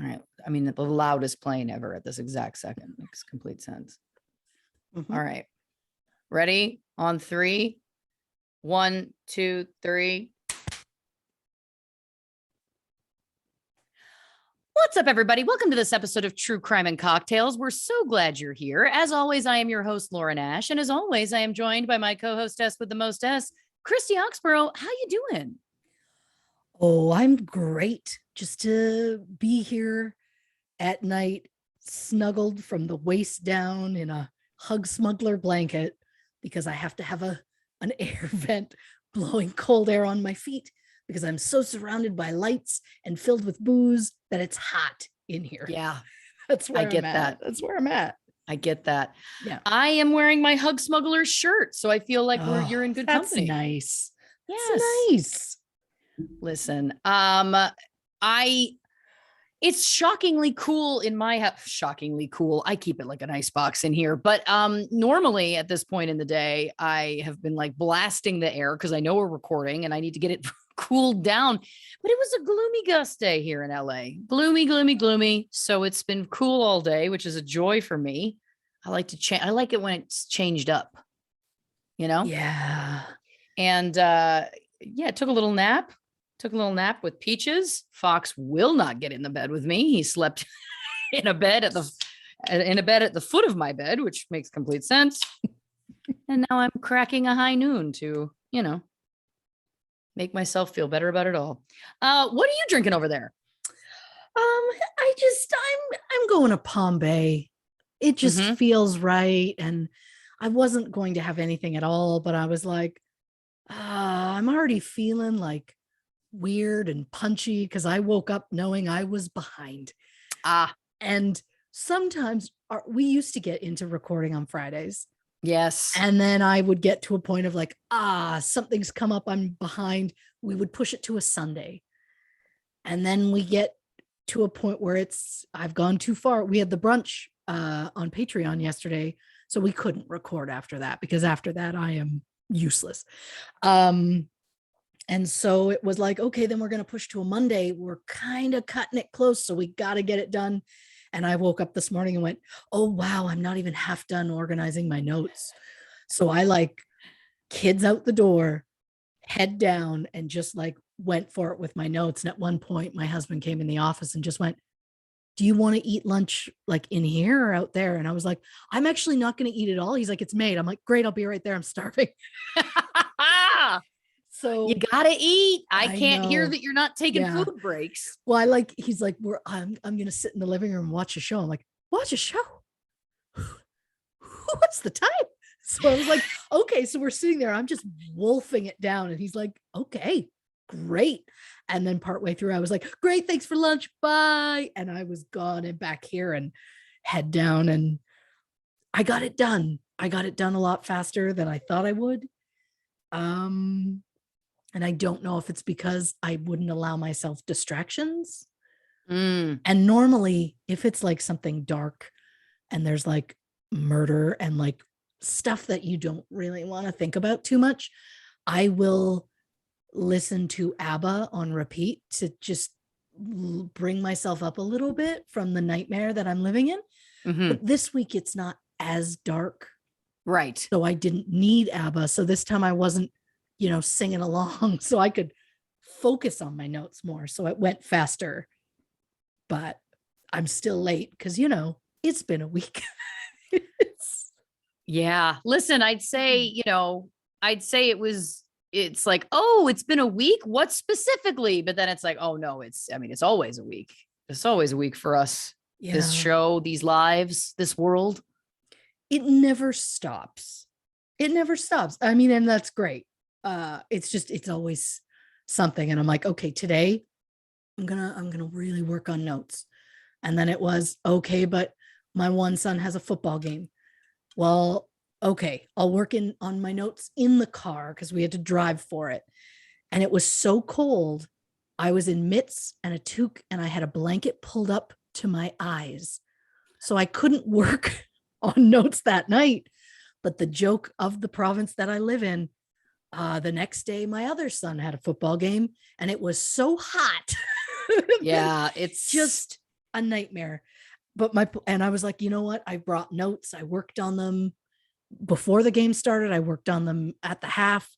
All right. I mean, the loudest plane ever at this exact second makes complete sense. Mhm. All right. Ready? On 3. 1, 2, 3. What's up, everybody? Welcome to this episode of True Crime and Cocktails. We're so glad you're here. As always, I am your host, Laura Nash. And as always, I am joined by my co-hostess with the most S, Christy Oxborrow. How you doing? Oh, I'm great. Just to be here at night, snuggled from the waist down in a hug smuggler blanket because I have to have an air vent blowing cold air on my feet because I'm so surrounded by lights and filled with booze that it's hot in here. Yeah, That's where I get I'm at. that. That's where I'm at. I get that. Yeah. I am wearing my Hug Smuggler shirt, so I feel like you're in good that's company. Nice. Yes. That's nice. Listen, it's shockingly cool in my house. Shockingly cool. I keep it like an icebox in here, but normally at this point in the day, I have been like blasting the air because I know we're recording and I need to get it cooled down. But it was a gloomy gust day here in LA. Gloomy, gloomy, gloomy. So it's been cool all day, which is a joy for me. I like to change. I like it when it's changed up, Yeah. And took a little nap. Took a little nap with Peaches. Fox will not get in the bed with me. He slept in a bed at the foot of my bed, which makes complete sense. And now I'm cracking a high noon to, make myself feel better about it all. What are you drinking over there? I'm going to Palm Bay. It just feels right. And I wasn't going to have anything at all, but I was like, I'm already feeling like weird and punchy because I woke up knowing I was behind. And sometimes we used to get into recording on Fridays. Yes. And then I would get to a point of like, something's come up, I'm behind. We would push it to a Sunday. And then we get to a point where I've gone too far. We had the brunch on Patreon yesterday, so we couldn't record after that because after that I am useless. And so it was like, okay, then we're going to push to a Monday. We're kind of cutting it close, so we got to get it done. And I woke up this morning and went, oh, wow, I'm not even half done organizing my notes. So I like kids out the door, head down, and just like went for it with my notes. And at one point, my husband came in the office and just went, do you want to eat lunch like in here or out there? And I was like, I'm actually not going to eat it all. He's like, it's made. I'm like, great, I'll be right there. I'm starving. So you gotta eat. I can't know. hear that you're not taking food breaks. Well, he's like, I'm gonna sit in the living room and watch a show. I'm like, watch a show? What's the time? So I was like, okay, so we're sitting there. I'm just wolfing it down. And he's like, okay, great. And then partway through, I was like, great, thanks for lunch. Bye. And I was gone and back here and head down. And I got it done. I got it done a lot faster than I thought I would. And I don't know if it's because I wouldn't allow myself distractions. And normally, if it's like something dark and there's like murder and like stuff that you don't really want to think about too much, I will listen to ABBA on repeat to just bring myself up a little bit from the nightmare that I'm living in. But this week, it's not as dark. Right. So I didn't need ABBA. So this time I wasn't singing along, so I could focus on my notes more. So it went faster, but I'm still late because, it's been a week. Yeah. Listen, I'd say it's like, oh, it's been a week. What specifically? But then it's like, oh no, it's always a week. It's always a week for us. Yeah. This show, these lives, this world. It never stops. It never stops. And that's great. It's always something. And I'm like, okay, today I'm gonna really work on notes. And then it was okay, but my one son has a football game. Well, okay, I'll work on my notes in the car because we had to drive for it. And it was so cold. I was in mitts and a toque and I had a blanket pulled up to my eyes. So I couldn't work on notes that night. But the joke of the province that I live in, the next day, my other son had a football game and it was so hot. Yeah, it's just a nightmare. But and I was like, you know what? I brought notes. I worked on them before the game started. I worked on them at the half.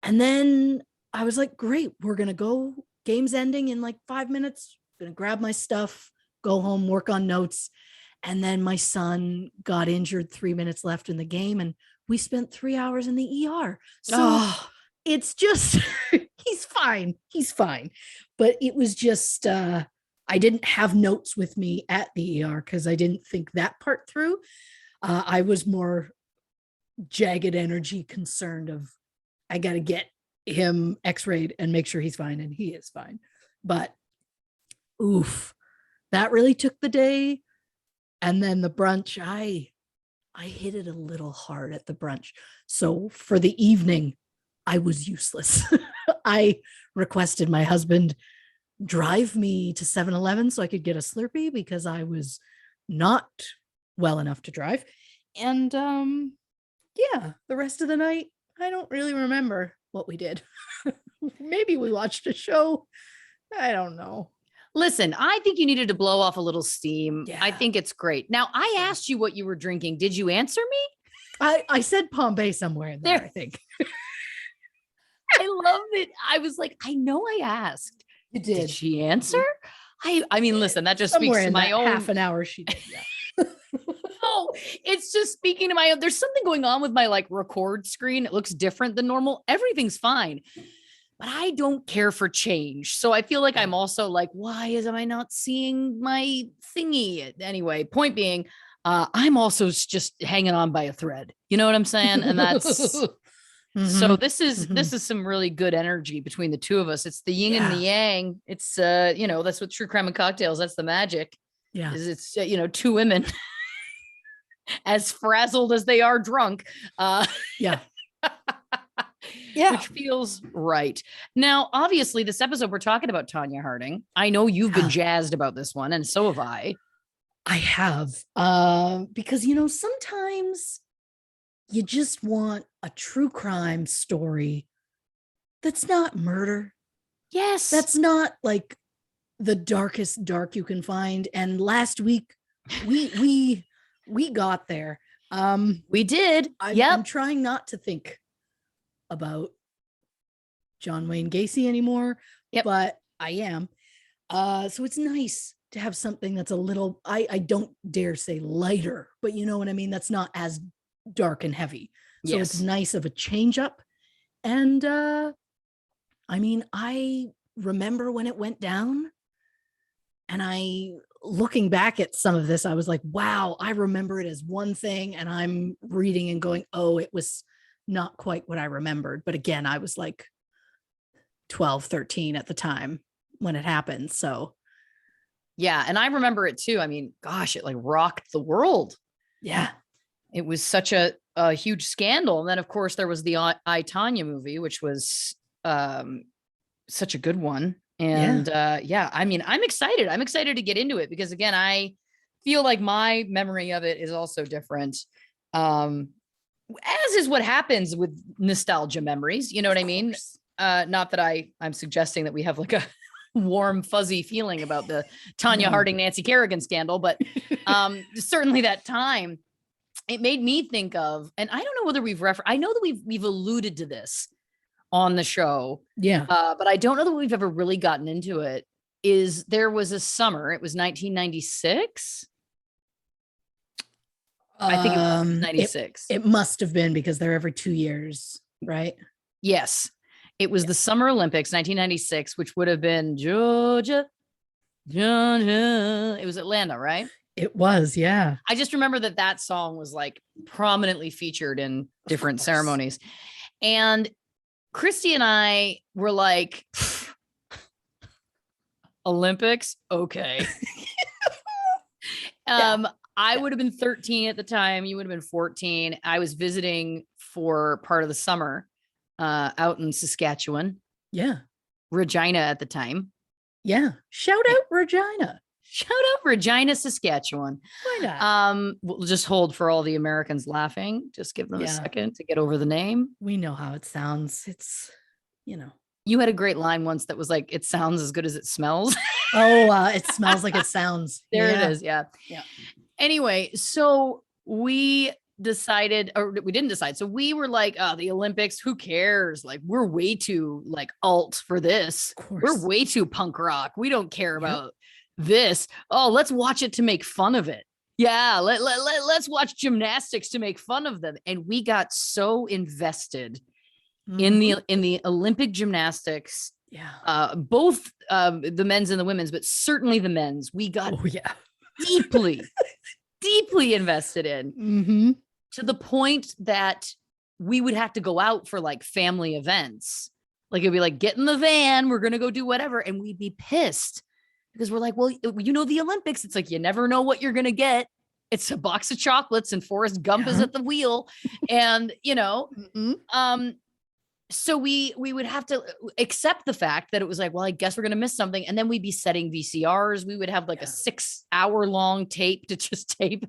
And then I was like, great, we're going to go. Game's ending in like 5 minutes. I'm going to grab my stuff, go home, work on notes. And then my son got injured 3 minutes left in the game. And we spent 3 hours in the ER. So it's just, he's fine. He's fine. But it was just, I didn't have notes with me at the ER because I didn't think that part through. I was more jagged energy concerned of, I got to get him x-rayed and make sure he's fine, and he is fine. But oof, that really took the day. And then the brunch, I hit it a little hard at the brunch. So for the evening, I was useless. I requested my husband drive me to 7-Eleven so I could get a Slurpee because I was not well enough to drive. And yeah, the rest of the night, I don't really remember what we did. Maybe we watched a show. I don't know. Listen, I think you needed to blow off a little steam. Yeah. I think it's great. Now, I asked you what you were drinking. Did you answer me? I said Pompeii somewhere in there, I think. I love it. I was like, I know I asked. You did. Did she answer? I mean, listen, that just Somewhere speaks to in my that own half an hour she did. Yeah. Oh, it's just speaking to my own. There's something going on with my like record screen. It looks different than normal. Everything's fine. But I don't care for change. So I feel like I'm also like, why am I not seeing my thingy? Anyway, point being, I'm also just hanging on by a thread. You know what I'm saying? And that's so this is some really good energy between the two of us. It's the yin and the yang. It's that's what true crime and cocktails. That's the magic. Yeah. Is it's two women as frazzled as they are drunk. Yeah. Which feels right. Now, obviously, this episode we're talking about Tonya Harding. I know you've been jazzed about this one, and so have I. I have. Because sometimes you just want a true crime story that's not murder. Yes. That's not like the darkest dark you can find. And last week we got there. We did. I'm trying not to think about John Wayne Gacy anymore, but I am. So it's nice to have something that's a little, I don't dare say lighter, but you know what I mean? That's not as dark and heavy. So it's nice of a change up. And I mean, I remember when it went down, and looking back at some of this, I was like, wow, I remember it as one thing. And I'm reading and going, oh, it was not quite what I remembered. But again, I was like 12, 13 at the time when it happened. So yeah. And I remember it too. I mean, gosh, it like rocked the world. Yeah. It was such a huge scandal. And then of course there was the I, Tonya movie, which was such a good one. And I mean, I'm excited. I'm excited to get into it because again, I feel like my memory of it is also different. As is what happens with nostalgia memories. You know what I mean? Not that I'm suggesting that we have like a warm, fuzzy feeling about the Tonya Harding, Nancy Kerrigan scandal, but certainly that time it made me think of, and I don't know whether I know that we've alluded to this on the show. Yeah. But I don't know that we've ever really gotten into it. There was a summer, it was 1996. I think it was 96. It must have been because they're every 2 years, right? Yes. It was the Summer Olympics, 1996, which would have been Georgia. It was Atlanta, right? It was, yeah. I just remember that song was like prominently featured in different ceremonies. And Christy and I were like, Olympics? Okay. I would have been 13 at the time. You would have been 14. I was visiting for part of the summer out in Saskatchewan. Yeah. Regina at the time. Yeah. Shout out Regina. Shout out Regina, Saskatchewan. Why not? We'll just hold for all the Americans laughing. Just give them a second to get over the name. We know how it sounds. It's, You had a great line once that was like, it sounds as good as it smells. Oh, it smells like it sounds. There Yeah. it is. Yeah. Yeah. Anyway, so we decided, or we didn't decide. So we were like, oh, the Olympics, who cares? Like, we're way too like alt for this. Of course. We're way too punk rock. We don't care Yep. about this. Oh, let's watch it to make fun of it. Yeah, let's watch gymnastics to make fun of them. And we got so invested in the Olympic gymnastics. Yeah. Both the men's and the women's, but certainly the men's. We got deeply invested in, to the point that we would have to go out for like family events. Like it'd be like, get in the van, we're gonna go do whatever, and we'd be pissed because we're like, well, you know, the Olympics, it's like you never know what you're gonna get. It's a box of chocolates and Forrest Gump is at the wheel, and you know, so we would have to accept the fact that it was like, well, I guess we're going to miss something. And then we'd be setting VCRs. We would have like a 6-hour long tape to just tape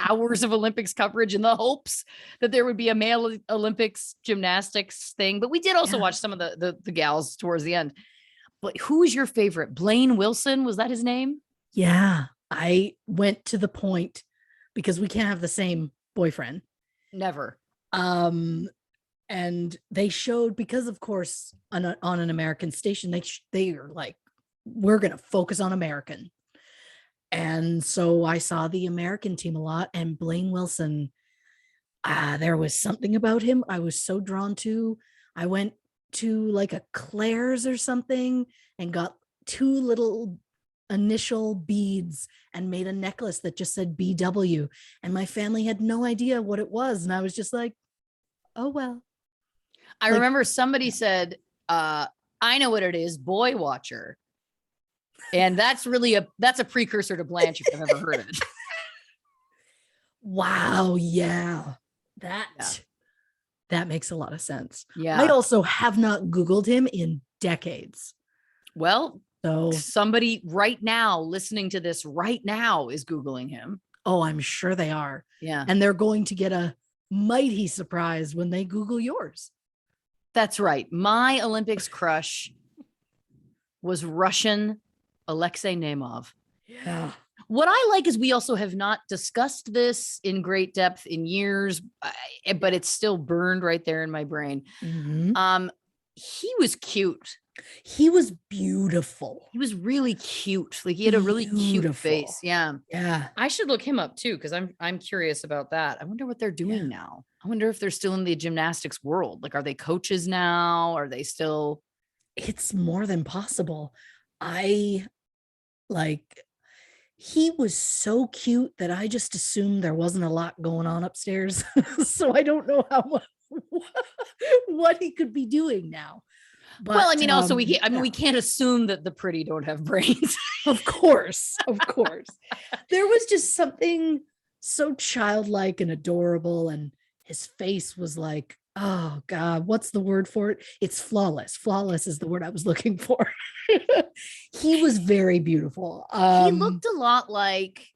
hours of Olympics coverage in the hopes that there would be a male Olympics gymnastics thing. But we did also watch some of the gals towards the end. But who was your favorite? Blaine Wilson? Was that his name? Yeah. I went to the point because we can't have the same boyfriend. Never. And they showed, because of course on an American station, they are like, we're going to focus on American. And so I saw the American team a lot, and Blaine Wilson, there was something about him I was so drawn to. I went to like a Claire's or something and got 2 little initial beads and made a necklace that just said BW. And my family had no idea what it was. And I was just like, oh, well. I remember somebody said, I know what it is, boy watcher. And that's a precursor to Blanche, if I've ever heard of it. Wow. Yeah. That makes a lot of sense. Yeah. I also have not Googled him in decades. Well, so somebody right now listening to this right now is Googling him. Oh, I'm sure they are. Yeah. And they're going to get a mighty surprise when they Google yours. That's right. My Olympics crush was Russian Alexei Nemov. Yeah. What I like is we also have not discussed this in great depth in years, but it's still burned right there in my brain. He was cute. He was beautiful. He was really cute. Like he had a really cute face. Yeah. Yeah. I should look him up too, because I'm curious about that. I wonder what they're doing now. I wonder if they're still in the gymnastics world. Like, are they coaches now? Are they still? It's more than possible. He was so cute that I just assumed there wasn't a lot going on upstairs. So I don't know what he could be doing now. But, well, I mean, also we can't assume that the pretty don't have brains. Of course. There was just something so childlike and adorable, and his face was like, oh God, what's the word for it? It's flawless. Flawless is the word I was looking for. He was very beautiful. He looked a lot like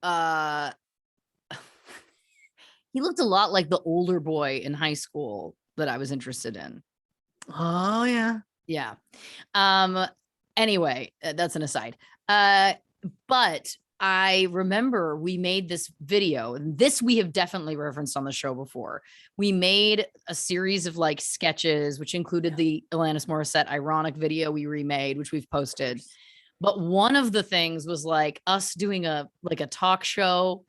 the older boy in high school that I was interested in. Oh yeah. Yeah. Anyway, that's an aside. But I remember we made this video, and this we have definitely referenced on the show before. We made a series of like sketches, which included the Alanis Morissette ironic video we remade, which we've posted. But one of the things was like us doing a talk show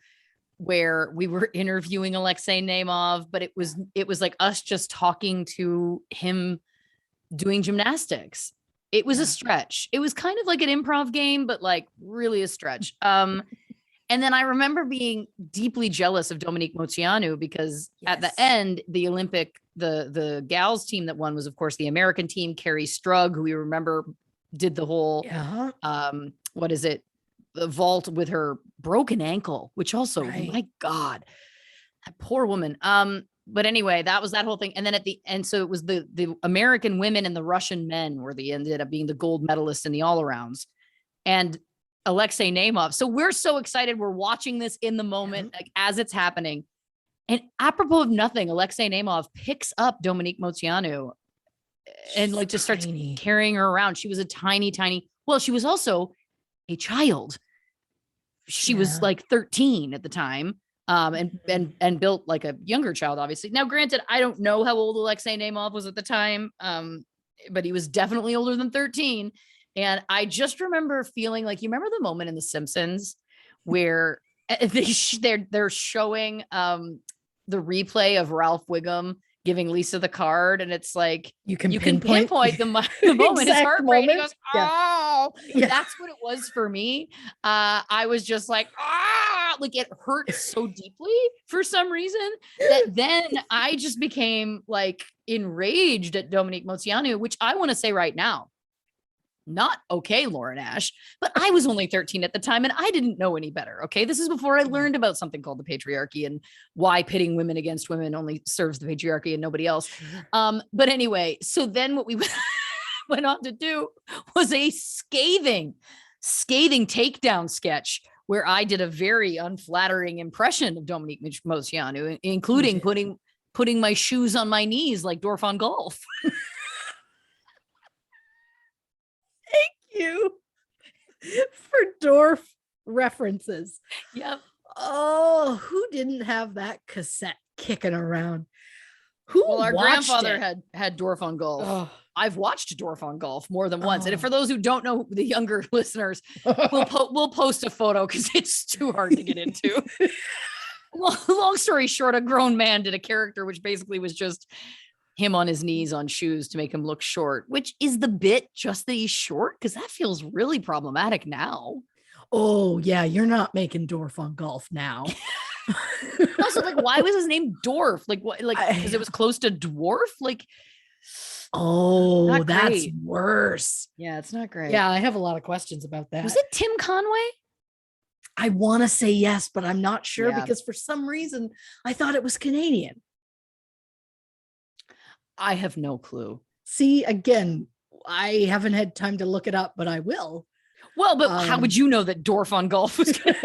where we were interviewing Alexei Nemov, but it was like us just talking to him doing gymnastics. It was a stretch. It was kind of like an improv game, but like really a stretch. And then I remember being deeply jealous of Dominique Moceanu because at the end, the Olympic, the gals team that won was of course the American team, Carrie Strug, who we remember did the whole, what is it? The vault with her broken ankle, which also, my God, that poor woman. But anyway, that was that whole thing. And then at the end, so it was the American women and the Russian men were ended up being the gold medalists in the all arounds, and Alexei Nemov. So we're so excited. We're watching this in the moment, like as it's happening. And apropos of nothing, Alexei Nemov picks up Dominique Moceanu and She's like just starts tiny. carrying her around. She was a tiny, well, she was also a child. She was Yeah. like 13 at the time. And Mhm. built like a younger child, obviously. Now, granted, I don't know how old Alexei Naimov was at the time, but he was definitely older than 13. And I just remember feeling like, you remember the moment in The Simpsons where they're showing the replay of Ralph Wiggum giving Lisa the card, and it's like You can you can pinpoint pinpoint the moment. His exact heart rate. He moment. goes, Yeah. oh, Yeah. that's what it was for me. I was just like, like it hurt so deeply for some reason that then I just became like enraged at Dominique Mozianu, which I want to say right now, not okay, Lauren Ash, but I was only 13 at the time and I didn't know any better. Okay. This is before I learned about something called the patriarchy and why pitting women against women only serves the patriarchy and nobody else. But anyway, so then what we went on to do was a scathing takedown sketch where I did a very unflattering impression of Dominique Mozianu, including putting my shoes on my knees like Dorf on golf. You for Dorf references. Yep. Oh, who didn't have that cassette kicking around? Well, our grandfather had Dorf on golf. Oh. I've watched Dorf on golf more than once. And for those who don't know, the younger listeners, we'll post a photo because it's too hard to get into. Long story short, a grown man did a character which basically was just him on his knees on shoes to make him look short, which is the bit just that he's short? Because that feels really problematic now. Oh, yeah. You're not making Dorf on golf now. Also, like, why was his name Dorf? Like, what? Like, because it was close to dwarf? Like, oh, that's worse. Yeah, it's not great. Yeah, I have a lot of questions about that. Was it Tim Conway? I want to say yes, but I'm not sure because for some reason I thought it was Canadian. I have no clue. See, again, I haven't had time to look it up, but I will. Well, but how would you know that Dorf on golf was good?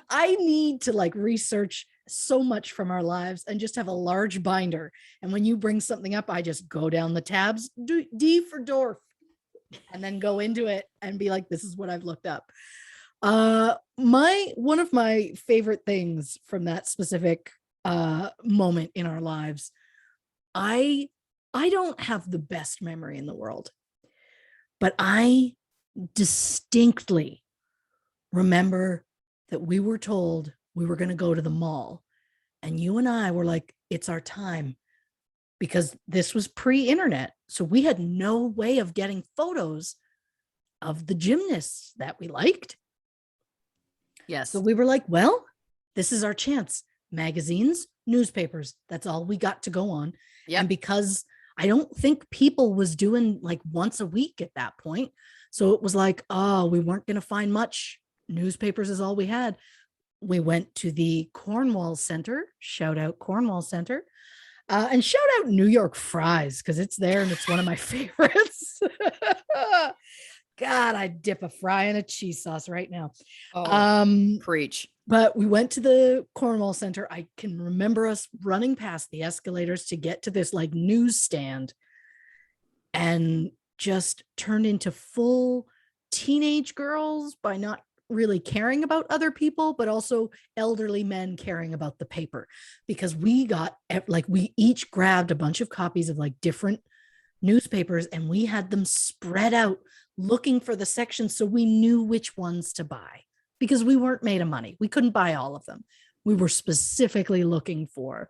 I need to like research so much from our lives and just have a large binder. And when you bring something up, I just go down the tabs, D for Dorf, and then go into it and be like, this is what I've looked up. One of my favorite things from that specific moment in our lives, I don't have the best memory in the world, but I distinctly remember that we were told we were going to go to the mall, and you and I were like, it's our time, because this was pre-internet. So we had no way of getting photos of the gymnasts that we liked. Yes. So we were like, well, this is our chance. Magazines, newspapers, that's all we got to go on. Yep. And because I don't think People was doing like once a week at that point. So it was like, oh, we weren't going to find much. Newspapers is all we had. We went to the Cornwall Center, shout out Cornwall Center, and shout out New York Fries, because it's there and it's one of my favorites. God, I'd dip a fry in a cheese sauce right now. Preach. But we went to the Cornwall Center. I can remember us running past the escalators to get to this like newsstand, and just turned into full teenage girls by not really caring about other people, but also elderly men caring about the paper, because we each grabbed a bunch of copies of like different newspapers and we had them spread out looking for the sections so we knew which ones to buy, because we weren't made of money. We couldn't buy all of them. We were specifically looking for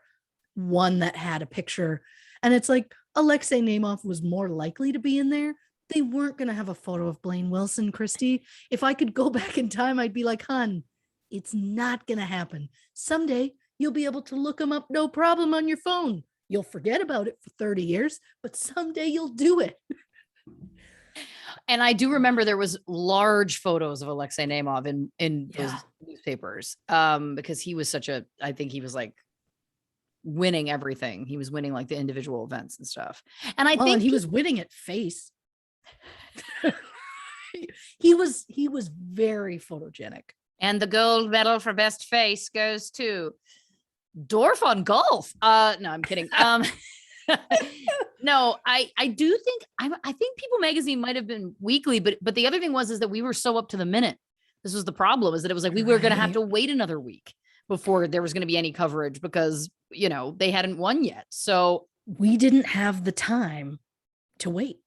one that had a picture. And it's like Alexei Naimov was more likely to be in there. They weren't going to have a photo of Blaine Wilson, Christy. If I could go back in time, I'd be like, hun, it's not going to happen. Someday you'll be able to look them up, no problem, on your phone. You'll forget about it for 30 years, but someday you'll do it. And I do remember there was large photos of Alexei Naimov in those newspapers, because he was I think he was like winning everything. He was winning like the individual events and stuff. And I think he was winning at face. he was very photogenic. And the gold medal for best face goes to Dorf on golf. No, I'm kidding. No, I do think I think People Magazine might have been weekly, but the other thing is that we were so up to the minute. This was the problem, is that it was like we were going to have to wait another week before there was going to be any coverage because, they hadn't won yet. So we didn't have the time to wait.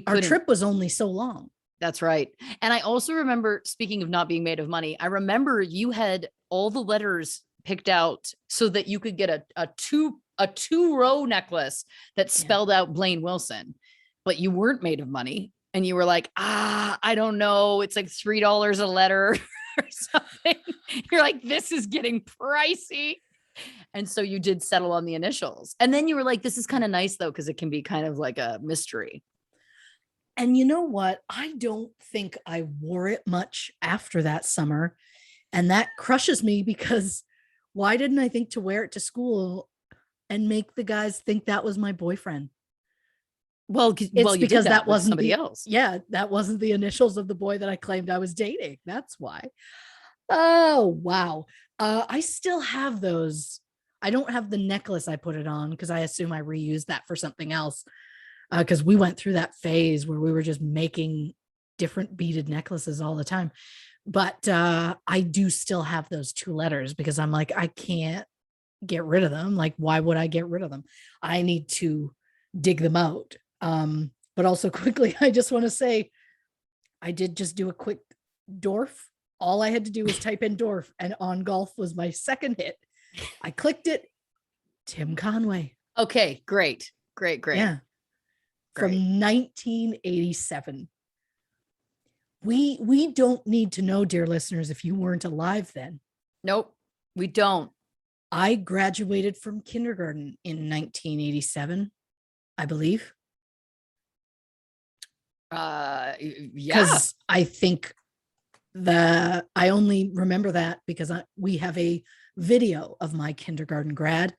Our trip was only so long. That's right. And I also remember, speaking of not being made of money, I remember you had all the letters picked out so that you could get a two-row necklace that spelled out Blaine Wilson, but you weren't made of money. And you were like, I don't know. It's like $3 a letter or something. You're like, this is getting pricey. And so you did settle on the initials. And then you were like, this is kind of nice though, because it can be kind of like a mystery. And you know what? I don't think I wore it much after that summer. And that crushes me, because why didn't I think to wear it to school and make the guys think that was my boyfriend? Well, it's because that wasn't somebody else. Yeah, that wasn't the initials of the boy that I claimed I was dating. That's why. Oh, wow. I still have those. I don't have the necklace I put it on because I assume I reused that for something else. Because we went through that phase where we were just making different beaded necklaces all the time. But I do still have those 2 letters because I'm like, I can't get rid of them. Like, why would I get rid of them? I need to dig them out. But also quickly, I just want to say, I did just do a quick Dorf. All I had to do was type in Dorf, and On Golf was my second hit. I clicked it. Tim Conway. Okay, great. Yeah. From 1987. We don't need to know, dear listeners, if you weren't alive then. Nope, we don't. I graduated from kindergarten in 1987, I believe. Yeah. Because I think I only remember that because we have a video of my kindergarten grad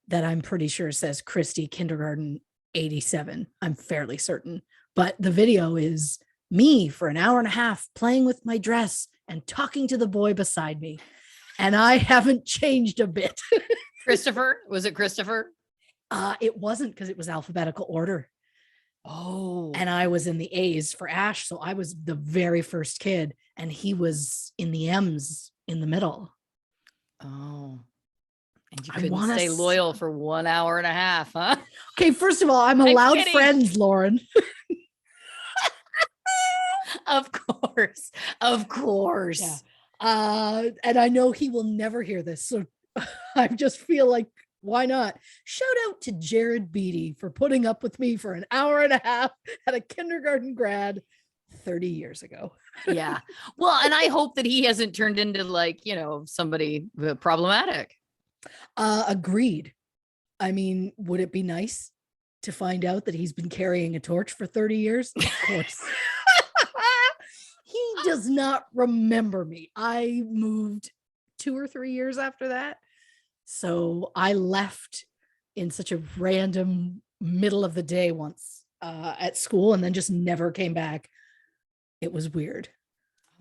that I'm pretty sure says Christy Kindergarten 87. I'm fairly certain. But the video is me for an hour and a half playing with my dress and talking to the boy beside me. And I haven't changed a bit. Christopher? Was it Christopher? It wasn't, because it was alphabetical order. Oh. And I was in the A's for Ash. So I was the very first kid, and he was in the M's in the middle. Oh. And you couldn't stay loyal for 1 hour and a half, huh? Okay, first of all, I'm allowed friends, Lauren. Of course. Yeah. And I know he will never hear this, so I just feel like, why not? Shout out to Jared Beatty for putting up with me for an hour and a half at a kindergarten grad 30 years ago. Yeah. Well, and I hope that he hasn't turned into somebody problematic. Agreed. I mean, would it be nice to find out that he's been carrying a torch for 30 years? Of course. He does not remember me. I moved 2 or 3 years after that. So I left in such a random middle of the day once at school, and then just never came back. It was weird.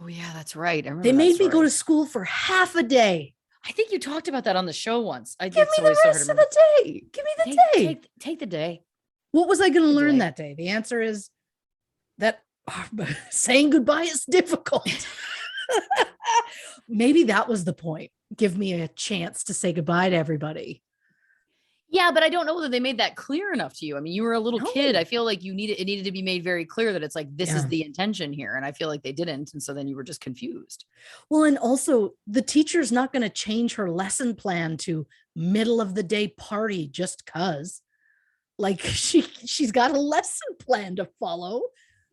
Oh yeah, that's right. They made me go to school for half a day. I think you talked about that on the show once. Give me the rest of the day. Give me the day. Take the day. What was I going to learn that day? The answer is that saying goodbye is difficult. Maybe that was the point. Give me a chance to say goodbye to everybody. Yeah, but I don't know that they made that clear enough to you. I mean, you were a little kid. I feel like it needed to be made very clear that it's like, this is the intention here. And I feel like they didn't. And so then you were just confused. Well, and also the teacher's not going to change her lesson plan to middle of the day party just cause. Like she's got a lesson plan to follow.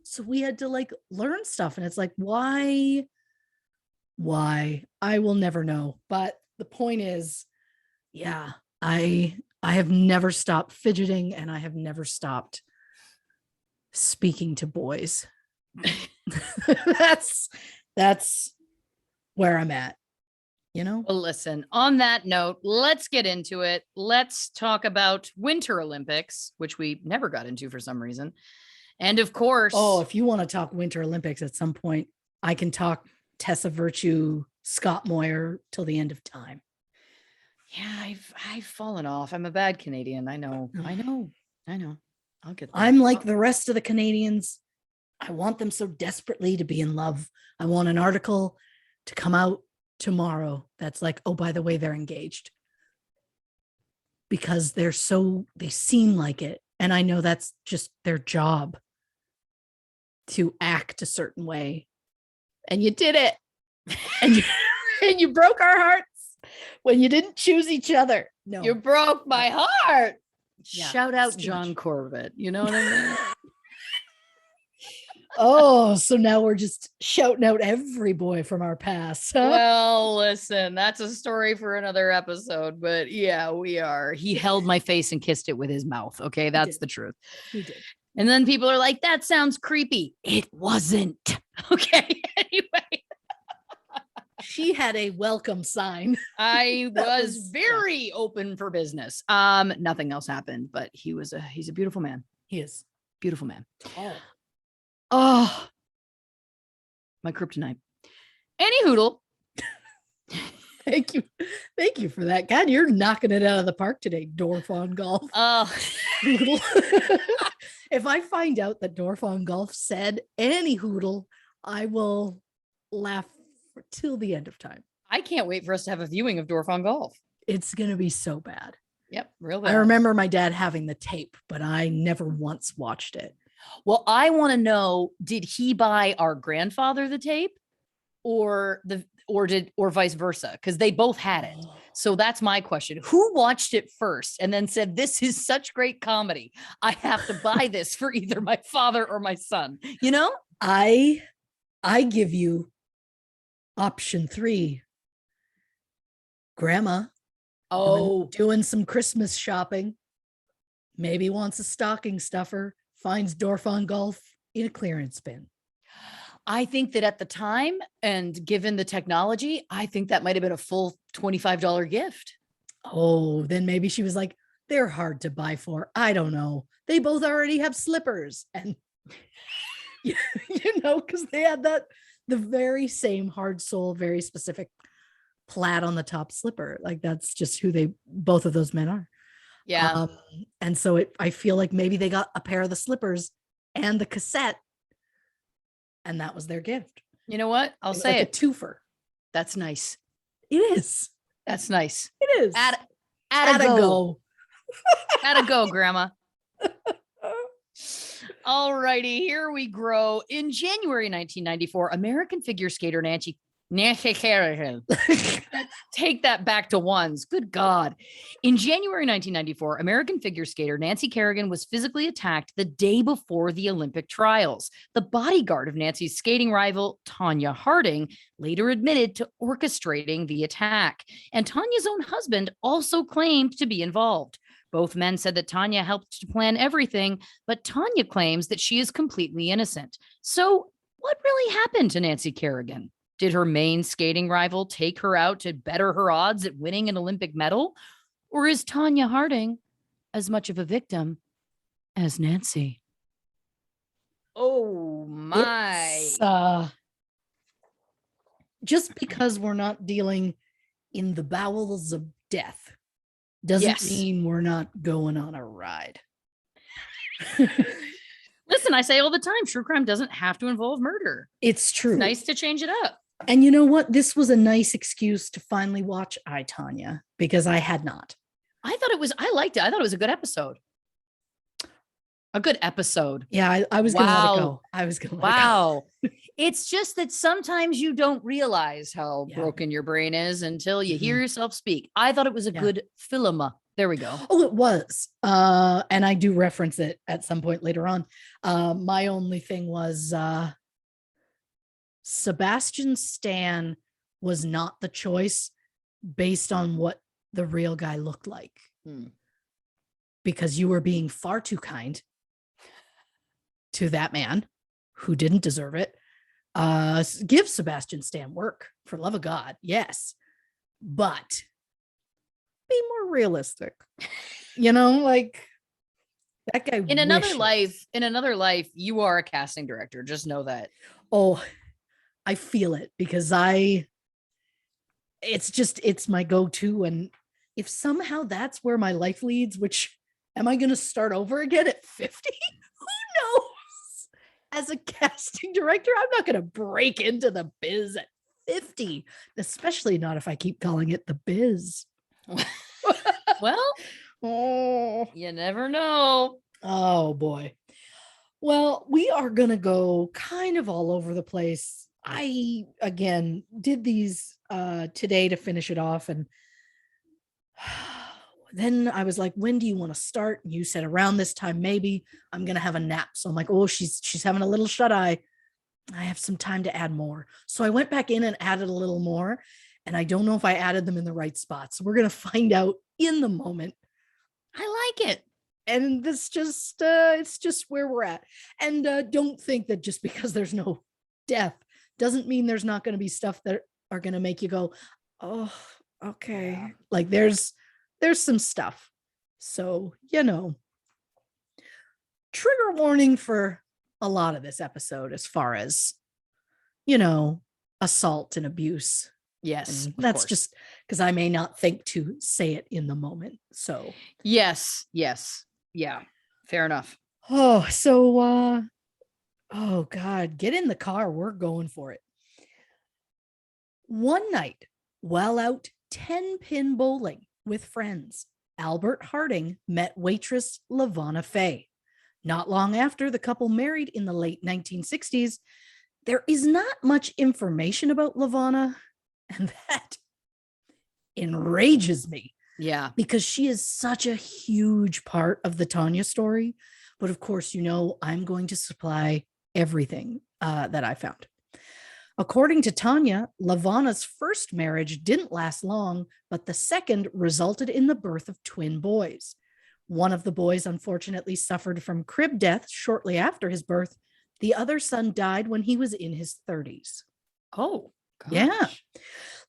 So we had to learn stuff. And it's like, why? I will never know. But the point is, yeah, I have never stopped fidgeting, and I have never stopped speaking to boys. That's where I'm at, Well, listen, on that note, let's get into it. Let's talk about Winter Olympics, which we never got into for some reason. And of course, if you want to talk Winter Olympics at some point, I can talk Tessa Virtue, Scott Moyer till the end of time. Yeah, I've fallen off. I'm a bad Canadian. I know. I'll get there. I'm like the rest of the Canadians. I want them so desperately to be in love. I want an article to come out tomorrow that's like, oh, by the way, they're engaged. Because they seem like it. And I know that's just their job to act a certain way. And you did it. And and you broke our hearts when you didn't choose each other. No. You broke my heart. Yeah, Shout out John Corbett. You know what I mean? Oh, so now we're just shouting out every boy from our past. Huh? Well, listen, that's a story for another episode, but yeah, we are. He held my face and kissed it with his mouth. Okay, that's the truth. He did. And then people are like, that sounds creepy. It wasn't. Okay. Anyway. She had a welcome sign. I was very open for business. Nothing else happened, but he's a beautiful man. He is. Beautiful man. Oh, my kryptonite. Any hoodle. Thank you. Thank you for that. God, you're knocking it out of the park today, Dorf on Golf. Hoodle. If I find out that Dorf on Golf said any hoodle, I will laugh till the end of time. I can't wait for us to have a viewing of Dorf on Golf. It's going to be so bad. Yep, real bad. I remember my dad having the tape, but I never once watched it. Well, I want to know, did he buy our grandfather the tape or vice versa? Because they both had it. So that's my question. Who watched it first and then said, this is such great comedy, I have to buy this for either my father or my son? You know? I give you option 3. Grandma. Doing some Christmas shopping. Maybe wants a stocking stuffer. Finds Dorf on Golf in a clearance bin. I think that at the time, and given the technology, I think that might have been a full $25 gift. Oh, then maybe she was like, they're hard to buy for. I don't know. They both already have slippers. And, because they had the very same hard sole, very specific plaid on the top slipper. Like that's just who both of those men are. Yeah. And so I feel like maybe they got a pair of the slippers and the cassette, and that was their gift. You know what? I'll say like a twofer. That's nice. It is. That's nice. It is. At a go. At a go, Grandma. All righty, here we grow. In January 1994, American figure skater Nancy Kerrigan. Take that back to ones. Good God. In January 1994, American figure skater Nancy Kerrigan was physically attacked the day before the Olympic trials. The bodyguard of Nancy's skating rival, Tonya Harding, later admitted to orchestrating the attack. And Tonya's own husband also claimed to be involved. Both men said that Tonya helped to plan everything, but Tonya claims that she is completely innocent. So what really happened to Nancy Kerrigan? Did her main skating rival take her out to better her odds at winning an Olympic medal? Or is Tonya Harding as much of a victim as Nancy? Oh my. Just because we're not dealing in the bowels of death doesn't mean we're not going on a ride. Listen, I say all the time, true crime doesn't have to involve murder. It's true. It's nice to change it up. And you know what? This was a nice excuse to finally watch I, Tonya, because I had not. I liked it. I thought it was a good episode. A good episode. Yeah, I was going to let it go. I was going to let it go. It's just that sometimes you don't realize how broken your brain is until you hear yourself speak. I thought it was a good film. There we go. Oh, it was. And I do reference it at some point later on. My only thing was Sebastian Stan was not the choice based on what the real guy looked like. Because you were being far too kind to that man who didn't deserve it. Give Sebastian Stan work, for love of God. Yes. But be more realistic. Like that guy. In another life, you are a casting director. Just know that. Oh, I feel it because it's my go-to. And if somehow that's where my life leads, which am I going to start over again at 50? Who knows? As a casting director, I'm not going to break into the biz at 50, especially not if I keep calling it the biz. Well, Oh, you never know. oh boy. Well, we are going to go kind of all over the place. I, again, did these today to finish it off. And then I was like, when do you want to start? And you said around this time, maybe. I'm going to have a nap. So I'm like, oh, she's having a little shut eye. I have some time to add more. So I went back in and added a little more. And I don't know if I added them in the right spots. We're going to find out in the moment. I like it. And this just it's just where we're at. And don't think that just because there's no death doesn't mean there's not going to be stuff that are going to make you go, oh, okay. Yeah. Like there's some stuff. So, trigger warning for a lot of this episode as far as, assault and abuse. Yes. And that's just because I may not think to say it in the moment. So yes. Yeah. Fair enough. oh, so oh God, get in the car. We're going for it. One night, while out 10-pin bowling with friends, Albert Harding met waitress LaVonna Faye. Not long after the couple married in the late 1960s, there is not much information about LaVonna, and that enrages me. Yeah. Because she is such a huge part of the Tonya story. But of course, I'm going to supply everything that I found. According to Tonya, LaVonna's first marriage didn't last long, but the second resulted in the birth of twin boys. One of the boys unfortunately suffered from crib death shortly after his birth. The other son died when he was in his 30s. Oh, gosh. Yeah.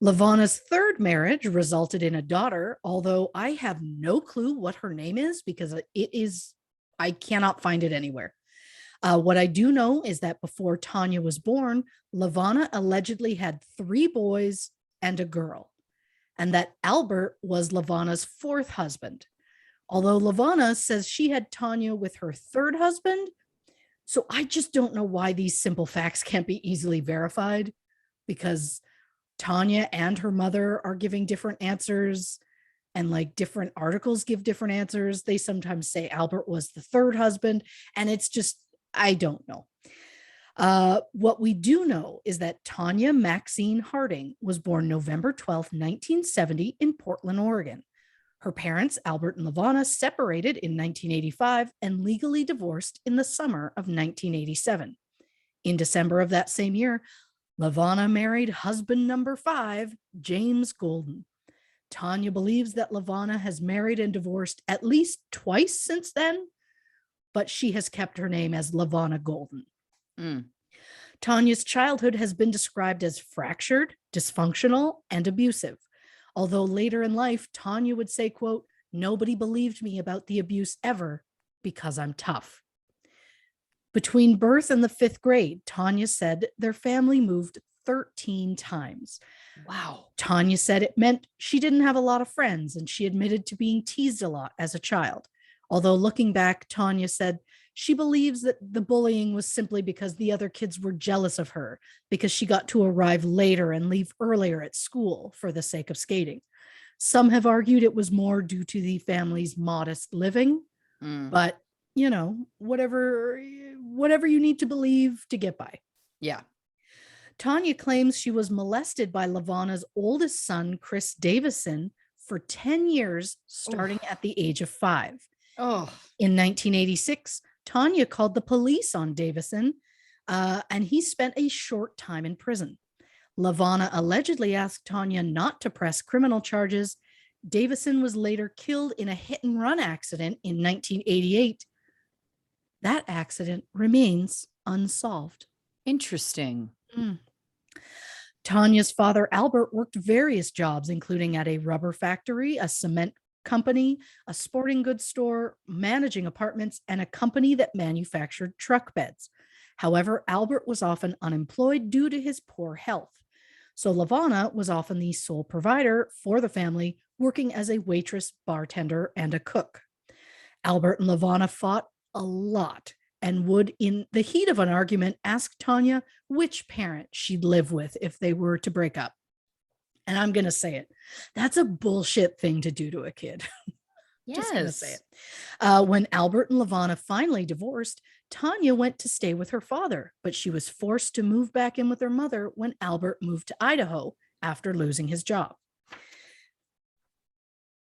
LaVonna's third marriage resulted in a daughter, although I have no clue what her name is because I cannot find it anywhere. What I do know is that before Tonya was born, LaVonna allegedly had 3 boys and a girl, and that Albert was LaVonna's 4th husband. Although LaVonna says she had Tonya with her 3rd husband. So I just don't know why these simple facts can't be easily verified, because Tonya and her mother are giving different answers, and like different articles give different answers. They sometimes say Albert was the 3rd husband, and it's just, I don't know. What we do know is that Tonya Maxine Harding was born November 12th, 1970 in Portland, Oregon. Her parents, Albert and LaVonna, separated in 1985 and legally divorced in the summer of 1987. In December of that same year, LaVonna married husband number 5, James Golden. Tonya believes that LaVonna has married and divorced at least twice since then, but she has kept her name as LaVonna Golden. Tonya's childhood has been described as fractured, dysfunctional, and abusive. Although later in life, Tonya would say, quote, "Nobody believed me about the abuse ever because I'm tough." Between birth and the 5th grade, Tonya said their family moved 13 times. Wow. Tonya said it meant she didn't have a lot of friends, and she admitted to being teased a lot as a child. Although looking back, Tonya said she believes that the bullying was simply because the other kids were jealous of her because she got to arrive later and leave earlier at school for the sake of skating. Some have argued it was more due to the family's modest living, but whatever you need to believe to get by. Yeah. Tonya claims she was molested by LaVonna's oldest son, Chris Davison, for 10 years, starting at the age of 5. In 1986, Tonya called the police on Davison, and he spent a short time in prison. LaVonna allegedly asked Tonya not to press criminal charges. Davison was later killed in a hit-and-run accident in 1988. That accident remains unsolved. Interesting. Tonya's father, Albert, worked various jobs, including at a rubber factory, a cement company, a sporting goods store, managing apartments, and a company that manufactured truck beds. However, Albert was often unemployed due to his poor health. So LaVonna was often the sole provider for the family working as a waitress, bartender, and a cook. Albert and Lavana fought a lot and would, in the heat of an argument, ask Tonya which parent she'd live with if they were to break up. And I'm going to say it. That's a bullshit thing to do to a kid. Just going to say it. When Albert and Lavana finally divorced, Tonya went to stay with her father, but she was forced to move back in with her mother when Albert moved to Idaho after losing his job.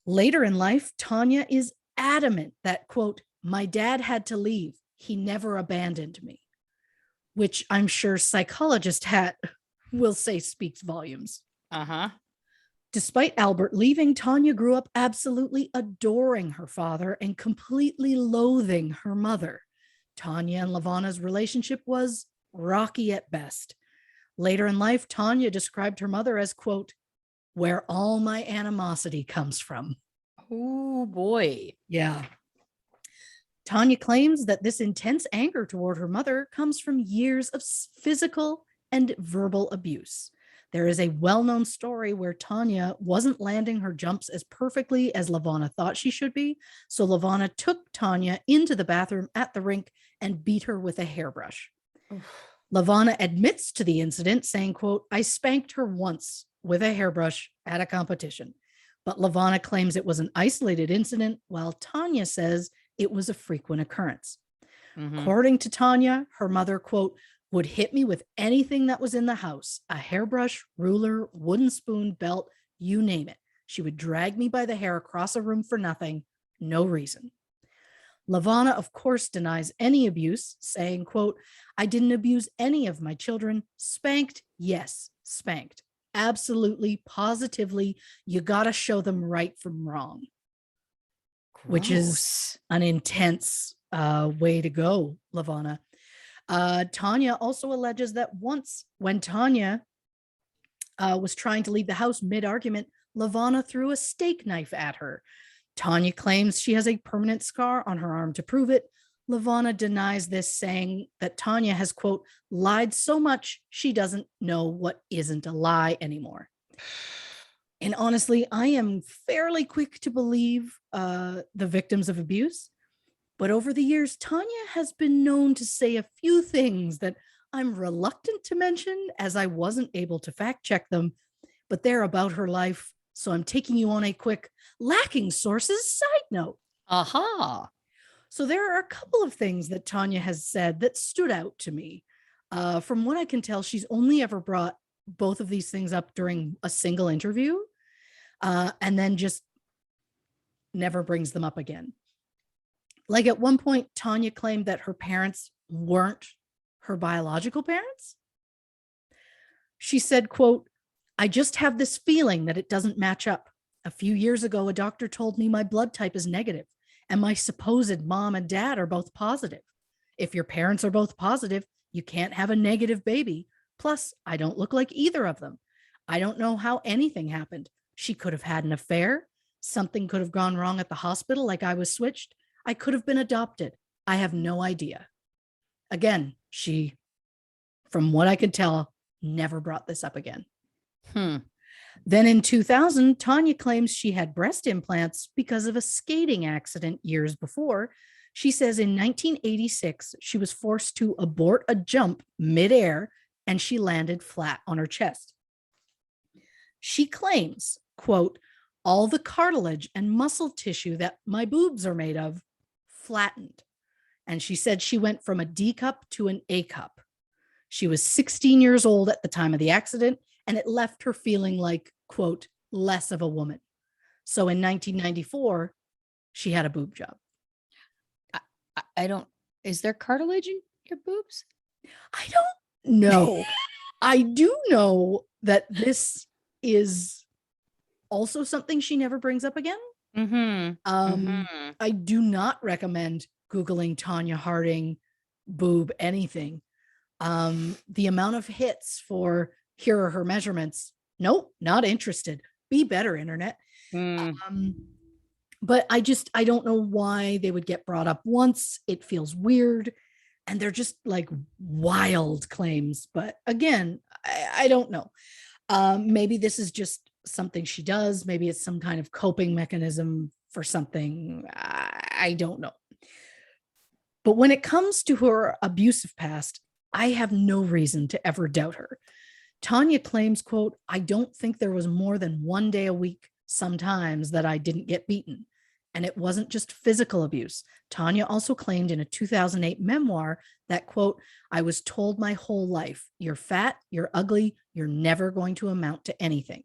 Later in life, Tonya is adamant that, quote, my dad had to leave. He never abandoned me, which I'm sure psychologist Hat will say speaks volumes. Despite Albert leaving, Tonya grew up absolutely adoring her father and completely loathing her mother. Tonya and Lavana's relationship was rocky at best. Later in life, Tonya described her mother as, quote, where all my animosity comes from. Oh boy. Yeah. Tonya claims that this intense anger toward her mother comes from years of physical and verbal abuse. There is a well-known story where Tonya wasn't landing her jumps as perfectly as Lavana thought she should be, so Lavana took Tonya into the bathroom at the rink and beat her with a hairbrush. Lavana admits to the incident, saying, quote, I spanked her once with a hairbrush at a competition, but Lavana claims it was an isolated incident, while Tonya says it was a frequent occurrence. According to Tonya, her mother, quote, would hit me with anything that was in the house, a hairbrush, ruler, wooden spoon, belt, you name it. She would drag me by the hair across a room for nothing, no reason. Lavana, of course, denies any abuse, saying, quote, I didn't abuse any of my children. Spanked? Yes, spanked. Absolutely, positively, you got to show them right from wrong. Gross. Which is an intense way to go, Lavana. Tonya also alleges that once when Tonya was trying to leave the house mid-argument, Lavana threw a steak knife at her. Tonya claims she has a permanent scar on her arm to prove it. Lavana denies this, saying that Tonya has, quote, lied so much she doesn't know what isn't a lie anymore. And honestly, I am fairly quick to believe the victims of abuse. But over the years, Tonya has been known to say a few things that I'm reluctant to mention, as I wasn't able to fact check them, but they're about her life. So I'm taking you on a quick lacking sources side note. So there are a couple of things that Tonya has said that stood out to me. From what I can tell, she's only ever brought both of these things up during a single interview, and then just never brings them up again. Like at one point, Tonya claimed that her parents weren't her biological parents. She said, quote, I just have this feeling that it doesn't match up. A few years ago, a doctor told me my blood type is negative and my supposed mom and dad are both positive. If your parents are both positive, you can't have a negative baby. Plus, I don't look like either of them. I don't know how anything happened. She could have had an affair. Something could have gone wrong at the hospital, like I was switched. I could have been adopted. I have no idea. Again, she, from what I could tell, never brought this up again. Then in 2000, Tonya claims she had breast implants because of a skating accident years before. She says in 1986, she was forced to abort a jump midair and she landed flat on her chest. She claims, quote, all the cartilage and muscle tissue that my boobs are made of flattened. And she said she went from a D cup to an A cup. She was 16 years old at the time of the accident, and it left her feeling like, quote, less of a woman. So in 1994, she had a boob job. I don't, is there cartilage in your boobs? I don't know. I do know that this is also something she never brings up again. I do not recommend Googling Tonya Harding boob anything. The amount of hits for here are her measurements. Nope, not interested. Be better, internet. But I don't know why they would get brought up once. It feels weird. And they're just like wild claims. But again, I don't know. Maybe this is just something she does. Maybe it's some kind of coping mechanism for something. I don't know. But when it comes to her abusive past, I have no reason to ever doubt her. Tonya claims, quote, "I don't think there was more than one day a week sometimes that I didn't get beaten. And it wasn't just physical abuse." Tonya also claimed in a 2008 memoir that, quote, "I was told my whole life, you're fat, you're ugly, you're never going to amount to anything."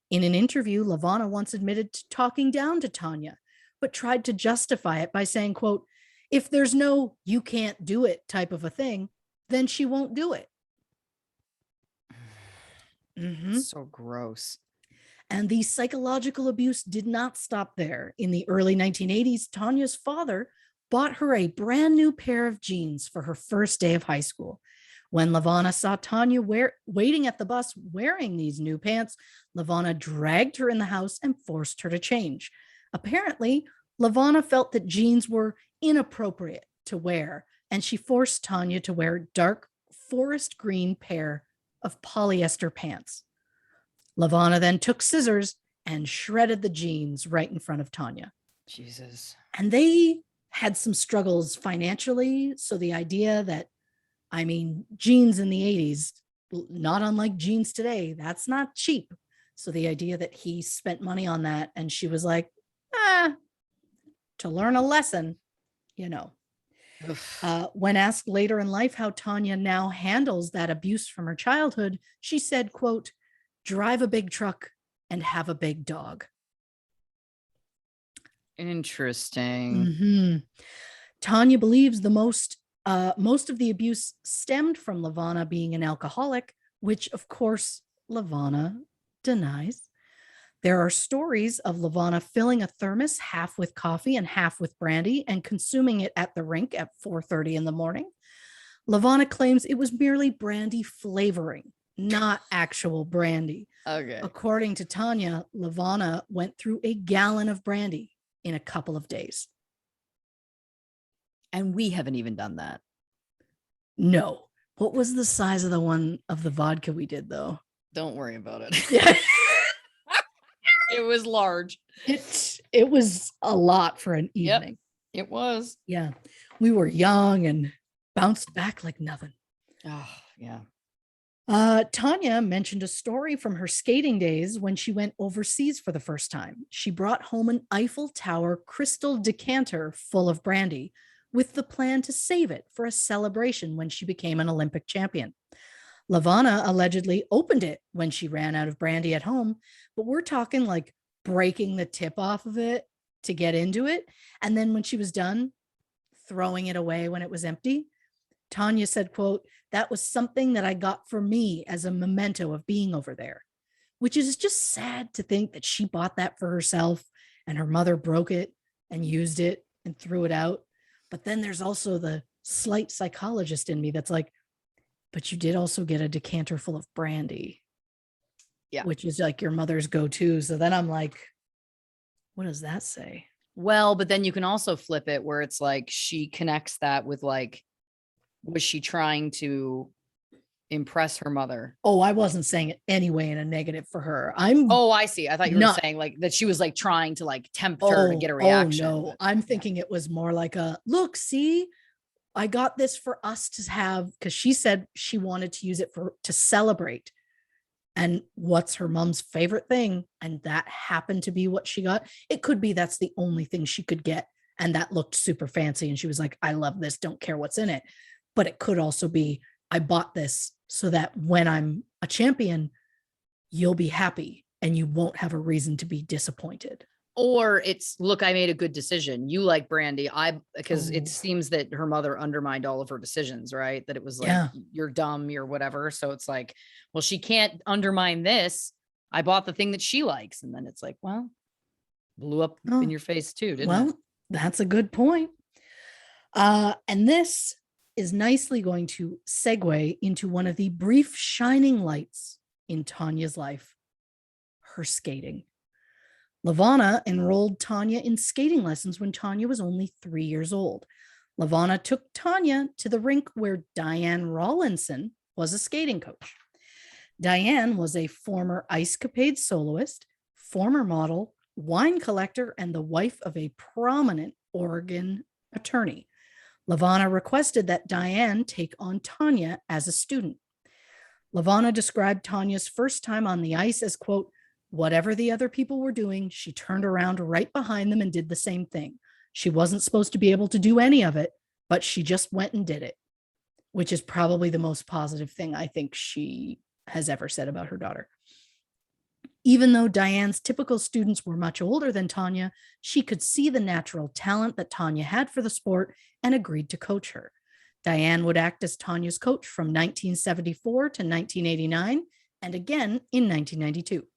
In an interview, LaVonna once admitted to talking down to Tonya, but tried to justify it by saying, quote, "If there's no you can't do it type of a thing, then she won't do it." Mm-hmm. So gross. And the psychological abuse did not stop there. In the early 1980s, Tanya's father bought her a brand new pair of jeans for her first day of high school. When LaVonna saw Tonya waiting at the bus wearing these new pants, LaVonna dragged her in the house and forced her to change. Apparently, LaVonna felt that jeans were inappropriate to wear, and she forced Tonya to wear a dark forest green pair of polyester pants. LaVonna then took scissors and shredded the jeans right in front of Tonya. Jesus. And they had some struggles financially. So the idea that, I mean, jeans in the 80s, not unlike jeans today, that's not cheap. So the idea that he spent money on that and she was like, to learn a lesson, you know. When asked later in life how Tonya now handles that abuse from her childhood, she said, quote, "Drive a big truck and have a big dog." Interesting. Mm-hmm. Tonya believes most of the abuse stemmed from LaVonna being an alcoholic, which of course LaVonna denies. There are stories of LaVonna filling a thermos half with coffee and half with brandy and consuming it at the rink at 4:30 in the morning. LaVonna claims it was merely brandy flavoring, not actual brandy. Okay. According to Tonya, LaVonna went through a gallon of brandy in a couple of days. And we haven't even done that. No. What was the size of the one of the vodka we did, though? Don't worry about it. Yeah. It was large. It was a lot for an evening. Yep, it was. Yeah. We were young and bounced back like nothing. Oh, yeah. Tonya mentioned a story from her skating days when she went overseas for the first time. She brought home an Eiffel Tower crystal decanter full of brandy with the plan to save it for a celebration when she became an Olympic champion. LaVonna allegedly opened it when she ran out of brandy at home, but we're talking like breaking the tip off of it to get into it. And then when she was done, throwing it away when it was empty. Tonya said, quote, "That was something that I got for me as a memento of being over there," which is just sad to think that she bought that for herself and her mother broke it and used it and threw it out. But then there's also the slight psychologist in me that's like, but you did also get a decanter full of brandy. Yeah. Which is like your mother's go-to. So then I'm like, what does that say? Well, but then you can also flip it where it's like she connects that with like, was she trying to impress her mother? Oh, I wasn't saying it anyway in a negative for her. Oh, I see. I thought you were saying like that she was like trying to like tempt her to get a reaction. Oh, no. I'm thinking it was more like a, look, see, I got this for us to have, because she said she wanted to use it to celebrate. And what's her mom's favorite thing? And that happened to be what she got. It could be that's the only thing she could get. And that looked super fancy. And she was like, I love this. Don't care what's in it. But it could also be, I bought this so that when I'm a champion, you'll be happy and you won't have a reason to be disappointed. Or it's, look, I made a good decision. You like brandy. Because it seems that her mother undermined all of her decisions, right? That it was like, you're dumb, you're whatever. So it's like, well, she can't undermine this. I bought the thing that she likes. And then it's like, well, blew up in your face too, didn't it? That's a good point. And this is nicely going to segue into one of the brief shining lights in Tonya's life, her skating. LaVonna enrolled Tonya in skating lessons when Tonya was only 3 years old. LaVonna took Tonya to the rink where Diane Rawlinson was a skating coach. Diane was a former Ice Capade soloist, former model, wine collector, and the wife of a prominent Oregon attorney. Levana requested that Diane take on Tonya as a student. Levana described Tonya's first time on the ice as, quote, whatever the other people were doing, she turned around right behind them and did the same thing. She wasn't supposed to be able to do any of it, but she just went and did it, which is probably the most positive thing I think she has ever said about her daughter. Even though Diane's typical students were much older than Tonya, she could see the natural talent that Tonya had for the sport and agreed to coach her. Diane would act as Tonya's coach from 1974 to 1989 and again in 1992.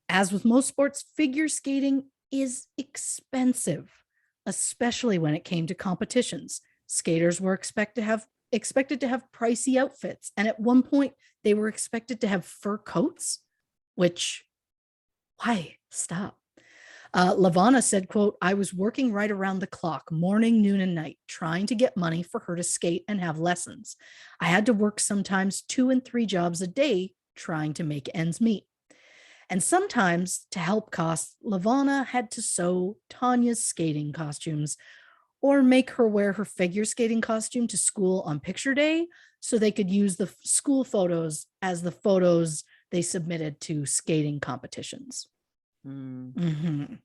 As with most sports, figure skating is expensive, especially when it came to competitions. Skaters were expected to have pricey outfits, and at one point they were expected to have fur coats, which, why? Stop. Levana said, quote, I was working right around the clock, morning, noon, and night, trying to get money for her to skate and have lessons. I had to work sometimes 2 and 3 jobs a day trying to make ends meet. And sometimes, to help costs, Levana had to sew Tonya's skating costumes or make her wear her figure skating costume to school on picture day so they could use the school photos as the photos they submitted to skating competitions. Mm-hmm.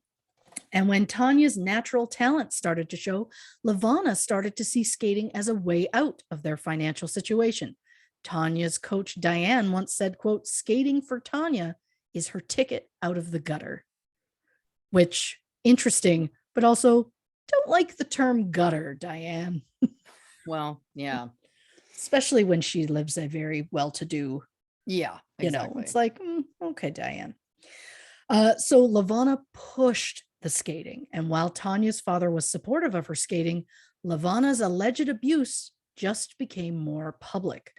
And when Tonya's natural talent started to show, Levana started to see skating as a way out of their financial situation. Tonya's coach Diane once said, quote, skating for Tonya is her ticket out of the gutter. Which, interesting, but also don't like the term gutter, Diane. Well, yeah. Especially when she lives a very well-to-do, yeah, exactly. It's like, okay, Diane. So Levana pushed the skating. And while Tonya's father was supportive of her skating, Levana's alleged abuse just became more public.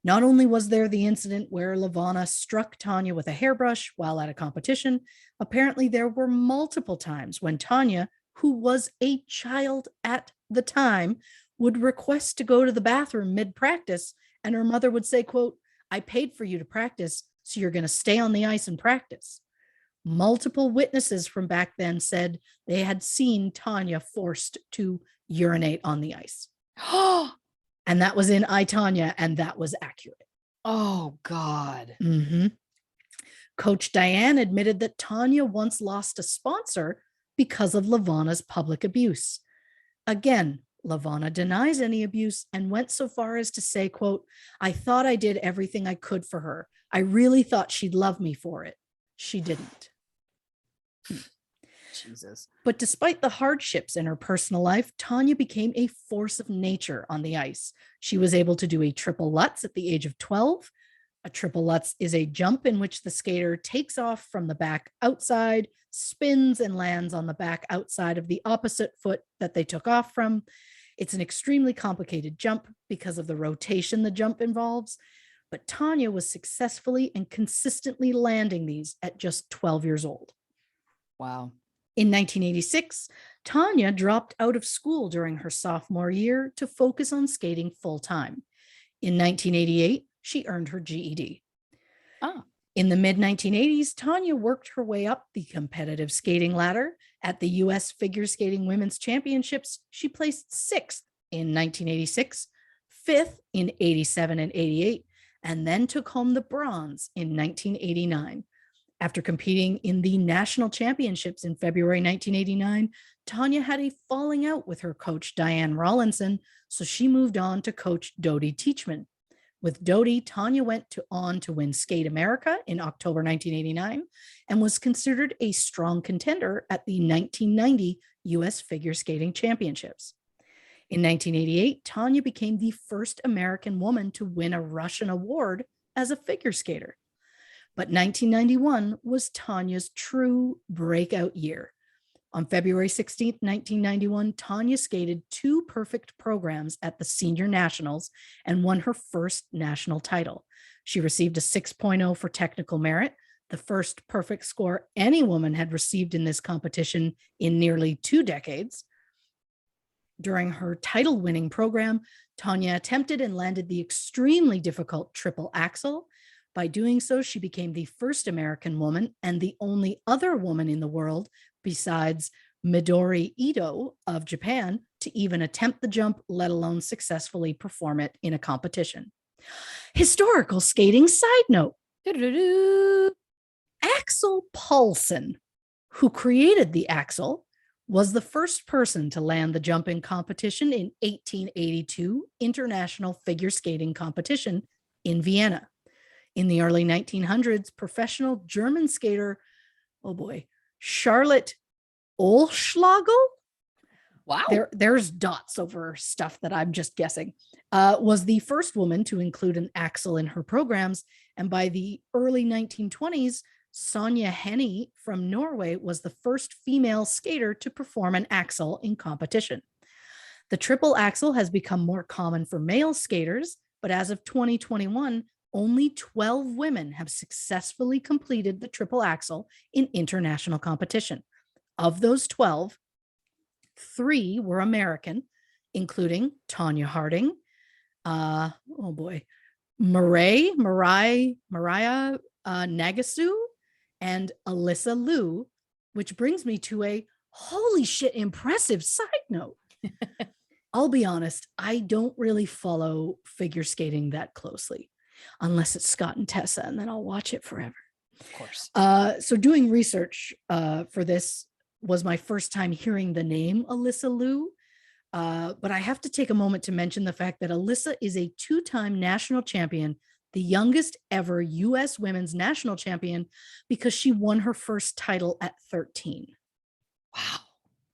Not only was there the incident where Levana struck Tonya with a hairbrush while at a competition, apparently there were multiple times when Tonya, who was a child at the time, would request to go to the bathroom mid-practice, and her mother would say, quote, I paid for you to practice, so you're going to stay on the ice and practice. Multiple witnesses from back then said they had seen Tonya forced to urinate on the ice. And that was in I, Tonya, and that was accurate. Oh, God. Mm-hmm. Coach Diane admitted that Tonya once lost a sponsor because of Levana's public abuse. Again, Levana denies any abuse and went so far as to say, quote, I thought I did everything I could for her. I really thought she'd love me for it. She didn't. Jesus. But despite the hardships in her personal life, Tonya became a force of nature on the ice. She was able to do a triple Lutz at the age of 12. A triple Lutz is a jump in which the skater takes off from the back outside, spins and lands on the back outside of the opposite foot that they took off from. It's an extremely complicated jump because of the rotation the jump involves, but Tonya was successfully and consistently landing these at just 12 years old. Wow. In 1986, Tonya dropped out of school during her sophomore year to focus on skating full-time. In 1988, she earned her GED. In the mid-1980s, Tonya worked her way up the competitive skating ladder. At the U.S. Figure Skating Women's Championships, she placed 6th in 1986, 5th in 87 and 88, and then took home the bronze in 1989. After competing in the national championships in February 1989, Tonya had a falling out with her coach, Diane Rawlinson, so she moved on to coach Dodie Teachman. With Dodie, Tonya went on to win Skate America in October 1989 and was considered a strong contender at the 1990 U.S. Figure Skating Championships. In 1988, Tonya became the first American woman to win a Russian award as a figure skater. But 1991 was Tonya's true breakout year. On February 16, 1991, Tonya skated 2 perfect programs at the Senior Nationals and won her first national title. She received a 6.0 for technical merit, the first perfect score any woman had received in this competition in nearly 2 decades. During her title-winning program, Tonya attempted and landed the extremely difficult triple axel. By doing so, she became the first American woman and the only other woman in the world besides Midori Ito of Japan to even attempt the jump, let alone successfully perform it in a competition. Historical skating side note. Axel Paulsen, who created the axel, was the first person to land the jumping competition in 1882 International Figure Skating Competition in Vienna. In the early 1900s, professional German skater, Charlotte Olschlagel. Wow. There's dots over stuff that I'm just guessing. Was the first woman to include an axel in her programs. And by the early 1920s, Tonya Harding from Norway was the first female skater to perform an axel in competition. The triple axel has become more common for male skaters, but as of 2021, only 12 women have successfully completed the triple axel in international competition. Of those 12, 3 were American, including Tonya Harding, Mariah Nagasu, and Alyssa Liu, which brings me to a holy shit impressive side note. I'll be honest, I don't really follow figure skating that closely, unless it's Scott and Tessa, and then I'll watch it forever. Of course. So doing research for this was my first time hearing the name Alyssa Liu. But I have to take a moment to mention the fact that Alyssa is a 2-time national champion, the youngest ever U.S. women's national champion, because she won her first title at 13. Wow.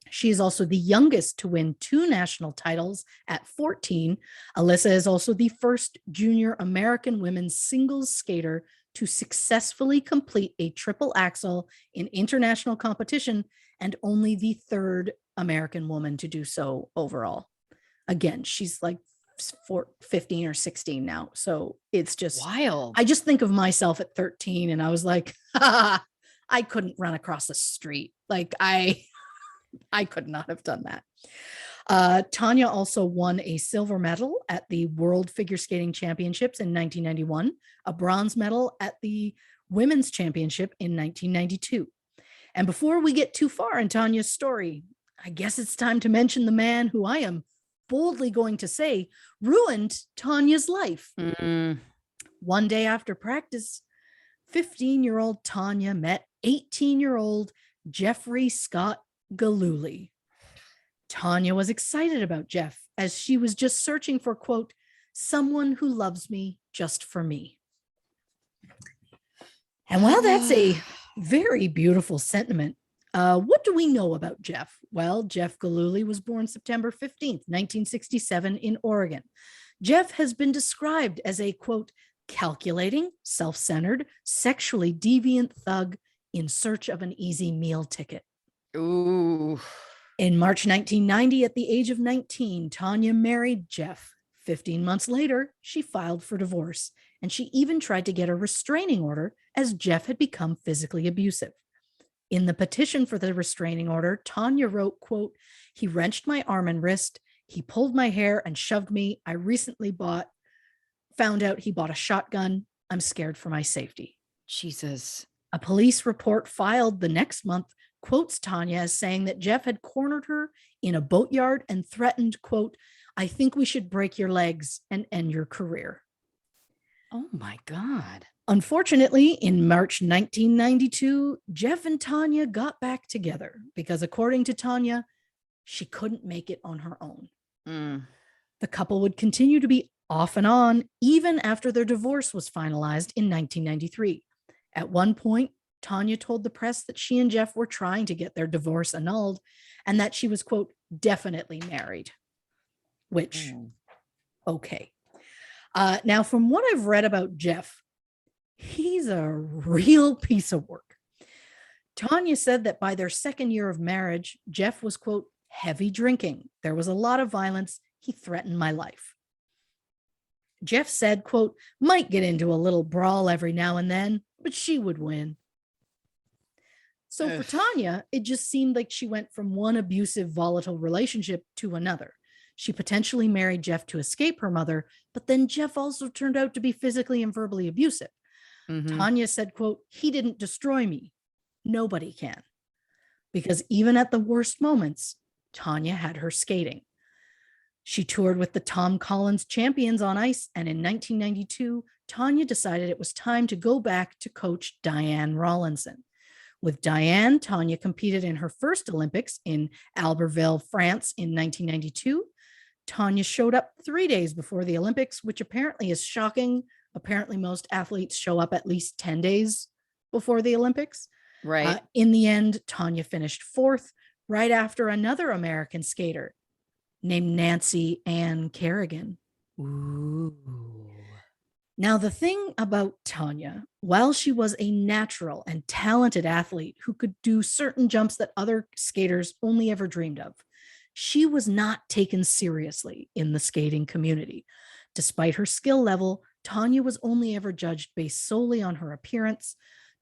She is also the youngest to win 2 national titles at 14. Alyssa is also the first junior American women's singles skater to successfully complete a triple axel in international competition, and only the 3rd American woman to do so overall. Again, she's like 15 or 16 now. So it's just wild. I just think of myself at 13 and I was like, I couldn't run across the street. Like I could not have done that. Tonya also won a silver medal at the World Figure Skating Championships in 1991, a bronze medal at the Women's Championship in 1992. And before we get too far in Tonya's story, I guess it's time to mention the man who I am boldly going to say ruined Tonya's life. Mm. One day after practice, 15-year-old Tonya met 18-year-old Jeffrey Scott Galooly. Tonya was excited about Jeff as she was just searching for, quote, someone who loves me just for me. And while that's a very beautiful sentiment, what do we know about Jeff? Well, Jeff Galooly was born September 15th, 1967 in Oregon. Jeff has been described as a, quote, calculating, self-centered, sexually deviant thug in search of an easy meal ticket. Ooh. In March 1990, at the age of 19, Tonya married Jeff. 15 months later, she filed for divorce, and she even tried to get a restraining order as Jeff had become physically abusive. In the petition for the restraining order, Tonya wrote, quote, he wrenched my arm and wrist, he pulled my hair and shoved me. I recently found out he bought a shotgun. I'm scared for my safety. Jesus. A police report filed the next month quotes Tonya as saying that Jeff had cornered her in a boatyard and threatened, quote, I think we should break your legs and end your career. Oh my God. Unfortunately, in March 1992, Jeff and Tonya got back together because, according to Tonya, she couldn't make it on her own. Mm. The couple would continue to be off and on even after their divorce was finalized in 1993. At one point, Tonya told the press that she and Jeff were trying to get their divorce annulled and that she was, quote, definitely married, which, okay. Now, from what I've read about Jeff, he's a real piece of work. Tonya said that by their second year of marriage, Jeff was, quote, heavy drinking. There was a lot of violence. He threatened my life. Jeff said, quote, might get into a little brawl every now and then, but she would win. So for Tonya, it just seemed like she went from one abusive, volatile relationship to another. She potentially married Jeff to escape her mother, but then Jeff also turned out to be physically and verbally abusive. Mhm. Tonya said, quote, "He didn't destroy me. Nobody can." Because even at the worst moments, Tonya had her skating. She toured with the Tom Collins Champions on ice, and in 1992, Tonya decided it was time to go back to coach Diane Rawlinson. With Diane, Tonya competed in her first Olympics in Albertville, France in 1992. Tonya showed up 3 days before the Olympics, which apparently is shocking. Apparently, most athletes show up at least 10 days before the Olympics. Right. In the end, Tonya finished fourth, right after another American skater named Nancy Ann Kerrigan. Ooh. Now, the thing about Tonya, while she was a natural and talented athlete who could do certain jumps that other skaters only ever dreamed of, she was not taken seriously in the skating community. Despite her skill level, Tonya was only ever judged based solely on her appearance.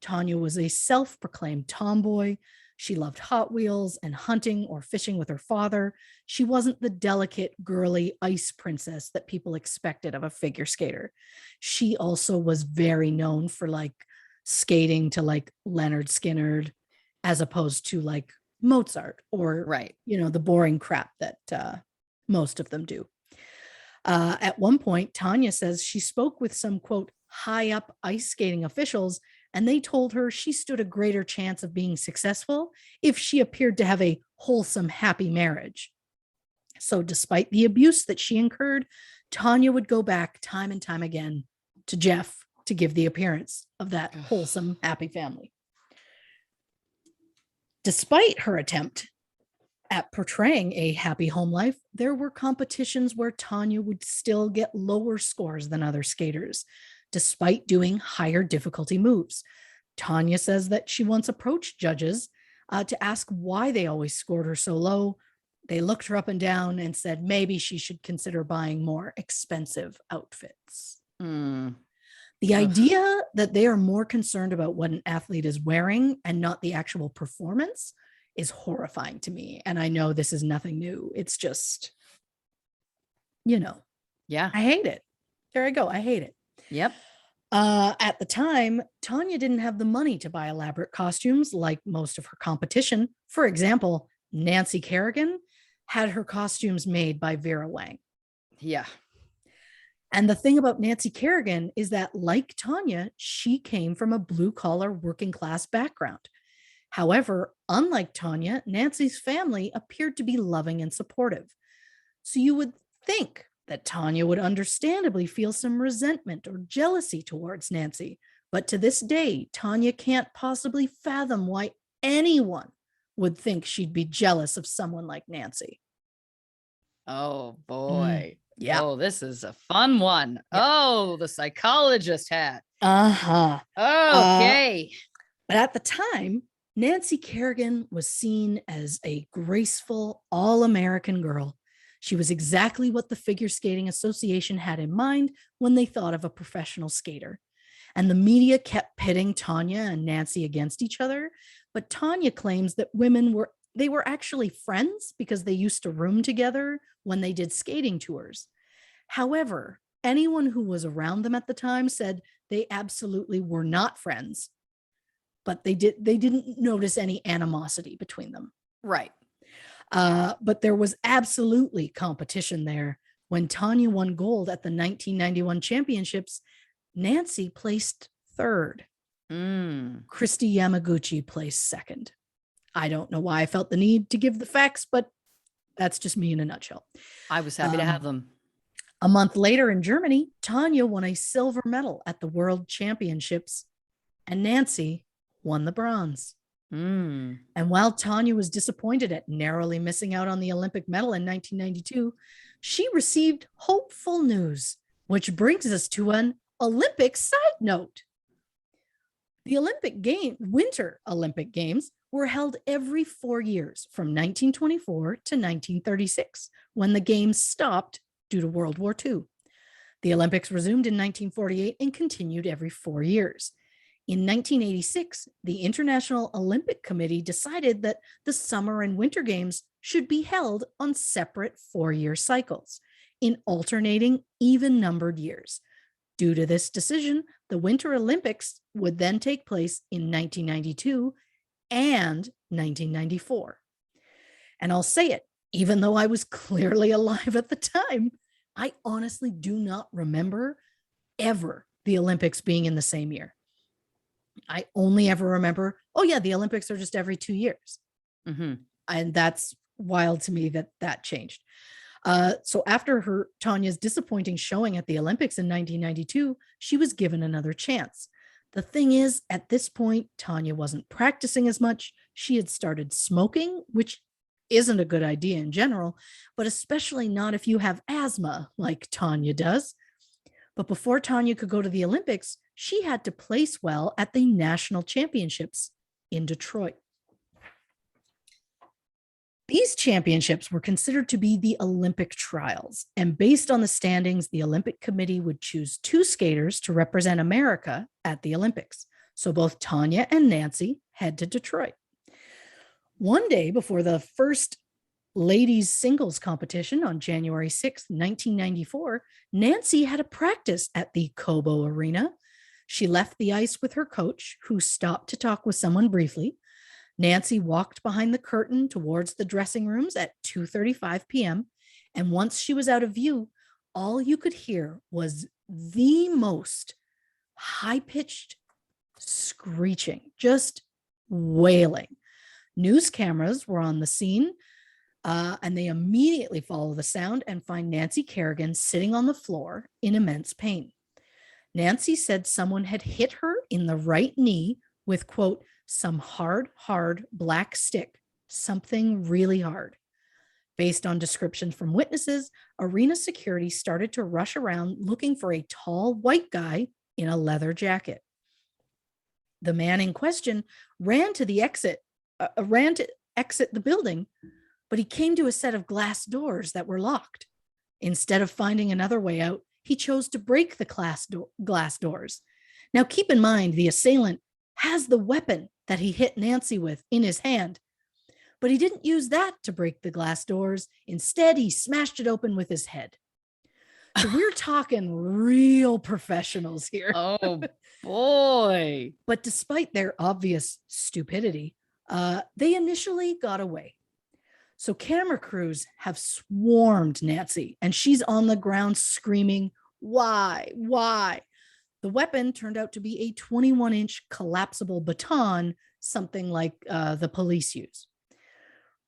Tonya was a self-proclaimed tomboy. She loved Hot Wheels and hunting or fishing with her father. She wasn't the delicate, girly ice princess that people expected of a figure skater. She also was very known for like skating to like Leonard Skinner as opposed to like Mozart or, Right. the boring crap that most of them do. At one point, Tonya says she spoke with some, quote, high up ice skating officials, and they told her she stood a greater chance of being successful if she appeared to have a wholesome, happy marriage. So, despite the abuse that she incurred, Tonya would go back time and time again to Jeff to give the appearance of that wholesome, happy family. Despite her attempt at portraying a happy home life, there were competitions where Tonya would still get lower scores than other skaters, despite doing higher difficulty moves. Tonya says that she once approached judges to ask why they always scored her so low. They looked her up and down and said maybe she should consider buying more expensive outfits. Mm. The idea that they are more concerned about what an athlete is wearing and not the actual performance is horrifying to me. And I know this is nothing new. It's just, Yeah. I hate it. There I go. I hate it. Yep. At the time, Tonya didn't have the money to buy elaborate costumes like most of her competition. For example, Nancy Kerrigan had her costumes made by Vera Wang. Yeah. And the thing about Nancy Kerrigan is that, like Tonya, she came from a blue-collar working class background. However, unlike Tonya, Nancy's family appeared to be loving and supportive. So you would think that Tonya would understandably feel some resentment or jealousy towards Nancy. But to this day, Tonya can't possibly fathom why anyone would think she'd be jealous of someone like Nancy. Oh boy. Yeah. Oh, this is a fun one. Yeah. Oh, the psychologist hat. Uh-huh. Okay. But at the time, Nancy Kerrigan was seen as a graceful, all-American girl. She was exactly what the Figure Skating Association had in mind when they thought of a professional skater. And the media kept pitting Tonya and Nancy against each other. But Tonya claims that they were actually friends because they used to room together when they did skating tours. However, anyone who was around them at the time said they absolutely were not friends, but they didn't notice any animosity between them. Right. But there was absolutely competition there. When Tonya won gold at the 1991 championships, Nancy placed third. Christy Yamaguchi placed second. I don't know why I felt the need to give the facts, but that's just me in a nutshell. I was happy to have them. A month later in Germany, Tonya won a silver medal at the World Championships, and Nancy won the bronze. And while Tonya was disappointed at narrowly missing out on the Olympic medal in 1992, she received hopeful news, which brings us to an Olympic side note. The Winter Olympic Games were held every 4 years from 1924 to 1936, when the Games stopped due to World War II. The Olympics resumed in 1948 and continued every 4 years. In 1986, the International Olympic Committee decided that the Summer and Winter Games should be held on separate 4-year cycles in alternating even-numbered years. Due to this decision, the Winter Olympics would then take place in 1992 and 1994. And I'll say it, even though I was clearly alive at the time, I honestly do not remember ever the Olympics being in the same year. I only ever remember, oh yeah, the Olympics are just every 2 years. Mm-hmm. And that's wild to me that changed. So after Tonya's disappointing showing at the Olympics in 1992, she was given another chance. The thing is, at this point, Tonya wasn't practicing as much. She had started smoking, which isn't a good idea in general, but especially not if you have asthma like Tonya does. But before Tonya could go to the Olympics, she had to place well at the national championships in Detroit. These championships were considered to be the Olympic trials, and based on the standings, the Olympic Committee would choose 2 skaters to represent America at the Olympics. So both Tonya and Nancy head to Detroit. One day before the first ladies singles competition on January 6, 1994, Nancy had a practice at the Cobo Arena. She left the ice with her coach, who stopped to talk with someone briefly. Nancy walked behind the curtain towards the dressing rooms at 2:35 p.m. And once she was out of view, all you could hear was the most high-pitched screeching, just wailing. News cameras were on the scene, and they immediately follow the sound and find Nancy Kerrigan sitting on the floor in immense pain. Nancy said someone had hit her in the right knee with, quote, some hard black stick, something really hard. Based on descriptions from witnesses, arena security started to rush around looking for a tall white guy in a leather jacket. The man in question ran to exit the building, but he came to a set of glass doors that were locked. Instead of finding another way out, he chose to break the glass doors. Now, keep in mind, the assailant has the weapon that he hit Nancy with in his hand, but he didn't use that to break the glass doors. Instead, he smashed it open with his head. So we're talking real professionals here. Oh boy. But despite their obvious stupidity, they initially got away. So camera crews have swarmed Nancy, and she's on the ground screaming, "Why? Why?" The weapon turned out to be a 21-inch collapsible baton, something like the police use.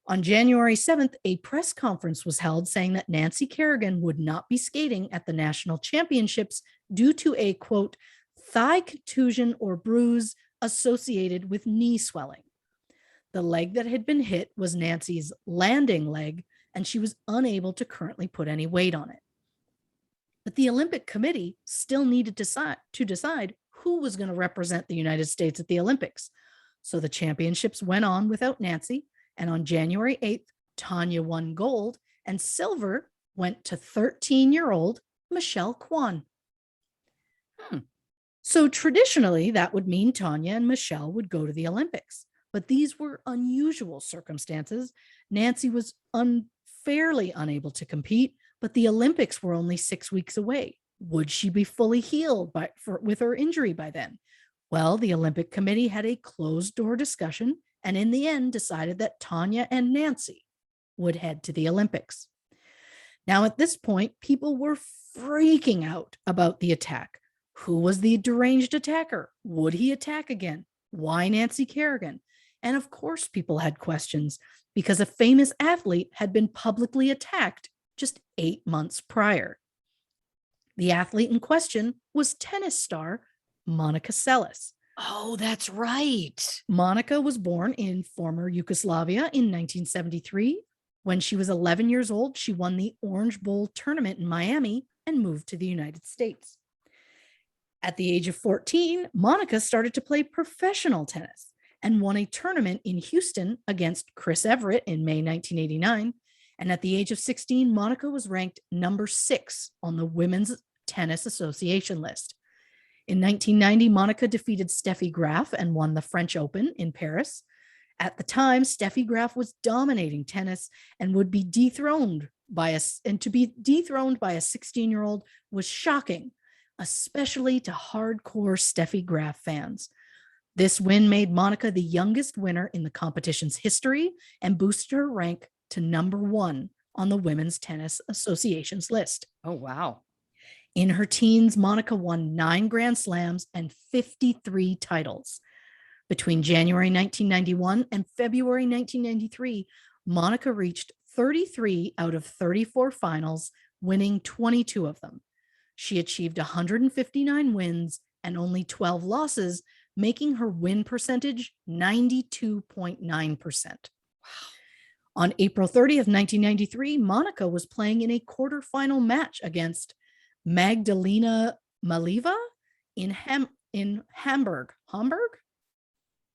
On January 7th, a press conference was held saying that Nancy Kerrigan would not be skating at the national championships due to a, quote, thigh contusion or bruise associated with knee swelling. The leg that had been hit was Nancy's landing leg, and she was unable to currently put any weight on it. But the Olympic Committee still needed to decide who was going to represent the United States at the Olympics. So the championships went on without Nancy, and on January 8th, Tonya won gold, and silver went to 13-year-old Michelle Kwan. So traditionally, that would mean Tonya and Michelle would go to the Olympics. But these were unusual circumstances. Nancy was unfairly unable to compete, but the Olympics were only 6 weeks away. Would she be fully healed with her injury by then? Well, the Olympic Committee had a closed-door discussion, and in the end decided that Tonya and Nancy would head to the Olympics. Now, at this point, people were freaking out about the attack. Who was the deranged attacker? Would he attack again? Why Nancy Kerrigan? And of course, people had questions because a famous athlete had been publicly attacked just 8 months prior. The athlete in question was tennis star Monica Seles. Oh, that's right. Monica was born in former Yugoslavia in 1973. When she was 11 years old, she won the Orange Bowl tournament in Miami and moved to the United States. At the age of 14, Monica started to play professional tennis and won a tournament in Houston against Chris Everett in May 1989. And at the age of 16, Monica was ranked number 6 on the Women's Tennis Association list. In 1990, Monica defeated Steffi Graf and won the French Open in Paris. At the time, Steffi Graf was dominating tennis and would be dethroned by to be dethroned by a 16-year-old was shocking. especially to hardcore Steffi Graf fans. This win made Monica the youngest winner in the competition's history and boosted her rank to number 1 on the Women's Tennis Association's list. Oh, wow. In her teens, Monica won 9 Grand Slams and 53 titles. Between January 1991 and February 1993, Monica reached 33 out of 34 finals, winning 22 of them. She achieved 159 wins and only 12 losses, making her win percentage 92.9%. Wow. On April 30th, 1993, Monica was playing in a quarterfinal match against Magdalena Malieva in Hamburg. Hamburg?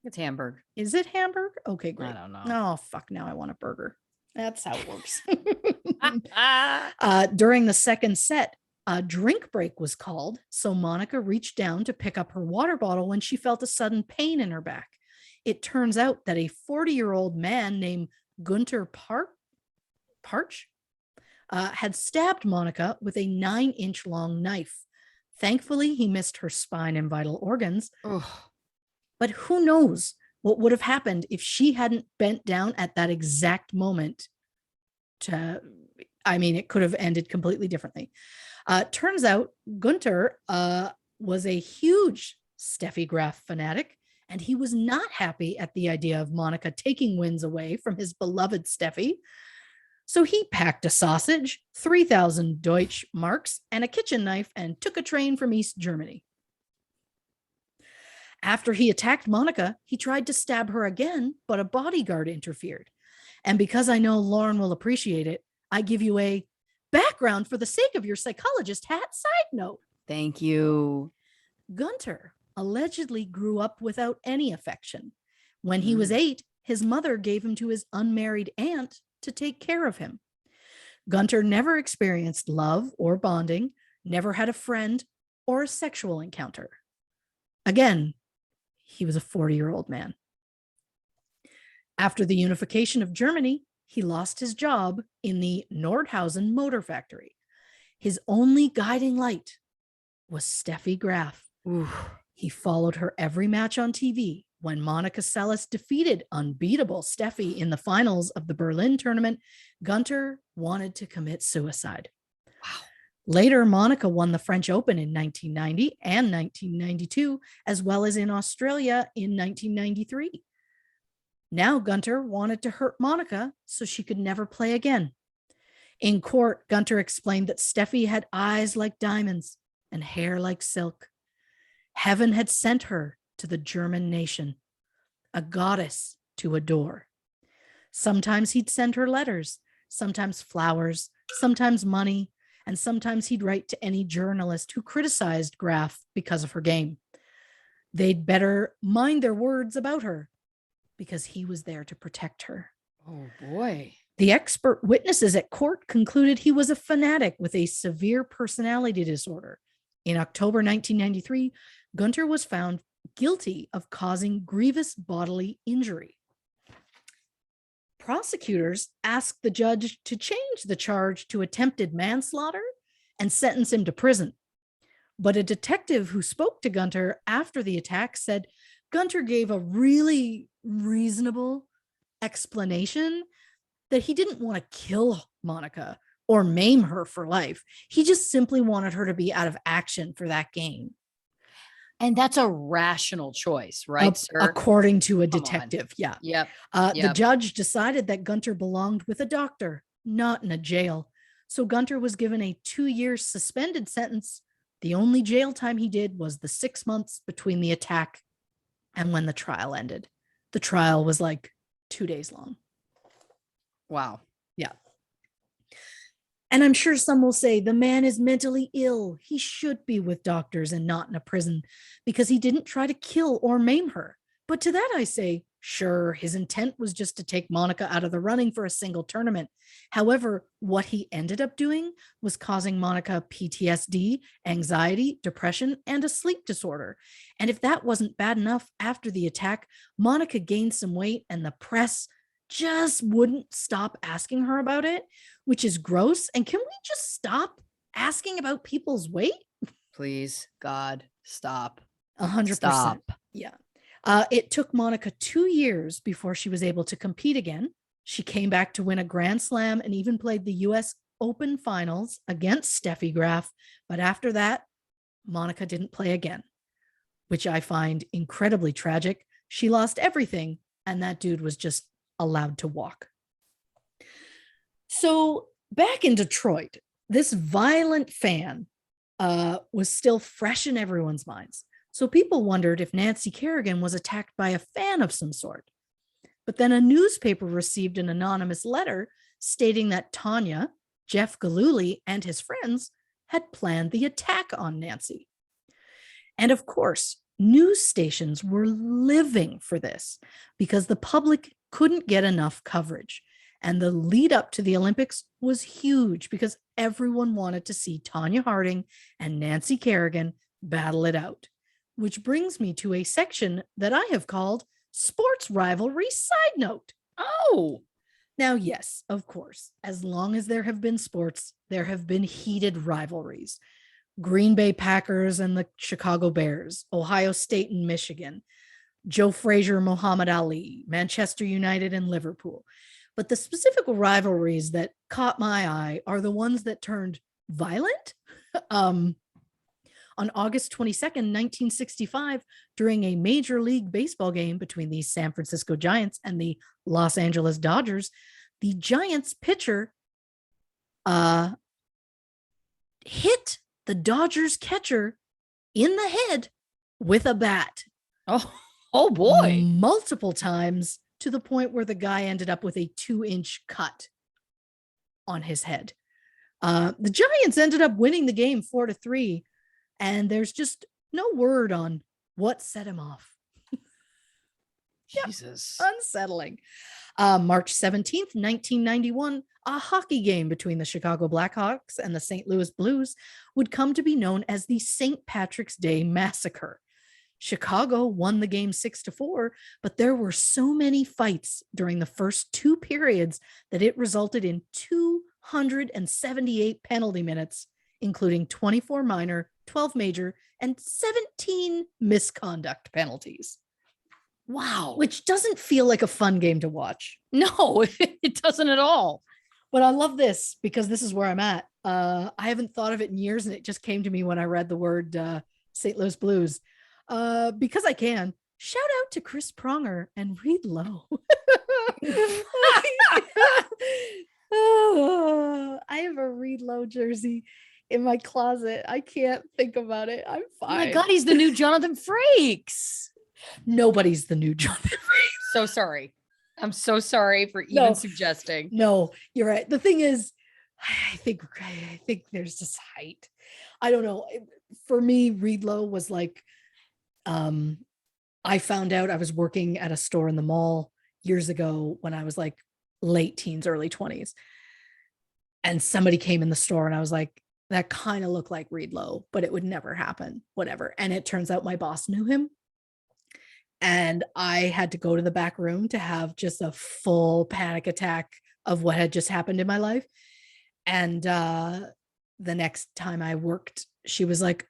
It's Hamburg. Is it Hamburg? Okay, great. I don't know. Oh, fuck. Now I want a burger. That's how it works. During the second set, a drink break was called, so Monica reached down to pick up her water bottle when she felt a sudden pain in her back. It turns out that a 40-year-old man named Gunter Parch had stabbed Monica with a 9-inch long knife. Thankfully, he missed her spine and vital organs. Ugh. But who knows what would have happened if she hadn't bent down at that exact moment. It could have ended completely differently. Turns out Gunter was a huge Steffi Graf fanatic, and he was not happy at the idea of Monica taking wins away from his beloved Steffi. So he packed a sausage, 3,000 Deutsch marks, and a kitchen knife and took a train from East Germany. After he attacked Monica, he tried to stab her again, but a bodyguard interfered. And because I know Lauren will appreciate it, I give you a background for the sake of your psychologist hat side note. Thank you. Gunter allegedly grew up without any affection. When he was 8, his mother gave him to his unmarried aunt to take care of him. Gunter never experienced love or bonding, never had a friend or a sexual encounter. Again, he was a 40-year-old man. After the unification of Germany, he lost his job in the Nordhausen motor factory. His only guiding light was Steffi Graf. Ooh. He followed her every match on TV. When Monica Seles defeated unbeatable Steffi in the finals of the Berlin tournament, Gunter wanted to commit suicide. Wow. Later, Monica won the French Open in 1990 and 1992, as well as in Australia in 1993. Now Gunter wanted to hurt Monica so she could never play again. In court, Gunter explained that Steffi had eyes like diamonds and hair like silk. Heaven had sent her to the German nation, a goddess to adore. Sometimes he'd send her letters, sometimes flowers, sometimes money, and sometimes he'd write to any journalist who criticized Graf because of her game. They'd better mind their words about her because he was there to protect her. Oh, boy. The expert witnesses at court concluded he was a fanatic with a severe personality disorder. In October 1993, Gunter was found guilty of causing grievous bodily injury. Prosecutors asked the judge to change the charge to attempted manslaughter and sentence him to prison. But a detective who spoke to Gunter after the attack said Gunter gave a really reasonable explanation that he didn't want to kill Monica or maim her for life. He just simply wanted her to be out of action for that game. And that's a rational choice, right, sir? According to a detective. Yeah. Yep. The judge decided that Gunter belonged with a doctor, not in a jail. So Gunter was given a 2-year suspended sentence. The only jail time he did was the 6 months between the attack and when the trial ended. The trial was like 2 days long. Wow. Yeah. And I'm sure some will say the man is mentally ill. He should be with doctors and not in a prison because he didn't try to kill or maim her. But to that I say, sure, his intent was just to take Monica out of the running for a single tournament. However, what he ended up doing was causing Monica PTSD, anxiety, depression, and a sleep disorder. And if that wasn't bad enough, after the attack, Monica gained some weight and the press just wouldn't stop asking her about it, which is gross. And can we just stop asking about people's weight? Please, God, stop. 100%. Stop. Yeah. It took Monica 2 years before she was able to compete again. She came back to win a Grand Slam and even played the US Open finals against Steffi Graf. But after that, Monica didn't play again, which I find incredibly tragic. She lost everything, and that dude was just allowed to walk. So back in Detroit, this violent fan was still fresh in everyone's minds. So people wondered if Nancy Kerrigan was attacked by a fan of some sort. But then a newspaper received an anonymous letter stating that Tonya, Jeff Gillooly, and his friends had planned the attack on Nancy. And of course, news stations were living for this because the public couldn't get enough coverage. And the lead up to the Olympics was huge because everyone wanted to see Tonya Harding and Nancy Kerrigan battle it out. Which brings me to a section that I have called Sports Rivalry Side Note. Oh, now, yes, of course, as long as there have been sports, there have been heated rivalries. Green Bay Packers and the Chicago Bears, Ohio State and Michigan, Joe Frazier, Muhammad Ali, Manchester United and Liverpool. But the specific rivalries that caught my eye are the ones that turned violent. On August 22nd, 1965, during a Major League Baseball game between the San Francisco Giants and the Los Angeles Dodgers, the Giants pitcher hit the Dodgers catcher in the head with a bat. Oh boy. Multiple times, to the point where the guy ended up with a 2-inch cut on his head. The Giants ended up winning the game 4-3. And there's just no word on what set him off. Jesus. Unsettling. March 17th, 1991, a hockey game between the Chicago Blackhawks and the St. Louis Blues would come to be known as the St. Patrick's Day Massacre. Chicago won the game 6-4, but there were so many fights during the first 2 periods that it resulted in 278 penalty minutes, including 24 minor, 12 major, and 17 misconduct penalties. Wow. Which doesn't feel like a fun game to watch. No, it doesn't at all. But I love this because this is where I'm at. I haven't thought of it in years, and it just came to me when I read the word St. Louis Blues. Because I can. Shout out to Chris Pronger and Reed Lowe. Oh, I have a Reed Lowe jersey in my closet. I can't think about it. I'm fine. Oh my God, he's the new Jonathan Frakes. Nobody's the new Jonathan Frakes. So sorry. I'm so sorry for even suggesting. No, you're right. The thing is, I think there's just height. I don't know. For me, Reed Lowe was like, I found out I was working at a store in the mall years ago when I was like late teens, early 20s. And somebody came in the store and I was like, that kind of looked like Reed Lowe, but it would never happen, whatever. And it turns out my boss knew him. And I had to go to the back room to have just a full panic attack of what had just happened in my life. And the next time I worked, she was like,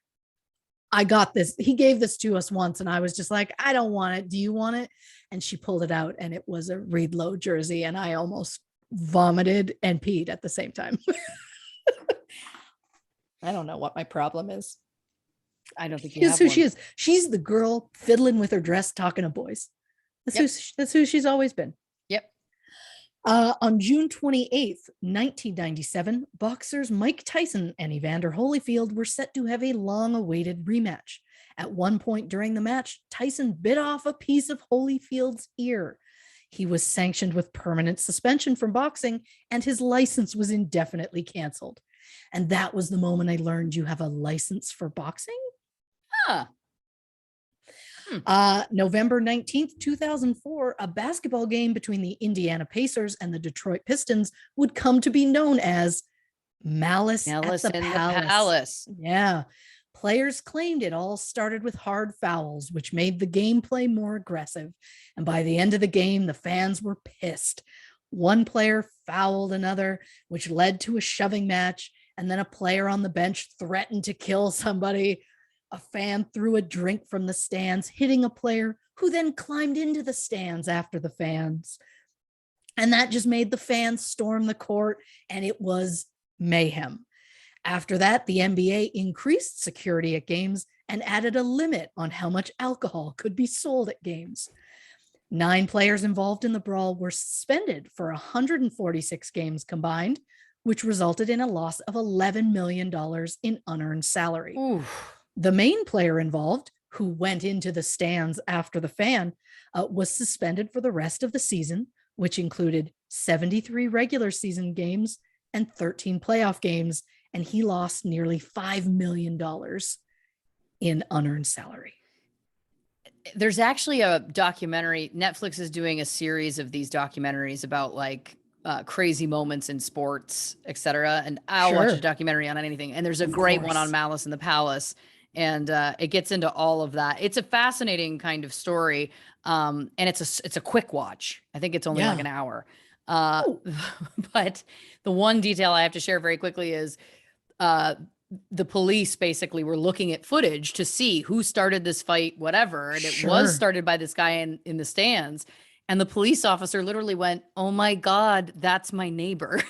I got this. He gave this to us once. And I was just like, I don't want it. Do you want it? And she pulled it out and it was a Reed Lowe jersey. And I almost vomited and peed at the same time. I don't know what my problem is. I don't think Here's who she is. She's the girl fiddling with her dress, talking to boys. That's who she's always been. Yep. On June 28th, 1997, boxers Mike Tyson and Evander Holyfield were set to have a long-awaited rematch. At one point during the match, Tyson bit off a piece of Holyfield's ear. He was sanctioned with permanent suspension from boxing, and his license was indefinitely canceled. And that was the moment I learned you have a license for boxing. November 19th, 2004, a basketball game between the Indiana Pacers and the Detroit Pistons would come to be known as Malice at the Palace. Yeah. Players claimed it all started with hard fouls, which made the gameplay more aggressive. And by the end of the game, the fans were pissed. One player fouled another, which led to a shoving match. And then a player on the bench threatened to kill somebody. A fan threw a drink from the stands, hitting a player who then climbed into the stands after the fans. And that just made the fans storm the court, and it was mayhem. After that, the NBA increased security at games and added a limit on how much alcohol could be sold at games. 9 players involved in the brawl were suspended for 146 games combined, which resulted in a loss of $11 million in unearned salary. Oof. The main player involved, who went into the stands after the fan, was suspended for the rest of the season, which included 73 regular season games and 13 playoff games, and he lost nearly $5 million in unearned salary. There's actually a documentary. Netflix is doing a series of these documentaries about like crazy moments in sports, etc. And I'll watch a documentary on anything. And there's a great one on Malice in the Palace. And it gets into all of that. It's a fascinating kind of story. And it's a quick watch. I think it's only like an hour. But the one detail I have to share very quickly is the police basically were looking at footage to see who started this fight, whatever. And it was started by this guy in the stands. And the police officer literally went, "Oh my God, that's my neighbor."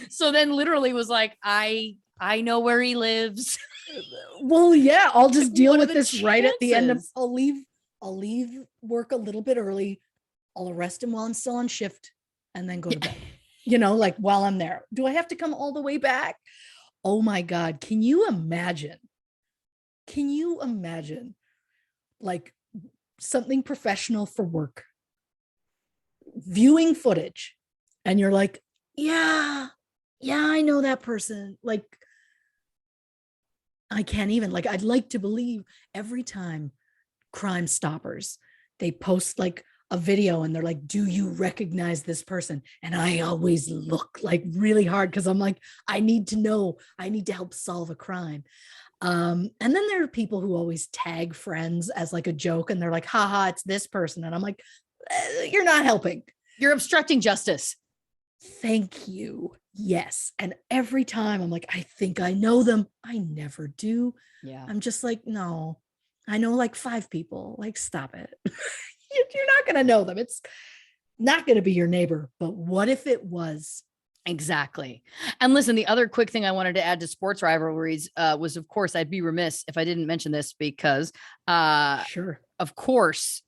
So then literally was like, I know where he lives. Well, yeah, I'll just deal with this right at the end of, I'll leave work a little bit early. I'll arrest him while I'm still on shift and then go to bed. You know, like while I'm there. Do I have to come all the way back? Oh my God. Can you imagine like something professional for work, viewing footage, and you're like, yeah, I know that person. Like, I can't even, like, I'd like to believe every time Crime Stoppers, they post like a video and they're like, do you recognize this person? And I always look like really hard because I'm like, I need to know, I need to help solve a crime. And then there are people who always tag friends as like a joke and they're like, haha, it's this person. And I'm like, you're not helping. You're obstructing justice. Thank you. Yes. And every time I'm like, I think I know them. I never do. Yeah. I'm just like, no, I know like 5 people. Like, stop it. You're not going to know them. It's not going to be your neighbor. But what if it was? Exactly. And listen, the other quick thing I wanted to add to sports rivalries was, of course, I'd be remiss if I didn't mention this because, of course,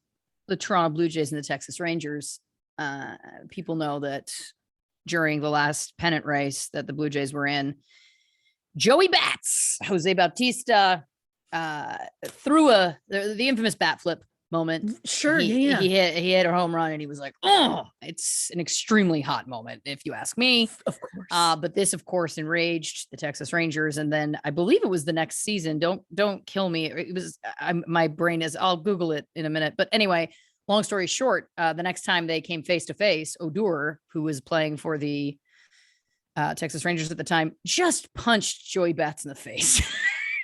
the Toronto Blue Jays and the Texas Rangers, people know that during the last pennant race that the Blue Jays were in, Joey Bats, Jose Bautista, threw the infamous bat flip moment. He hit a home run and he was like, oh, it's an extremely hot moment, if you ask me. Of course. But this, of course, enraged the Texas Rangers. And then I believe it was the next season. Don't kill me. It was, my brain is, I'll Google it in a minute. But anyway, long story short, the next time they came face to face, Odor, who was playing for the Texas Rangers at the time, just punched Joey Bats in the face.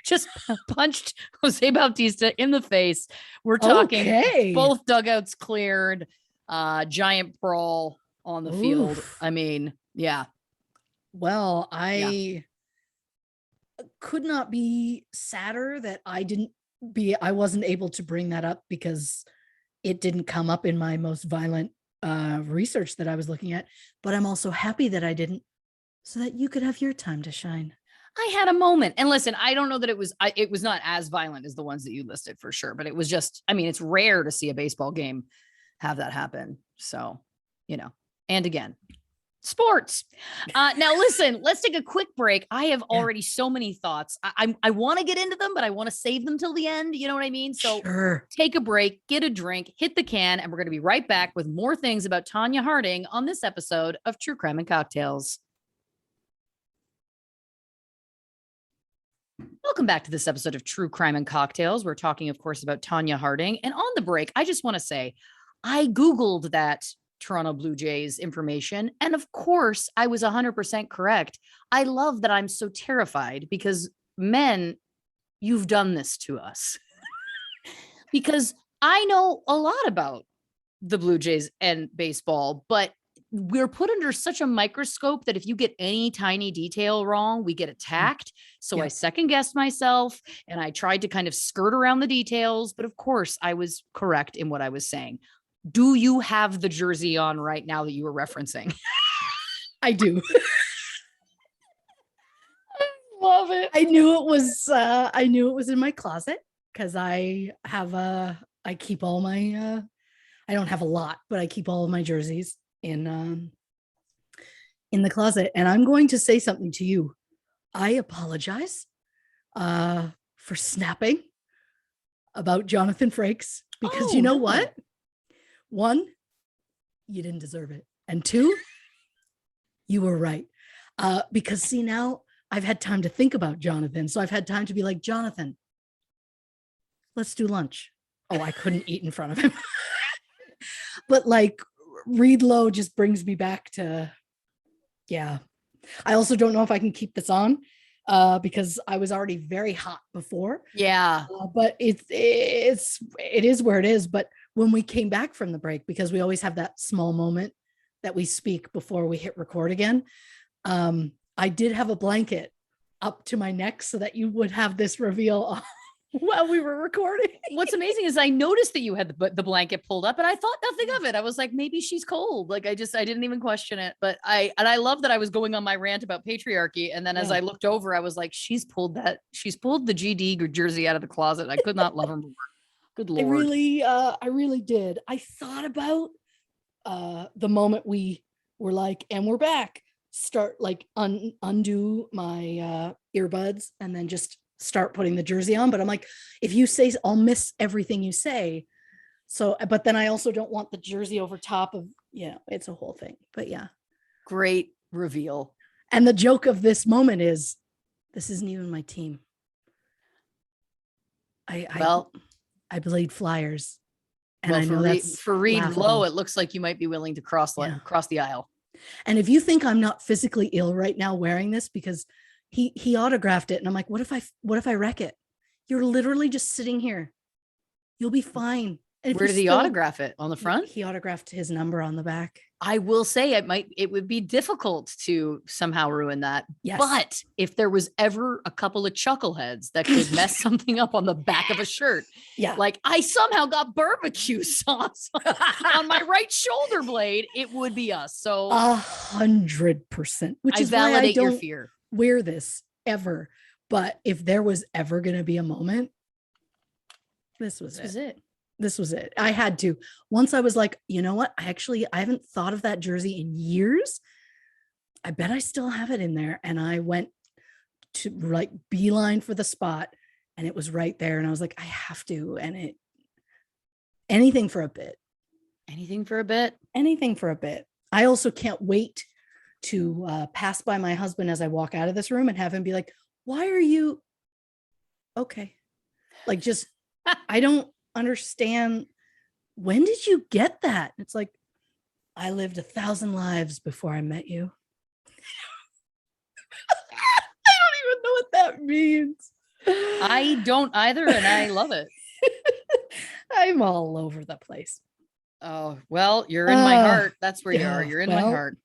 Just punched Jose Bautista in the face. We're talking both dugouts cleared, giant brawl on the field. I mean, yeah. Well, I could not be sadder that I wasn't able to bring that up because it didn't come up in my most violent research that I was looking at. But I'm also happy that I didn't, so that you could have your time to shine. I had a moment. And listen, I don't know that it was not as violent as the ones that you listed for sure, but it was just, I mean, it's rare to see a baseball game have that happen. So, and again, sports. Now listen, let's take a quick break. I have already so many thoughts. I want to get into them, but I want to save them till the end. You know what I mean? So take a break, get a drink, hit the can, and we're going to be right back with more things about Tonya Harding on this episode of True Crime and Cocktails. Welcome back to this episode of True Crime and Cocktails. We're talking, of course, about Tonya Harding. And on the break, I just want to say, I Googled that Toronto Blue Jays information. And of course, I was 100% correct. I love that I'm so terrified because men, you've done this to us. Because I know a lot about the Blue Jays and baseball, but we're put under such a microscope that if you get any tiny detail wrong, we get attacked. So I second guessed myself and I tried to kind of skirt around the details. But of course, I was correct in what I was saying. Do you have the jersey on right now that you were referencing? I do. Love it. I knew it was in my closet because I keep all my I don't have a lot, but I keep all of my jerseys in the closet. And I'm going to say something to you. I apologize for snapping about Jonathan Frakes because you know what? One, you didn't deserve it. And two, you were right. Because see, now I've had time to think about Jonathan. So I've had time to be like, Jonathan, let's do lunch. Oh, I couldn't eat in front of him. But like Reed Lowe just brings me back to, yeah. I also don't know if I can keep this on because I was already very hot before. Yeah. But it is where it is. But when we came back from the break, because we always have that small moment that we speak before we hit record again, I did have a blanket up to my neck so that you would have this reveal while we were recording. What's amazing is I noticed that you had the blanket pulled up and I thought nothing of it. I was like, maybe she's cold. Like I didn't even question it. But I love that I was going on my rant about patriarchy. And then as I looked over, I was like, she's pulled the GD jersey out of the closet. I could not love her more. Good Lord. I really did. I thought about the moment we were like, and we're back, start like undo my earbuds and then just start putting the jersey on. But I'm like, if you say, I'll miss everything you say. So, but then I also don't want the jersey over top of, it's a whole thing. But yeah. Great reveal. And the joke of this moment is, this isn't even my team. I bleed Flyers. And I know for Reed Lowe, it looks like you might be willing to cross the aisle. And if you think I'm not physically ill right now wearing this, because he autographed it, and I'm like, what if I wreck it? You're literally just sitting here. You'll be fine. And where did he autograph it? On the front? He autographed his number on the back. I will say it would be difficult to somehow ruin that. Yes. But if there was ever a couple of chuckleheads that could mess something up on the back of a shirt, like I somehow got barbecue sauce on my right shoulder blade, it would be us. So 100%, which is why I don't wear this ever. But if there was ever going to be a moment, this was it. This was it. I had to. Once I was like, you know what? I haven't thought of that jersey in years. I bet I still have it in there. And I went to like beeline for the spot and it was right there. And I was like, I have to. And anything for a bit. Anything for a bit. Anything for a bit. I also can't wait to pass by my husband as I walk out of this room and have him be like, why are you okay? Like, just, I don't understand. When did you get that? It's like, I lived 1,000 lives before I met you. I don't even know what that means. I don't either, and I love it. I'm all over the place. Oh, well, you're in my heart. That's where you are. You're in my heart.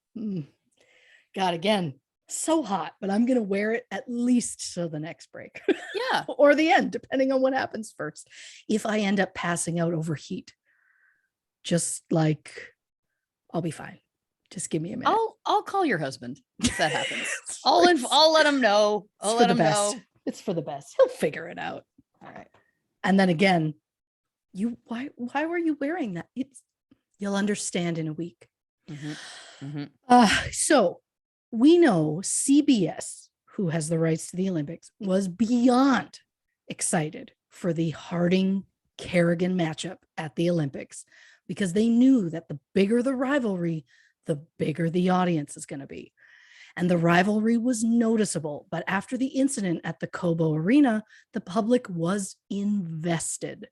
God, again, so hot, but I'm going to wear it at least till the next break. Yeah. Or the end, depending on what happens first. If I end up passing out over heat, just like, I'll be fine. Just give me a minute. I'll call your husband if that happens. I'll let him know. I'll let him know. It's for the best. He'll figure it out. All right. And then again, why were you wearing that? You'll understand in a week. Mm-hmm. Mm-hmm. So we know CBS, who has the rights to the Olympics, was beyond excited for the Harding-Kerrigan matchup at the Olympics because they knew that the bigger the rivalry, the bigger the audience is going to be. And the rivalry was noticeable. But after the incident at the Cobo Arena, the public was invested.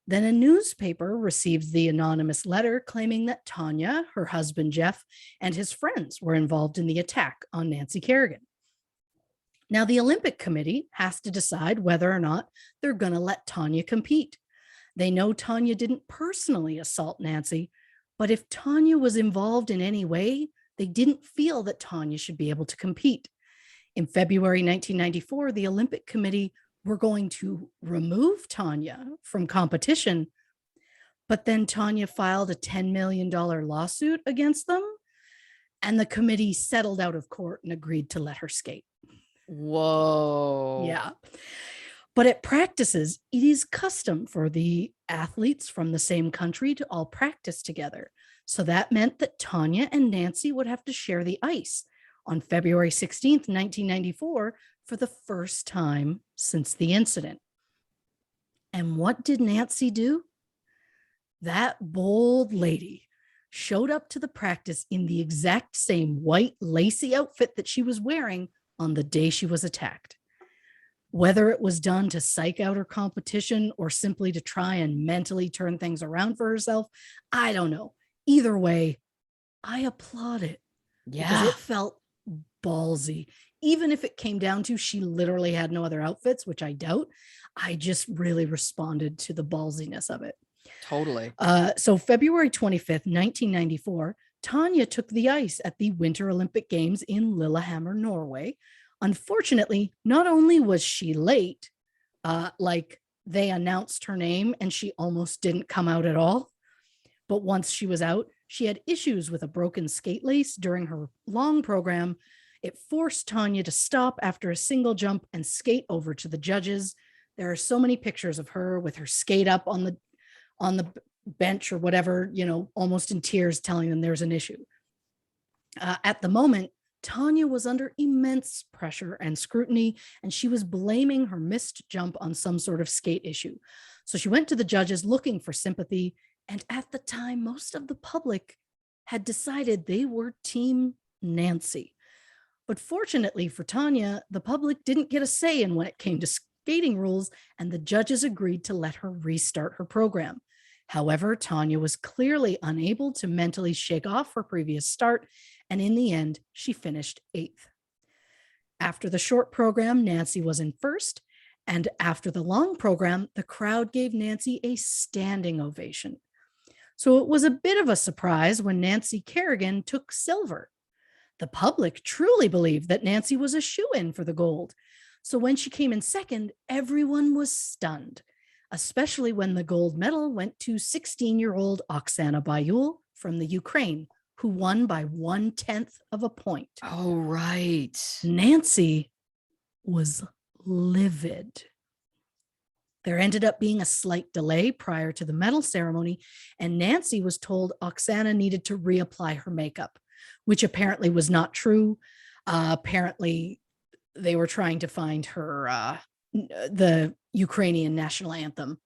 Then a newspaper received the anonymous letter claiming that Tonya, her husband Jeff, and his friends were involved in the attack on Nancy Kerrigan. Now, the Olympic Committee has to decide whether or not they're going to let Tonya compete. They know Tonya didn't personally assault Nancy, But if Tonya was involved in any way, they didn't feel that Tonya should be able to compete. In February 1994, the Olympic Committee were going to remove Tonya from competition, but then Tonya filed a $10 million lawsuit against them, and the committee settled out of court and agreed to let her skate. Whoa. Yeah. But at practices, it is custom for the athletes from the same country to all practice together. So that meant that Tonya and Nancy would have to share the ice on February 16th, 1994, for the first time since the incident. And what did Nancy do? That bold lady showed up to the practice in the exact same white lacy outfit that she was wearing on the day she was attacked. Whether it was done to psych out her competition or simply to try and mentally turn things around for herself, I don't know. Either way, I applaud it. Yeah. Because it felt ballsy. Even if it came down to she literally had no other outfits, which I doubt, I just really responded to the ballsiness of it. Totally. So February 25th, 1994, Tonya took the ice at the Winter Olympic Games in Lillehammer, Norway. Unfortunately, not only was she late, like they announced her name and she almost didn't come out at all, but once she was out, she had issues with a broken skate lace during her long program. It forced Tonya to stop after a single jump and skate over to the judges. There are so many pictures of her with her skate up on the bench or whatever, you know, almost in tears, telling them there's an issue. At the moment, Tonya was under immense pressure and scrutiny, and she was blaming her missed jump on some sort of skate issue. So she went to the judges looking for sympathy, and at the time, most of the public had decided they were Team Nancy. But fortunately for Tonya, the public didn't get a say in when it came to skating rules, and the judges agreed to let her restart her program. However, Tonya was clearly unable to mentally shake off her previous start, and in the end, she finished 8th. After the short program, Nancy was in first, and after the long program, the crowd gave Nancy a standing ovation. So it was a bit of a surprise when Nancy Kerrigan took silver. The public truly believed that Nancy was a shoo-in for the gold. So when she came in second, everyone was stunned, especially when the gold medal went to 16-year-old Oksana Bayul from the Ukraine, who won by 1/10 of a point. Oh, right. Nancy was livid. There ended up being a slight delay prior to the medal ceremony, and Nancy was told Oksana needed to reapply her makeup, which apparently was not true. Apparently, they were trying to find her the Ukrainian national anthem,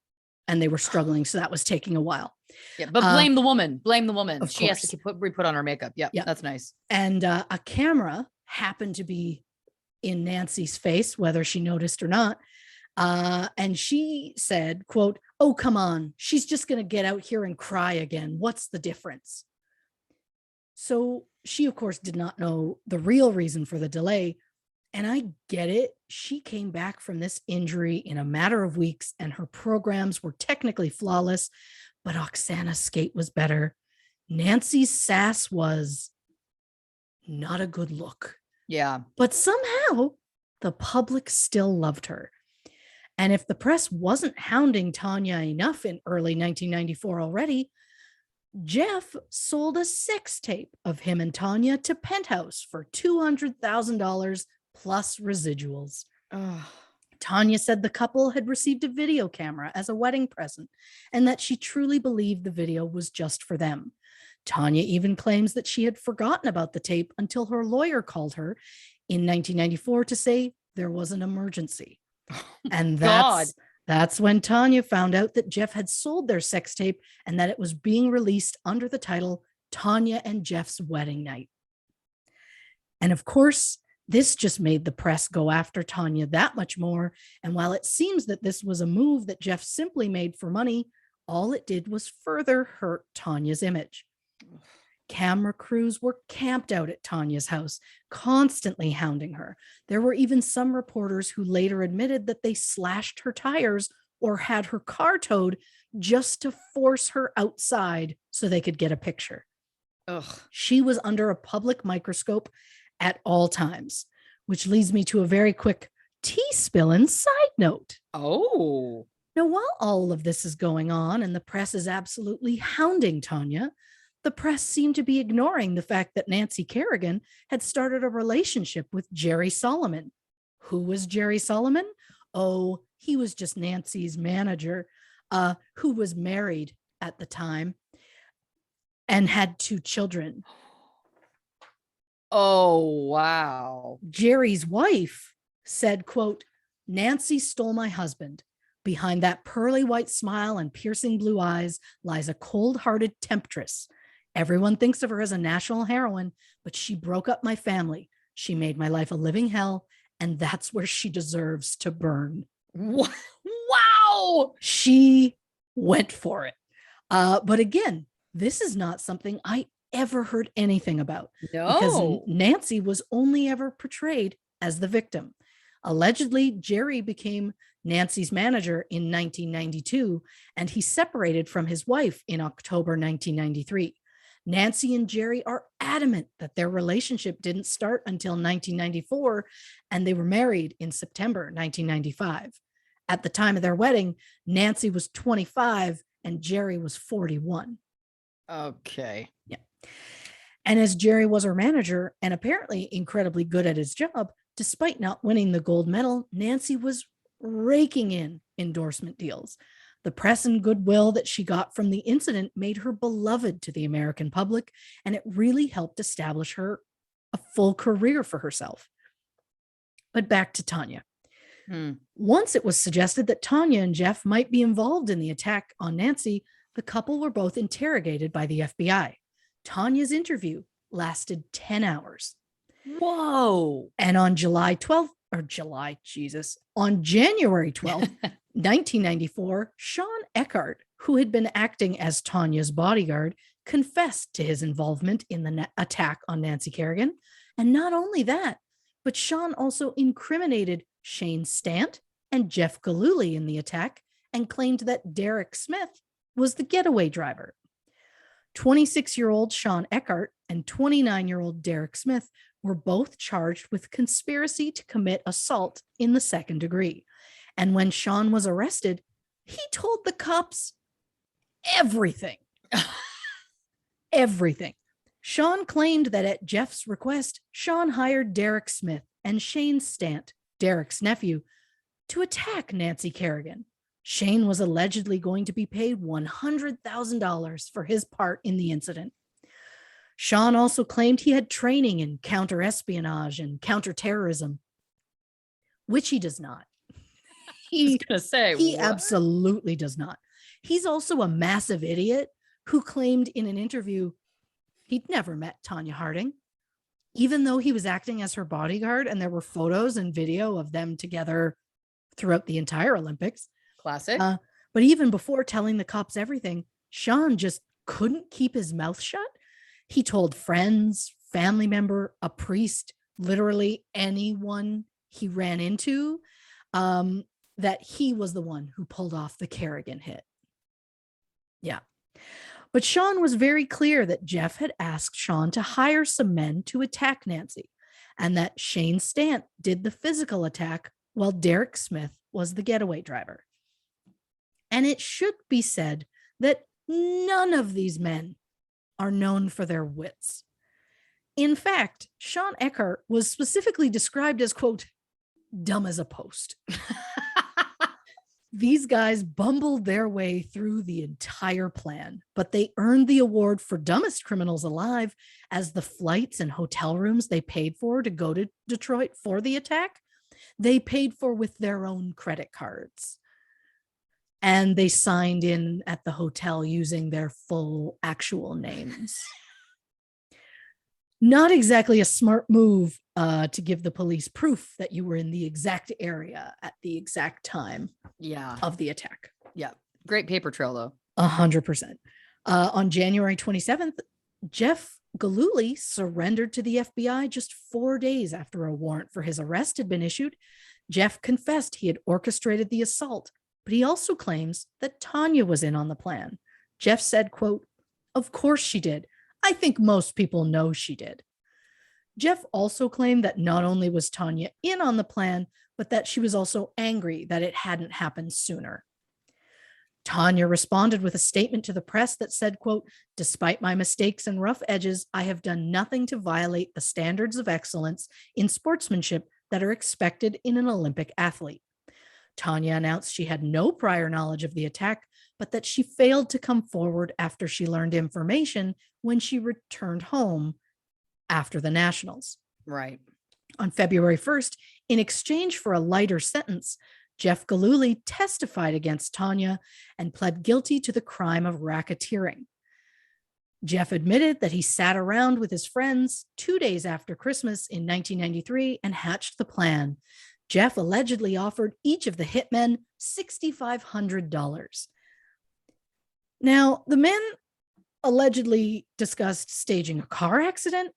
and they were struggling, so that was taking a while. Yeah, but blame the woman. Blame the woman. She has course. to re-put on her makeup. Yeah, that's nice. And a camera happened to be in Nancy's face, whether she noticed or not. And she said, quote, "Oh, come on. She's just going to get out here and cry again. What's the difference?" So she, of course, did not know the real reason for the delay. And I get it. She came back from this injury in a matter of weeks, and her programs were technically flawless, but Oksana's skate was better. Nancy's sass was not a good look. Yeah. But somehow the public still loved her. And if the press wasn't hounding Tonya enough in early 1994 already, Jeff sold a sex tape of him and Tonya to Penthouse for $200,000 plus residuals. Ugh. Tonya said the couple had received a video camera as a wedding present and that she truly believed the video was just for them. Tonya even claims that she had forgotten about the tape until her lawyer called her in 1994 to say there was an emergency. And that's when Tonya found out that Jeff had sold their sex tape and that it was being released under the title Tonya and Jeff's Wedding Night. And of course, this just made the press go after Tonya that much more. And while it seems that this was a move that Jeff simply made for money, all it did was further hurt Tonya's image. Camera crews were camped out at Tonya's house, constantly hounding her. There were even some reporters who later admitted that they slashed her tires or had her car towed just to force her outside so they could get a picture. Ugh. She was under a public microscope at all times, which leads me to a very quick tea spilling side note. Oh. Now, while all of this is going on and the press is absolutely hounding Tonya, the press seemed to be ignoring the fact that Nancy Kerrigan had started a relationship with Jerry Solomon. Who was Jerry Solomon? Oh, he was just Nancy's manager, who was married at the time and had 2 children. Oh, wow. Jerry's wife said, quote, "Nancy stole my husband. Behind that pearly white smile and piercing blue eyes lies a cold-hearted temptress. Everyone thinks of her as a national heroine, but she broke up my family. She made my life a living hell, and that's where she deserves to burn." Wow. She went for it. But again, this is not something I ever heard anything about, because No. Nancy was only ever portrayed as the victim. Allegedly, Jerry became Nancy's manager in 1992, and he separated from his wife in October 1993. Nancy and Jerry are adamant that their relationship didn't start until 1994, and they were married in September 1995. At the time of their wedding, Nancy was 25 and Jerry was 41. Okay. Yeah. And as Jerry was her manager and apparently incredibly good at his job, despite not winning the gold medal, Nancy was raking in endorsement deals. The press and goodwill that she got from the incident made her beloved to the American public, and it really helped establish her a full career for herself. But back to Tonya. Once it was suggested that Tonya and Jeff might be involved in the attack on Nancy, the couple were both interrogated by the FBI. Tonya's interview lasted 10 hours. Whoa. And on January 12th, 1994, Sean Eckhart, who had been acting as Tonya's bodyguard, confessed to his involvement in the attack on Nancy Kerrigan. And not only that, but Sean also incriminated Shane Stant and Jeff Gillooly in the attack and claimed that Derek Smith was the getaway driver. 26-year-old Sean Eckhart and 29-year-old Derek Smith were both charged with conspiracy to commit assault in the second degree. And when Sean was arrested, he told the cops everything. Everything. Sean claimed that at Jeff's request, Sean hired Derek Smith and Shane Stant, Derek's nephew, to attack Nancy Kerrigan. Shane was allegedly going to be paid $100,000 for his part in the incident. Sean also claimed he had training in counter-espionage and counterterrorism, which he does not. He absolutely does not. He's also a massive idiot who claimed in an interview he'd never met Tonya Harding, even though he was acting as her bodyguard and there were photos and video of them together throughout the entire Olympics. Classic. But even before telling the cops everything, Sean just couldn't keep his mouth shut. He told friends, family member, a priest, literally anyone he ran into, that he was the one who pulled off the Kerrigan hit. Yeah. But Sean was very clear that Jeff had asked Sean to hire some men to attack Nancy, and that Shane Stant did the physical attack while Derek Smith was the getaway driver. And it should be said that none of these men are known for their wits. In fact, Sean Eckhart was specifically described as, quote, dumb as a post. These guys bumbled their way through the entire plan, but they earned the award for dumbest criminals alive, as the flights and hotel rooms they paid for to go to Detroit for the attack, they paid for with their own credit cards. And they signed in at the hotel using their full actual names. Not exactly a smart move to give the police proof that you were in the exact area at the exact time of the attack. Yeah. Great paper trail, though. 100%. On January 27th, Jeff Gillooly surrendered to the FBI just 4 days after a warrant for his arrest had been issued. Jeff confessed he had orchestrated the assault, but he also claims that Tonya was in on the plan. Jeff said, quote, Of course she did. I think most people know she did. Jeff also claimed that not only was Tonya in on the plan, but that she was also angry that it hadn't happened sooner. Tonya responded with a statement to the press that said, quote, "Despite my mistakes and rough edges, I have done nothing to violate the standards of excellence in sportsmanship that are expected in an Olympic athlete." Tonya announced she had no prior knowledge of the attack, but that she failed to come forward after she learned information when she returned home after the Nationals. Right. On February 1st, in exchange for a lighter sentence, Jeff Gillooly testified against Tonya and pled guilty to the crime of racketeering. Jeff admitted that he sat around with his friends 2 days after Christmas in 1993 and hatched the plan. Jeff allegedly offered each of the hitmen $6,500. Now, the men allegedly discussed staging a car accident,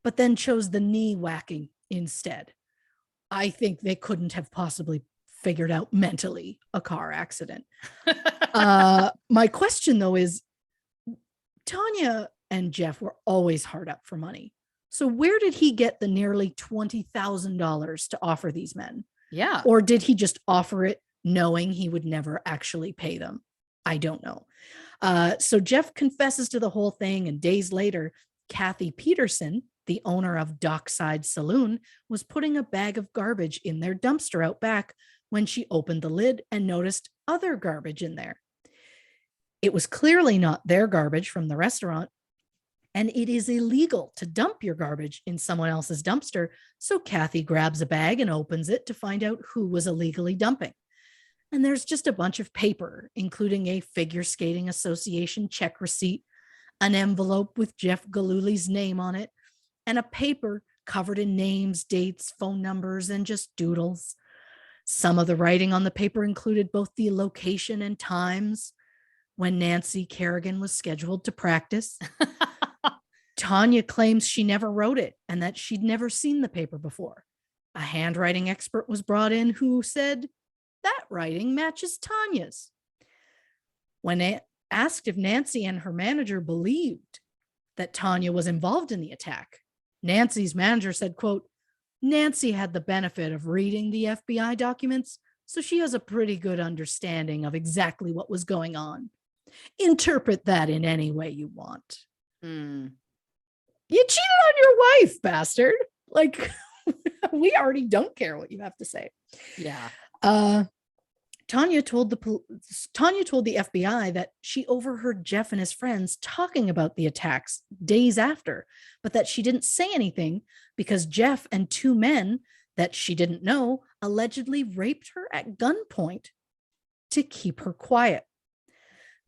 but then chose the knee whacking instead. I think they couldn't have possibly figured out mentally a car accident. My question, though, is Tonya and Jeff were always hard up for money. So where did he get the nearly $20,000 to offer these men? Yeah. Or did he just offer it knowing he would never actually pay them? I don't know. So Jeff confesses to the whole thing, and days later, Kathy Peterson, the owner of Dockside Saloon, was putting a bag of garbage in their dumpster out back when she opened the lid and noticed other garbage in there. It was clearly not their garbage from the restaurant, and it is illegal to dump your garbage in someone else's dumpster. So Kathy grabs a bag and opens it to find out who was illegally dumping. And there's just a bunch of paper, including a Figure Skating Association check receipt, an envelope with Jeff Gillooly's name on it, and a paper covered in names, dates, phone numbers, and just doodles. Some of the writing on the paper included both the location and times when Nancy Kerrigan was scheduled to practice. Tonya claims she never wrote it and that she'd never seen the paper before. A handwriting expert was brought in who said, "That writing matches Tonya's." When asked if Nancy and her manager believed that Tonya was involved in the attack, Nancy's manager said, quote, "Nancy had the benefit of reading the FBI documents, so she has a pretty good understanding of exactly what was going on. Interpret that in any way you want." You cheated on your wife, bastard. Like, we already don't care what you have to say. Yeah. Tonya told the FBI that she overheard Jeff and his friends talking about the attacks days after, but that she didn't say anything because Jeff and two men that she didn't know allegedly raped her at gunpoint to keep her quiet.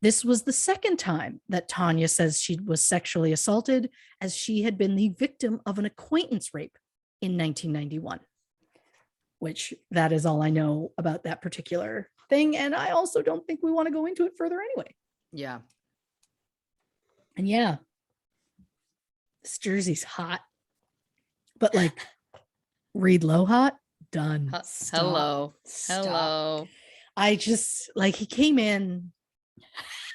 This was the second time that Tonya says she was sexually assaulted, as she had been the victim of an acquaintance rape in 1991. Which that is all I know about that particular thing. And I also don't think we want to go into it further anyway. Yeah. And yeah, this jersey's hot, but like Reed Low hot, done. Stop. Hello. Stop. Hello. I just like, he came in.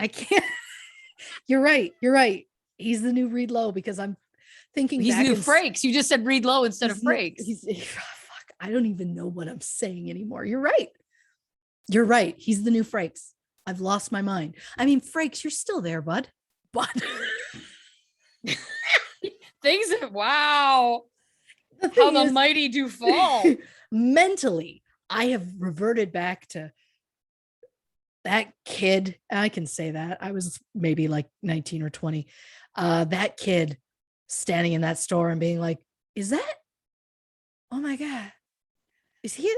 I can't. You're right. He's the new Reed Low, because I'm thinking he's the new Frakes. You just said Reed Low instead of Frakes. I don't even know what I'm saying anymore. You're right. He's the new Frakes. I've lost my mind. I mean, Frakes, you're still there, bud. But wow. How the mighty do fall. Mentally, I have reverted back to that kid. I can say that. I was maybe like 19 or 20. That kid standing in that store and being like, "Is that? Oh my God. Is he?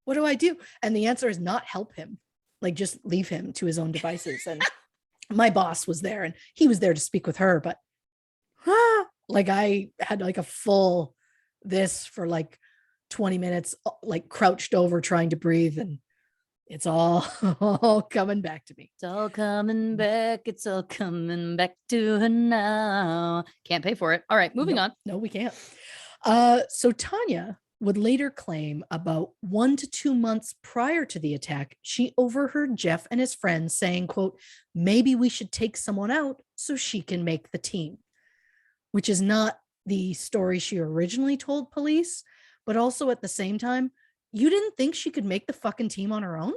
What do I do?" And the answer is not help him. Like, just leave him to his own devices. And my boss was there, and he was there to speak with her. But like, I had like a full this for like 20 minutes, like crouched over trying to breathe. And it's all coming back to me. It's all coming back. It's all coming back to her now. Can't pay for it. All right, moving on. No, we can't. So Tonya would later claim about 1 to 2 months prior to the attack, she overheard Jeff and his friends saying, quote, maybe we should take someone out so she can make the team, which is not the story she originally told police, but also at the same time, you didn't think she could make the fucking team on her own?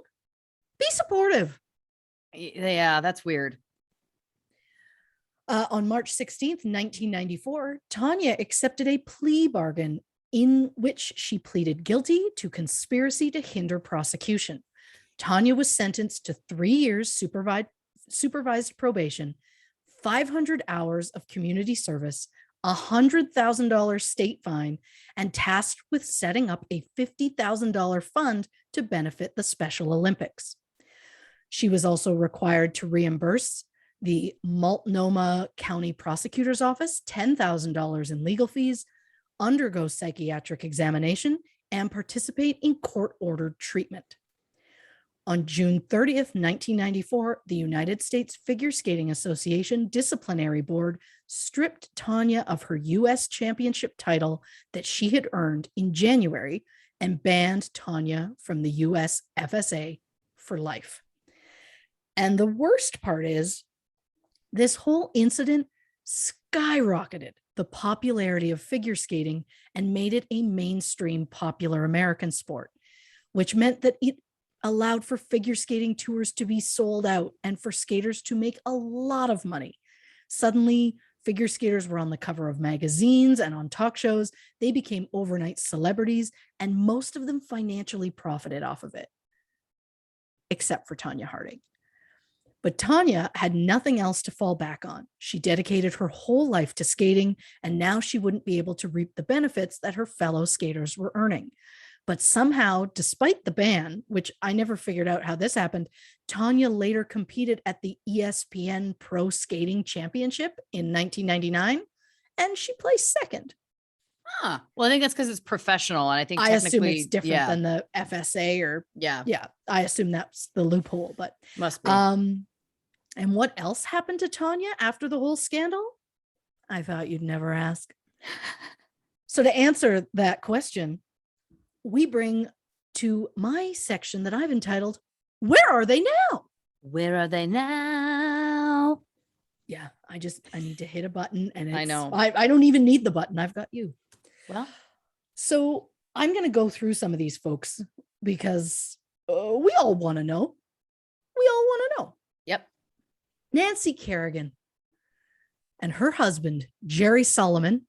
Be supportive. Yeah, that's weird. On March 16th, 1994, Tonya accepted a plea bargain in which she pleaded guilty to conspiracy to hinder prosecution. Tonya was sentenced to 3 years supervised probation, 500 hours of community service, $100,000 state fine, and tasked with setting up a $50,000 fund to benefit the Special Olympics. She was also required to reimburse the Multnomah County Prosecutor's Office $10,000 in legal fees, undergo psychiatric examination, and participate in court-ordered treatment. On June 30th, 1994, the United States Figure Skating Association Disciplinary Board stripped Tonya of her U.S. championship title that she had earned in January and banned Tonya from the U.S. FSA for life. And the worst part is, this whole incident skyrocketed the popularity of figure skating and made it a mainstream popular American sport, which meant that it allowed for figure skating tours to be sold out and for skaters to make a lot of money. Suddenly, figure skaters were on the cover of magazines and on talk shows. They became overnight celebrities, and most of them financially profited off of it, except for Tonya Harding. But Tonya had nothing else to fall back on. She dedicated her whole life to skating, and now she wouldn't be able to reap the benefits that her fellow skaters were earning. But somehow, despite the ban, which I never figured out how this happened, Tonya later competed at the ESPN Pro Skating Championship in 1999, and she placed second. Huh. Well, I think that's because it's professional, and I think I assume it's technically, different than the FSA or yeah, I assume that's the loophole, but must be. And what else happened to Tonya after the whole scandal? I thought you'd never ask. So to answer that question, we bring to my section that I've entitled, Where Are They Now? Where are they now? Yeah, I need to hit a button, and I know. I don't even need the button. I've got you. Well, so I'm going to go through some of these folks because we all want to know. We all want to know. Yep. Nancy Kerrigan and her husband, Jerry Solomon,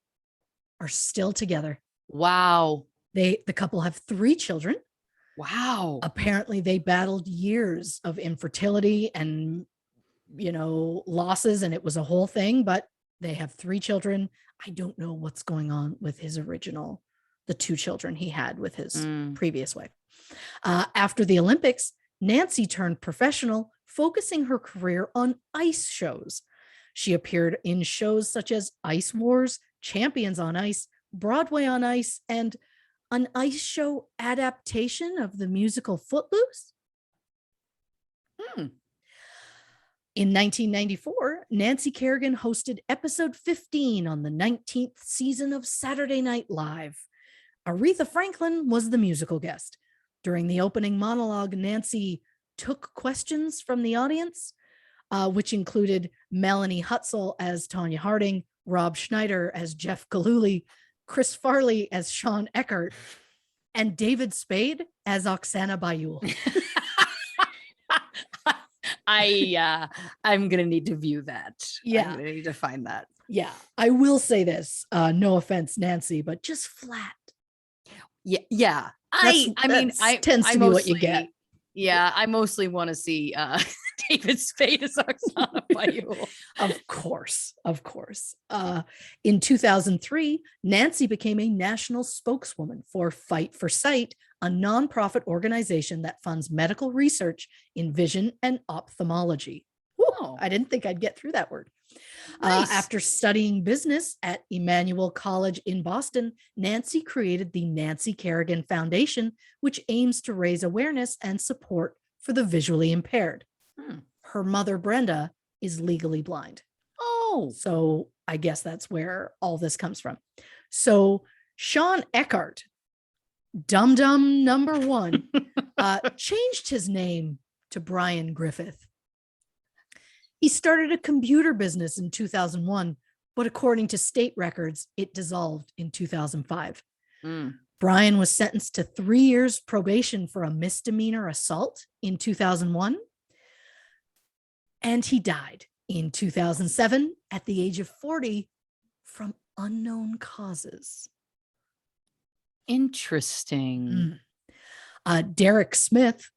are still together. Wow. The couple have 3 children. Wow. Apparently they battled years of infertility and, losses, and it was a whole thing, but they have 3 children. I don't know what's going on with the 2 children he had with his previous wife. After the Olympics, Nancy turned professional, focusing her career on ice shows. She appeared in shows such as Ice Wars, Champions on Ice, Broadway on Ice, and an ice show adaptation of the musical Footloose. In 1994, Nancy Kerrigan hosted episode 15 on the 19th season of Saturday Night Live. Aretha Franklin was the musical guest. During the opening monologue, Nancy took questions from the audience, which included Melanie Hutzel as Tonya Harding, Rob Schneider as Jeff Gillooly, Chris Farley as Sean Eckert, and David Spade as Oksana Bayul. I'm gonna need to view that. Yeah, I'm gonna need to find that. Yeah, I will say this. No offense, Nancy, but just flat. Yeah. I mean, I tends to be what you get. Yeah, I mostly want to see David Spade as Oksana Bayul. Of course. In 2003, Nancy became a national spokeswoman for Fight for Sight, a nonprofit organization that funds medical research in vision and ophthalmology. Whoa, I didn't think I'd get through that word. Nice. After studying business at Emmanuel College in Boston, Nancy created the Nancy Kerrigan Foundation, which aims to raise awareness and support for the visually impaired. Her mother, Brenda, is legally blind. Oh, so I guess that's where all this comes from. So Sean Eckert Dum Dum number one changed his name to Brian Griffith. He started a computer business in 2001, but according to state records, it dissolved in 2005. Brian was sentenced to 3 years probation for a misdemeanor assault in 2001, and he died in 2007 at the age of 40 from unknown causes. Interesting. Derek Smith,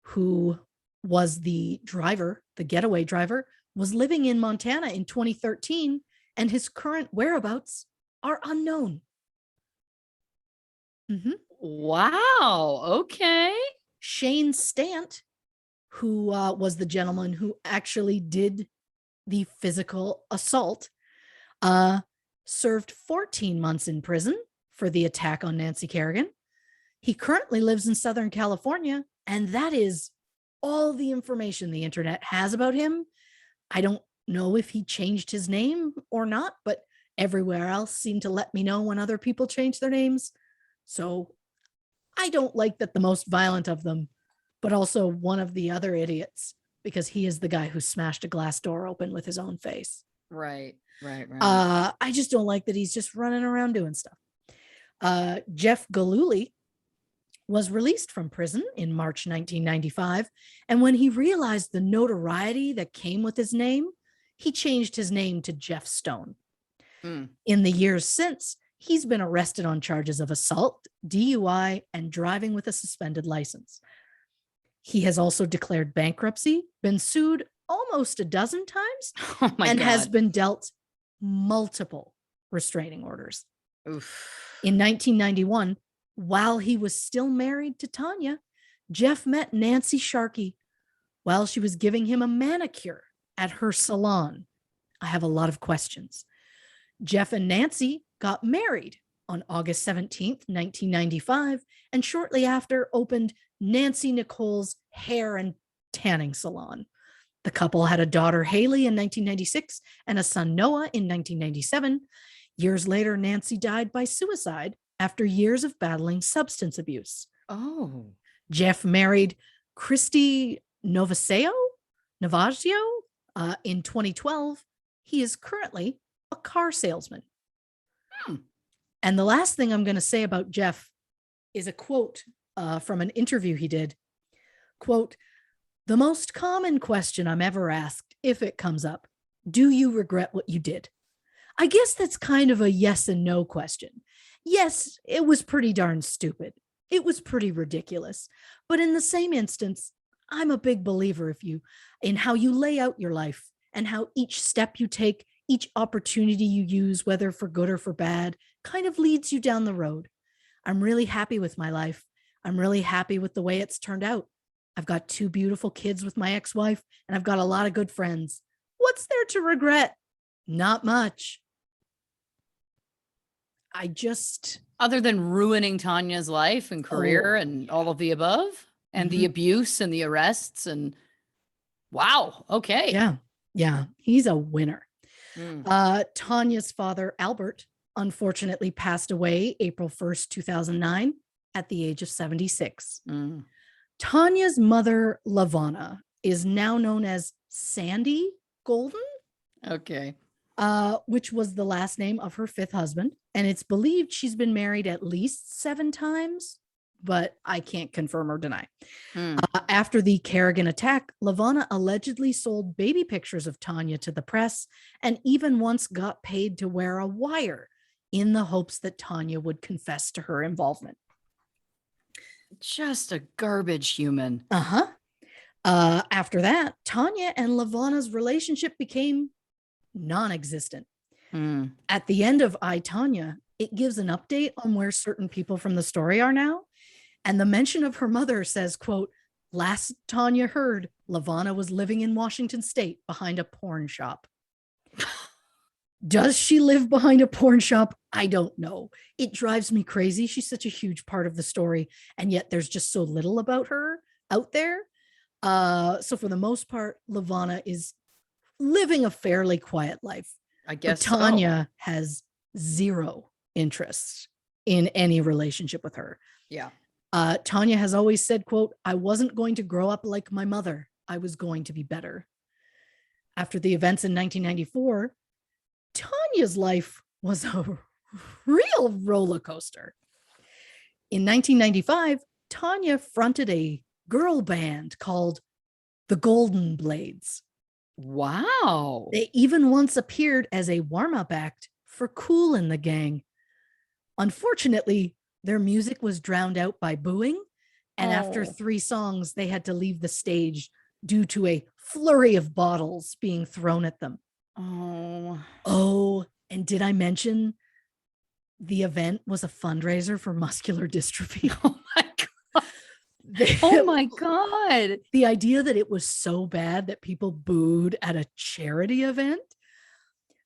who was the driver, the getaway driver, was living in Montana in 2013, and his current whereabouts are unknown. Wow. Okay. Shane Stant, who was the gentleman who actually did the physical assault, served 14 months in prison for the attack on Nancy Kerrigan. He currently lives in Southern California, and that is all the information the internet has about him. I don't know if he changed his name or not, but everywhere else seemed to let me know when other people change their names. So I don't like that the most violent of them, but also one of the other idiots, because he is the guy who smashed a glass door open with his own face. Right. I just don't like that he's just running around doing stuff. Jeff Gillooly was released from prison in March 1995. And when he realized the notoriety that came with his name, he changed his name to Jeff Stone. In the years since, he's been arrested on charges of assault, DUI, and driving with a suspended license. He has also declared bankruptcy, been sued almost a dozen times, and has been dealt multiple restraining orders. In 1991, while he was still married to Tonya, Jeff met Nancy Sharkey while she was giving him a manicure at her salon. I have a lot of questions. Jeff and Nancy got married on August 17th, 1995, and shortly after opened Nancy Nicole's hair and tanning salon. The couple had a daughter, Haley, in 1996 and a son, Noah, in 1997. Years later, Nancy died by suicide after years of battling substance abuse. Jeff married Christy Navaggio in 2012. He is currently a car salesman. And the last thing I'm going to say about Jeff is a quote from an interview he did. Quote, "The most common question I'm ever asked, if it comes up, do you regret what you did? I guess that's kind of a yes and no question. Yes, it was pretty darn stupid. It was pretty ridiculous. But in the same instance, I'm a big believer in how you lay out your life and how each step you take, each opportunity you use, whether for good or for bad, kind of leads you down the road. I'm really happy with my life. I'm really happy with the way it's turned out. I've got 2 beautiful kids with my ex-wife, and I've got a lot of good friends. What's there to regret? Not much." Other than ruining Tanya's life and career and all of the above, and the abuse and the arrests, and wow. Okay. Yeah. He's a winner. Tanya's father, Albert, unfortunately passed away April 1st, 2009 at the age of 76. Tanya's mother, Lavana, is now known as Sandy Golden. Okay. Which was the last name of her 5th husband. And it's believed she's been married at least 7 times, but I can't confirm or deny. After the Kerrigan attack, Lavana allegedly sold baby pictures of Tonya to the press and even once got paid to wear a wire in the hopes that Tonya would confess to her involvement. Just a garbage human. After that, Tonya and Lavana's relationship became non-existent. At the end of I, Tonya, it gives an update on where certain people from the story are now. And the mention of her mother says, quote, "Last Tonya heard, Lavana was living in Washington State behind a porn shop." Does she live behind a porn shop? I don't know. It drives me crazy. She's such a huge part of the story, and yet there's just so little about her out there. So for the most part, Lavana is living a fairly quiet life. I guess but Tonya has zero interest in any relationship with her. Yeah. Tonya has always said, quote, "I wasn't going to grow up like my mother. I was going to be better." After the events in 1994, Tonya's life was a real roller coaster. In 1995, Tonya fronted a girl band called the Golden Blades. Wow. They even once appeared as a warm-up act for Kool and the Gang. Unfortunately, their music was drowned out by booing, and after 3 songs, they had to leave the stage due to a flurry of bottles being thrown at them. Oh, and did I mention the event was a fundraiser for muscular dystrophy? Oh my God. Oh my God. The idea that it was so bad that people booed at a charity event.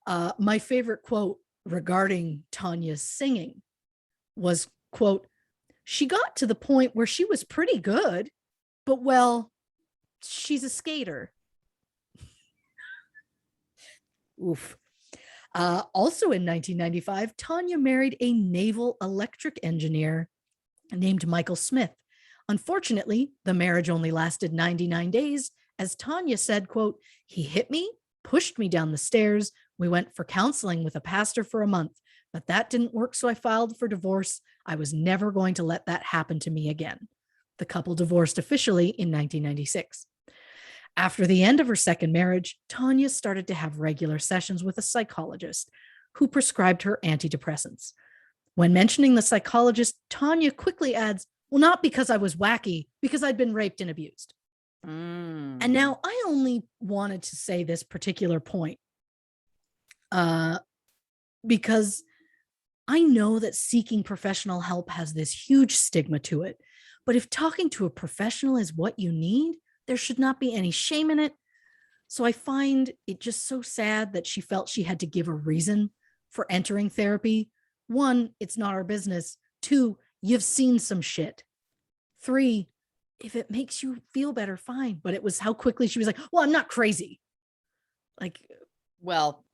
My favorite quote regarding Tonya's singing was, quote, "She got to the point where she was pretty good, but well, she's a skater." Oof. Also in 1995, Tonya married a naval electric engineer named Michael Smith. Unfortunately, the marriage only lasted 99 days. As Tonya said, quote, "He hit me, pushed me down the stairs. We went for counseling with a pastor for a month, but that didn't work, so I filed for divorce. I was never going to let that happen to me again." The couple divorced officially in 1996. After the end of her second marriage, Tonya started to have regular sessions with a psychologist who prescribed her antidepressants. When mentioning the psychologist, Tonya quickly adds, "Well, not because I was wacky, because I'd been raped and abused." And now I only wanted to say this particular point because I know that seeking professional help has this huge stigma to it. But if talking to a professional is what you need, there should not be any shame in it. So I find it just so sad that she felt she had to give a reason for entering therapy. 1, it's not our business. 2, you've seen some shit. 3, if it makes you feel better, fine. But it was how quickly she was like, "Well, I'm not crazy." Like, well,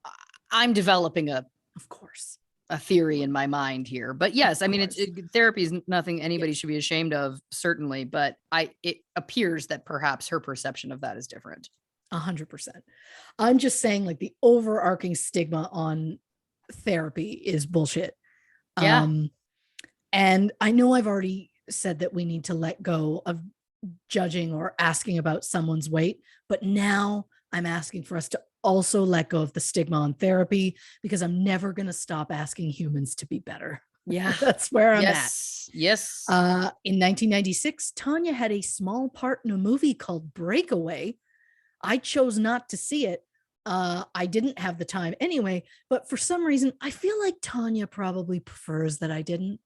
I'm developing of course, a theory in my mind here, but yes, I mean, therapy is nothing anybody should be ashamed of, certainly. But it appears that perhaps her perception of that is different. 100%. I'm just saying, like, the overarching stigma on therapy is bullshit. Yeah. And I know I've already said that we need to let go of judging or asking about someone's weight, but now I'm asking for us to also let go of the stigma on therapy, because I'm never going to stop asking humans to be better. Yeah. That's where I'm at. Yes. In 1996, Tonya had a small part in a movie called Breakaway. I chose not to see it. I didn't have the time anyway, but for some reason, I feel like Tonya probably prefers that I didn't.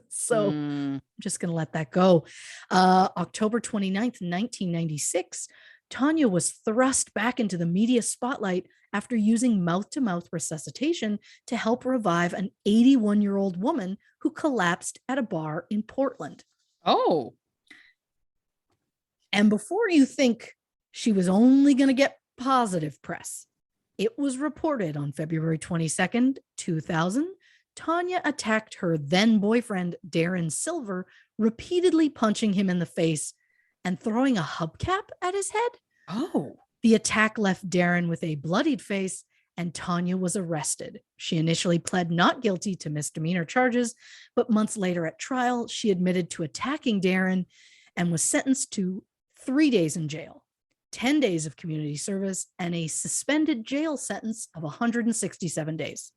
So I'm just going to let that go. October 29th, 1996, Tonya was thrust back into the media spotlight after using mouth-to-mouth resuscitation to help revive an 81-year-old woman who collapsed at a bar in Portland. Oh. And before you think she was only going to get positive press, it was reported on February 22nd, 2000, Tonya attacked her then boyfriend, Darren Silver, repeatedly punching him in the face and throwing a hubcap at his head. Oh. The attack left Darren with a bloodied face, and Tonya was arrested. She initially pled not guilty to misdemeanor charges, but months later at trial, she admitted to attacking Darren and was sentenced to 3 days in jail, 10 days of community service, and a suspended jail sentence of 167 days.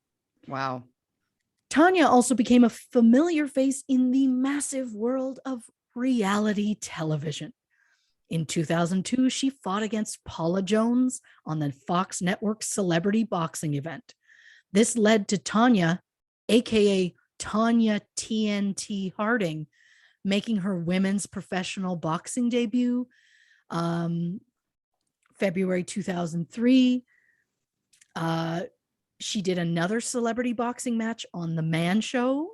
Wow. Tonya also became a familiar face in the massive world of reality television. In 2002, she fought against Paula Jones on the Fox Network celebrity boxing event. This led to Tonya, aka Tonya TNT Harding, making her women's professional boxing debut February 2003. She did another celebrity boxing match on The Man Show.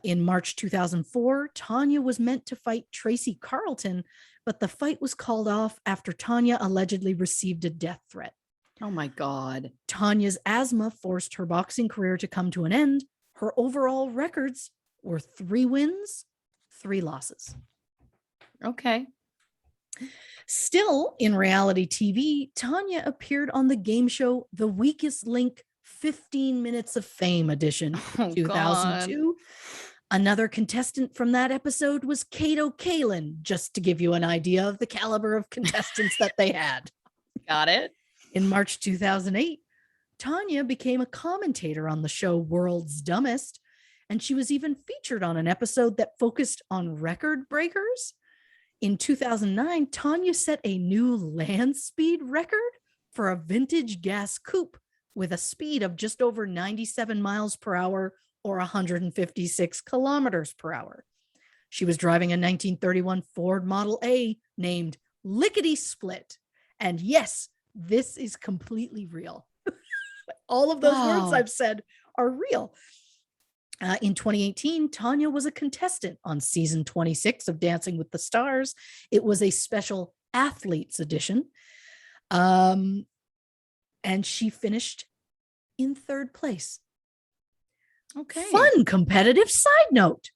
In March 2004, Tonya was meant to fight Tracy Carlton, but the fight was called off after Tonya allegedly received a death threat. Oh my God. Tanya's asthma forced her boxing career to come to an end. Her overall records were 3 wins, 3 losses. Okay. Still in reality TV, Tonya appeared on the game show The Weakest Link 15 Minutes of Fame edition, Oh, 2002. Another contestant from that episode was Kato Kalin, just to give you an idea of the caliber of contestants that they had. Got it. In March 2008, Tonya became a commentator on the show World's Dumbest, and she was even featured on an episode that focused on record breakers. In 2009, Tonya set a new land speed record for a vintage gas coupe with a speed of just over 97 miles per hour or 156 kilometers per hour. She was driving a 1931 Ford Model A named Lickety Split. And yes, this is completely real. All of those words I've said are real. In 2018, Tonya was a contestant on season 26 of Dancing with the Stars. It was a special athletes edition. And she finished in 3rd place. Okay. Fun competitive side note.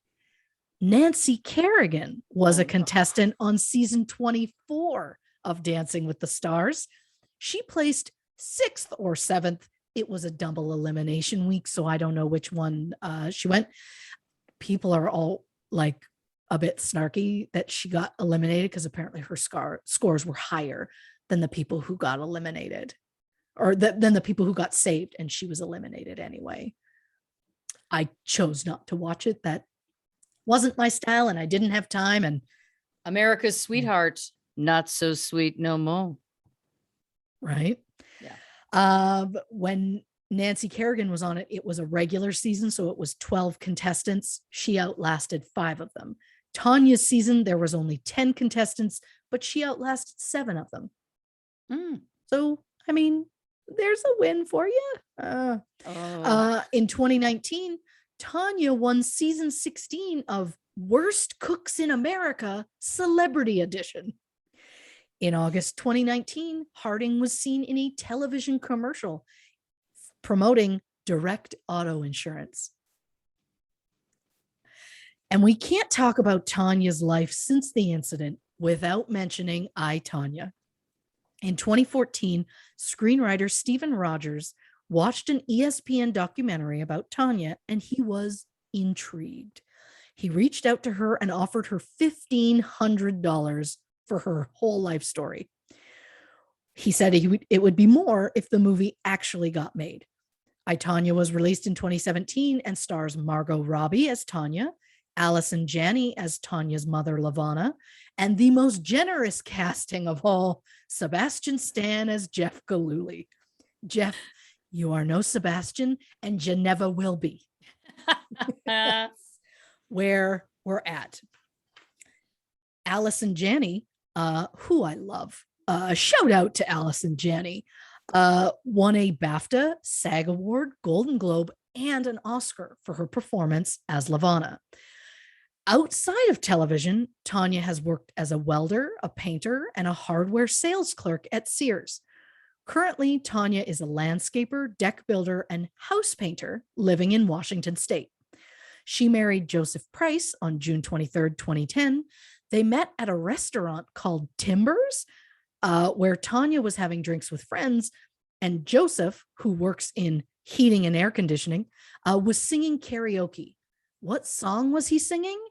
Nancy Kerrigan was a contestant on season 24 of Dancing with the Stars. She placed 6th or 7th. It was a double elimination week, so I don't know which one she went. People are all like a bit snarky that she got eliminated because apparently her scores were higher than the people who got eliminated, or than the people who got saved, and she was eliminated anyway. I chose not to watch it. That wasn't my style, and I didn't have time. And America's sweetheart, not so sweet no more. Right? Yeah. When Nancy Kerrigan was on it, it was a regular season, so it was 12 contestants. She outlasted 5 of them. Tonya's season, there was only 10 contestants, but she outlasted 7 of them. So, I mean, there's a win for you. In 2019, Tonya won season 16 of Worst Cooks in America Celebrity Edition. In August 2019, Harding was seen in a television commercial promoting direct auto insurance. And we can't talk about Tonya's life since the incident without mentioning I, Tonya. In 2014, screenwriter Stephen Rogers watched an ESPN documentary about Tonya, and he was intrigued. He reached out to her and offered her $1,500 for her whole life story. He said it would be more if the movie actually got made. I, Tonya was released in 2017 and stars Margot Robbie as Tonya, Allison Janney as Tonya's mother, Lavana, and the most generous casting of all, Sebastian Stan as Jeff Gillooly. Jeff, you are no Sebastian, and you never will be. That's where we're at. Allison Janney, who I love, shout out to Allison Janney, won a BAFTA, SAG Award, Golden Globe, and an Oscar for her performance as Lavana. Outside of television, Tonya has worked as a welder, a painter, and a hardware sales clerk at Sears. Currently, Tonya is a landscaper, deck builder, and house painter living in Washington State. She married Joseph Price on June 23rd, 2010. They met at a restaurant called Timbers, where Tonya was having drinks with friends, and Joseph, who works in heating and air conditioning, was singing karaoke. What song was he singing?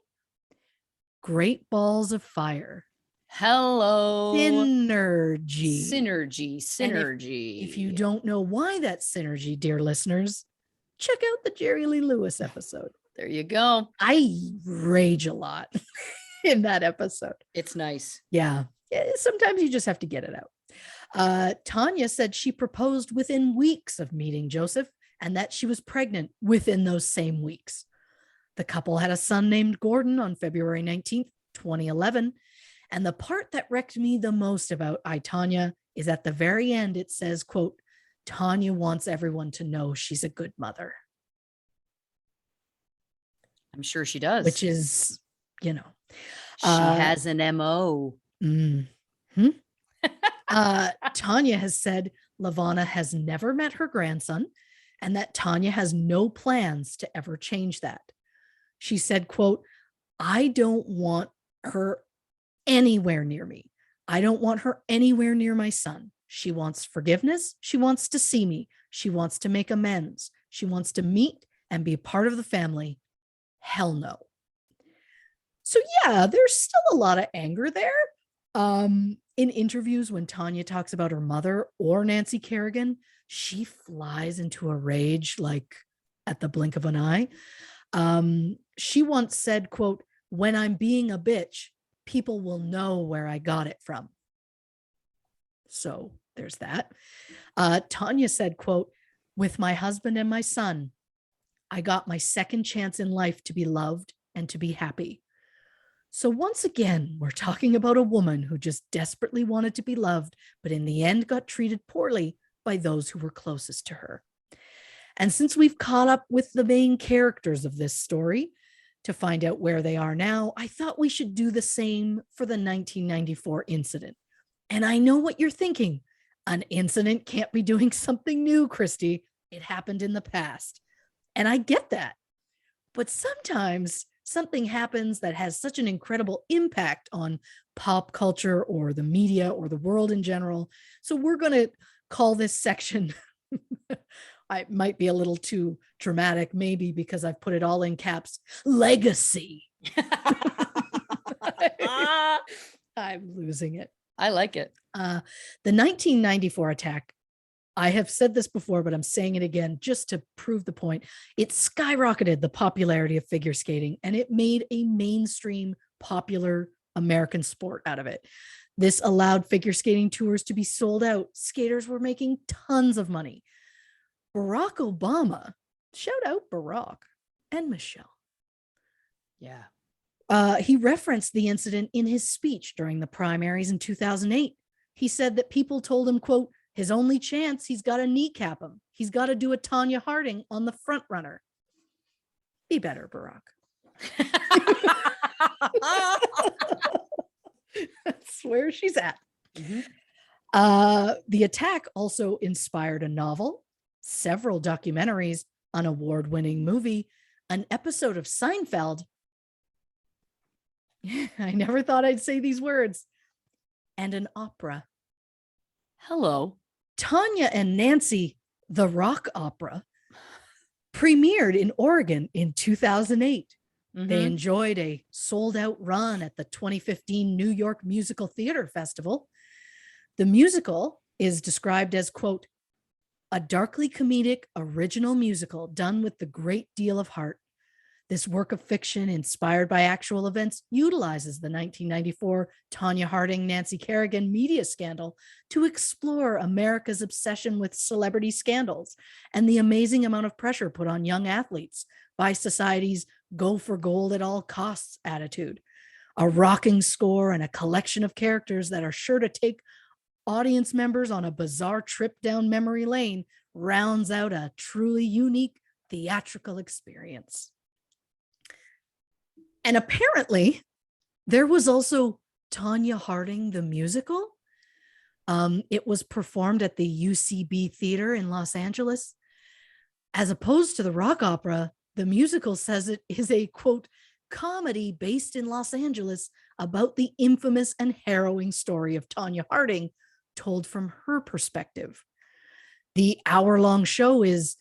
Great Balls of Fire. Hello. Synergy. Synergy. If you don't know why that's synergy, dear listeners, check out the Jerry Lee Lewis episode. There you go. I rage a lot in that episode. It's nice. Yeah. Sometimes you just have to get it out. Tonya said she proposed within weeks of meeting Joseph and that she was pregnant within those same weeks. The couple had a son named Gordon on February 19th, 2011. And the part that wrecked me the most about I, Tonya is at the very end, it says, quote, Tonya wants everyone to know she's a good mother. I'm sure she does. Which is, you know. She has an MO. Mm-hmm. Tonya has said Lavana has never met her grandson and that Tonya has no plans to ever change that. She said, quote, I don't want her anywhere near me. I don't want her anywhere near my son. She wants forgiveness. She wants to see me. She wants to make amends. She wants to meet and be part of the family. Hell no. So yeah, there's still a lot of anger there. In interviews, when Tonya talks about her mother or Nancy Kerrigan, she flies into a rage like at the blink of an eye. She once said, quote, "When I'm being a bitch, people will know where I got it from." So there's that. Tonya said, quote, "With my husband and my son, I got my second chance in life to be loved and to be happy." So once again, we're talking about a woman who just desperately wanted to be loved, but in the end got treated poorly by those who were closest to her. And since we've caught up with the main characters of this story to find out where they are now, I thought we should do the same for the 1994 incident. And I know what you're thinking. An incident can't be doing something new, Christy. It happened in the past. And I get that. But sometimes something happens that has such an incredible impact on pop culture or the media or the world in general. So we're going to call this section, I might be a little too dramatic, maybe because I've put it all in caps, legacy. I'm losing it. I like it. The 1994 attack, I have said this before, but I'm saying it again just to prove the point. It skyrocketed the popularity of figure skating, and it made a mainstream, popular American sport out of it. This allowed figure skating tours to be sold out. Skaters were making tons of money. Barack Obama, shout out Barack and Michelle. Yeah. He referenced the incident in his speech during the primaries in 2008. He said that people told him, quote, his only chance, he's got to kneecap him. He's got to do a Tonya Harding on the front runner. Be better, Barack. That's where she's at. Mm-hmm. The attack also inspired a novel, several documentaries, an award-winning movie, an episode of Seinfeld. I never thought I'd say these words. And an opera. Hello. Tonya and Nancy, the rock opera, premiered in Oregon in 2008. Mm-hmm. They enjoyed a sold-out run at the 2015 New York Musical Theater Festival. The musical is described as, quote, a darkly comedic original musical done with a great deal of heart. This work of fiction inspired by actual events utilizes the 1994 Tonya Harding, Nancy Kerrigan media scandal to explore America's obsession with celebrity scandals and the amazing amount of pressure put on young athletes by society's go for gold at all costs attitude. A rocking score and a collection of characters that are sure to take audience members on a bizarre trip down memory lane rounds out a truly unique theatrical experience. And apparently, there was also Tonya Harding, the musical. It was performed at the UCB Theater in Los Angeles. As opposed to the rock opera, the musical says it is a, quote, comedy based in Los Angeles about the infamous and harrowing story of Tonya Harding, told from her perspective. The hour-long show is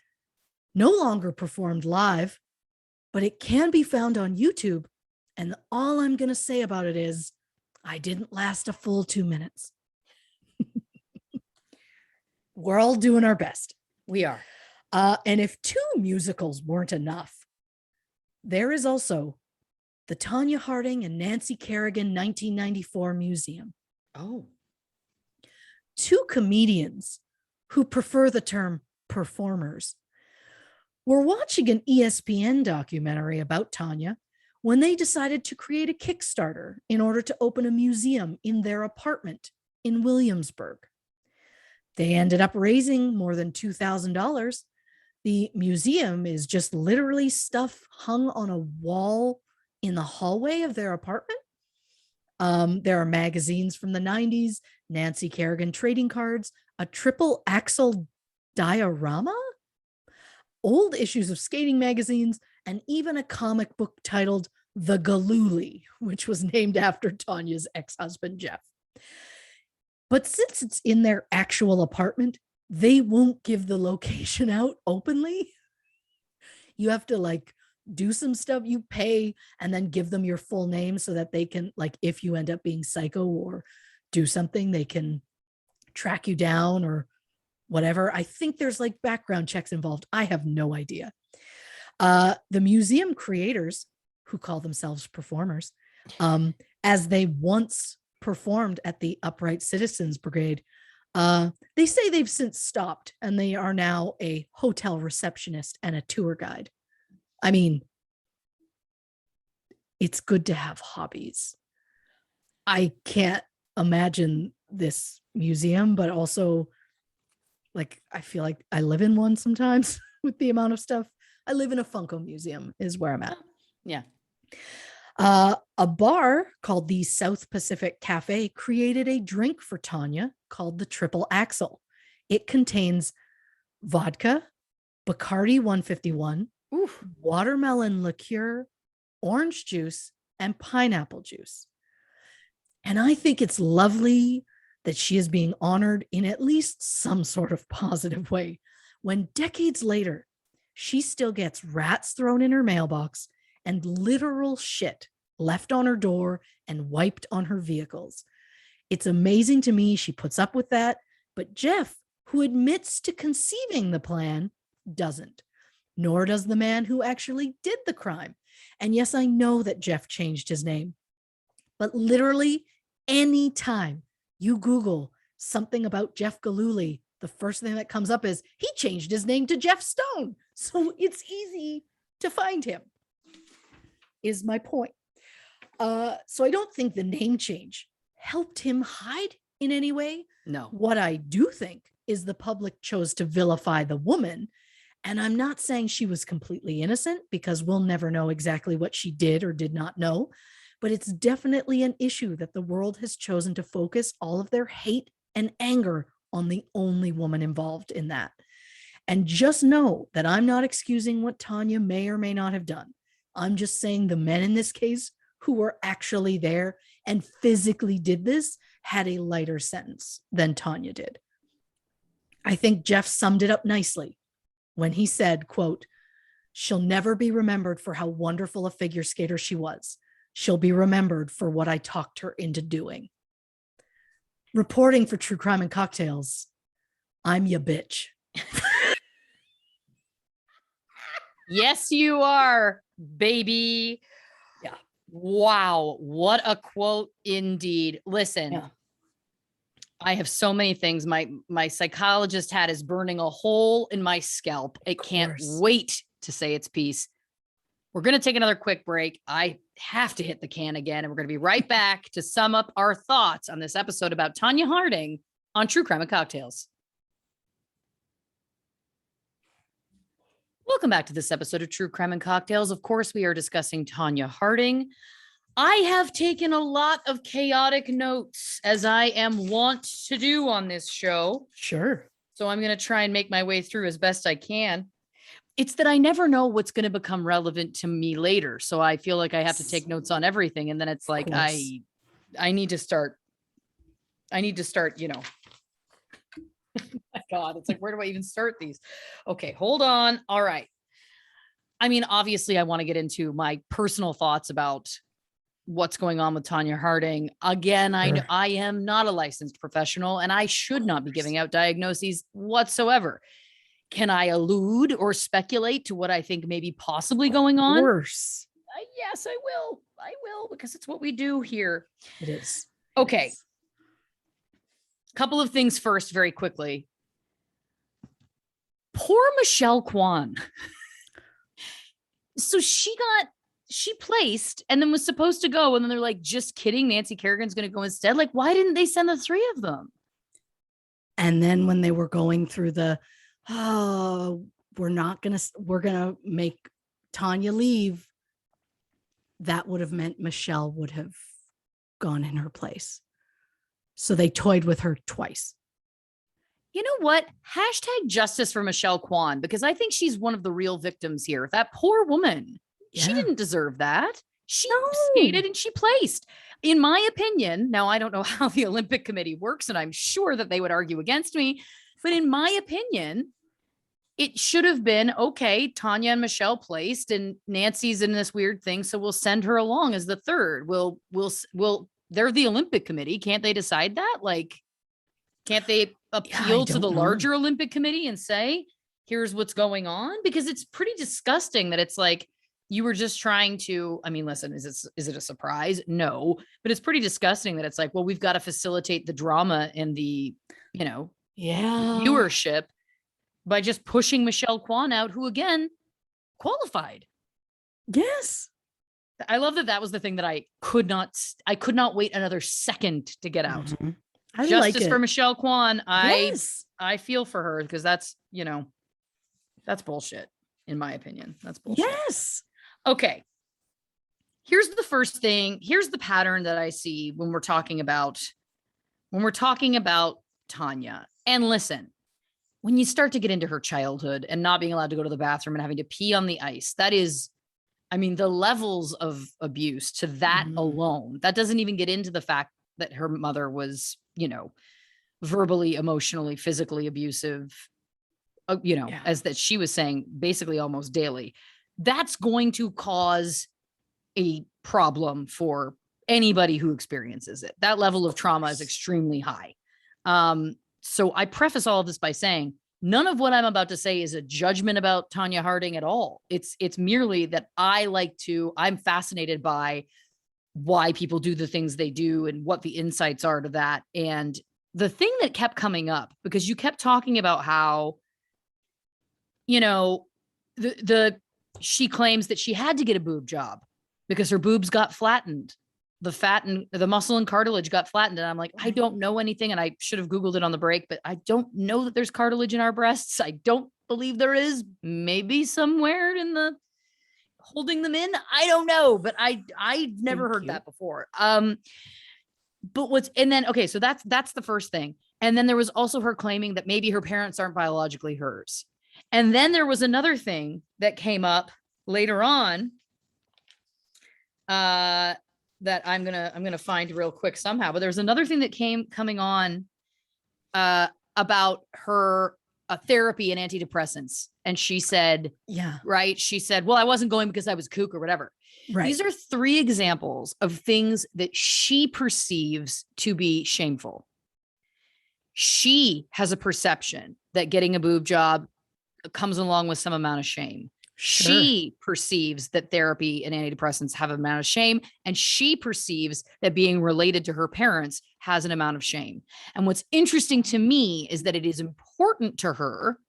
no longer performed live, but it can be found on YouTube. And all I'm going to say about it is I didn't last a full 2 minutes. We're all doing our best. We are. And if 2 musicals weren't enough, there is also the Tonya Harding and Nancy Kerrigan 1994 Museum. Oh. 2 comedians who prefer the term performers were watching an ESPN documentary about Tonya when they decided to create a Kickstarter in order to open a museum in their apartment in Williamsburg. They ended up raising more than $2,000. The museum is just literally stuff hung on a wall in the hallway of their apartment. There are magazines from the 90s, Nancy Kerrigan trading cards, a triple axle diorama, old issues of skating magazines, and even a comic book titled the Galooly, which was named after Tonya's ex-husband, Jeff. But since it's in their actual apartment, they won't give the location out openly. You have to like do some stuff, you pay, and then give them your full name so that they can, like, if you end up being psycho or do something, they can track you down or whatever. I think there's like background checks involved. I have no idea. The museum creators, who call themselves performers, as they once performed at the Upright Citizens Brigade, they say they've since stopped and they are now a hotel receptionist and a tour guide. I mean, it's good to have hobbies. I can't imagine this museum, but also, like, I feel like I live in one sometimes with the amount of stuff. I live in a Funko museum is where I'm at. Yeah. A bar called the South Pacific Cafe created a drink for Tonya called the Triple Axle. It contains vodka, Bacardi 151, watermelon liqueur, orange juice, and pineapple juice. And I think it's lovely that she is being honored in at least some sort of positive way when decades later, she still gets rats thrown in her mailbox and literal shit left on her door and wiped on her vehicles. It's amazing to me she puts up with that, but Jeff, who admits to conceiving the plan, doesn't. Nor does the man who actually did the crime. And yes, I know that Jeff changed his name, but literally any time you Google something about Jeff Galooly, the first thing that comes up is he changed his name to Jeff Stone. So it's easy to find him, is my point. So I don't think the name change helped him hide in any way. No. What I do think is the public chose to vilify the woman. And I'm not saying she was completely innocent, because we'll never know exactly what she did or did not know. But it's definitely an issue that the world has chosen to focus all of their hate and anger on the only woman involved in that. And just know that I'm not excusing what Tonya may or may not have done. I'm just saying the men in this case who were actually there and physically did this had a lighter sentence than Tonya did. I think Jeff summed it up nicely when he said, quote, "She'll never be remembered for how wonderful a figure skater she was. She'll be remembered for what I talked her into doing." Reporting for True Crime and Cocktails, I'm ya bitch. Yes, you are, baby. Yeah. Wow. What a quote indeed. Listen, Yeah. I have so many things. My psychologist hat is burning a hole in my scalp. It can't wait to say its piece. We're going to take another quick break. I have to hit the can again, and we're going to be right back to sum up our thoughts on this episode about Tonya Harding on True Crime and Cocktails. Welcome back to this episode of True Crime and Cocktails. Of course, we are discussing Tonya Harding. I have taken a lot of chaotic notes, as I am wont to do on this show. Sure. So I'm going to try and make my way through as best I can. It's that I never know what's going to become relevant to me later. So I feel like I have to take notes on everything. And then it's like, I need to start, you know, my God, it's like, where do I even start these? Okay, hold on. All right. I mean, obviously I want to get into my personal thoughts about what's going on with Tonya Harding. Again, I know I am not a licensed professional and I should not be giving out diagnoses whatsoever. Can I allude or speculate to what I think may be possibly going on? Of course. Yes, I will. I will, because it's what we do here. It is. Okay. Couple of things first, very quickly. Poor Michelle Kwan. So she placed and then was supposed to go. And then they're like, just kidding. Nancy Kerrigan's going to go instead. Like, why didn't they send the three of them? And then when they were going through the, we're going to make Tonya leave, that would have meant Michelle would have gone in her place. So they toyed with her twice. You know what? Hashtag justice for Michelle Kwan, because I think she's one of the real victims here. That poor woman. Yeah. She didn't deserve that. She No. skated and she placed. In my opinion, now I don't know how the Olympic Committee works, and I'm sure that they would argue against me, but in my opinion, it should have been, okay, Tonya and Michelle placed and Nancy's in this weird thing, so we'll send her along as the third. They're the Olympic Committee. Can't they decide that? Like, can't they appeal to the larger Olympic Committee and say, here's what's going on? Because it's pretty disgusting that it's like, you were just trying to, I mean, listen, is it a surprise? No, but it's pretty disgusting that it's like, well, we've got to facilitate the drama and the, viewership by just pushing Michelle Kwan out, who again qualified. Yes. I love that was the thing that I could not wait another second to get out. Mm-hmm. Justice for Michelle Kwan. Yes. I feel for her because that's bullshit. In my opinion, that's bullshit. Yes. Okay. Here's the first thing. Here's the pattern that I see when we're talking about Tonya. And listen, when you start to get into her childhood and not being allowed to go to the bathroom and having to pee on the ice, that is, I mean, the levels of abuse to that alone, that doesn't even get into the fact that her mother was, verbally, emotionally, physically abusive, as that she was saying basically almost daily. That's going to cause a problem for anybody who experiences it. That level of trauma is extremely high. So I preface all of this by saying, none of what I'm about to say is a judgment about Tonya Harding at all. It's merely that I'm fascinated by why people do the things they do and what the insights are to that. And the thing that kept coming up, because you kept talking about how, she claims that she had to get a boob job because her boobs got flattened. The fat and the muscle and cartilage got flattened. And I'm like, I don't know anything. And I should have Googled it on the break, but I don't know that there's cartilage in our breasts. I don't believe there is. Maybe somewhere in the holding them in. I don't know, but I've never heard that before. So that's the first thing. And then there was also her claiming that maybe her parents aren't biologically hers. And then there was another thing that came up later on, that I'm gonna find real quick somehow. But there's another thing that coming on about her therapy and antidepressants. And she said, right. She said, well, I wasn't going because I was kook or whatever. Right. These are 3 examples of things that she perceives to be shameful. She has a perception that getting a boob job comes along with some amount of shame. Sure. She perceives that therapy and antidepressants have an amount of shame, and she perceives that being related to her parents has an amount of shame. And what's interesting to me is that it is important to her.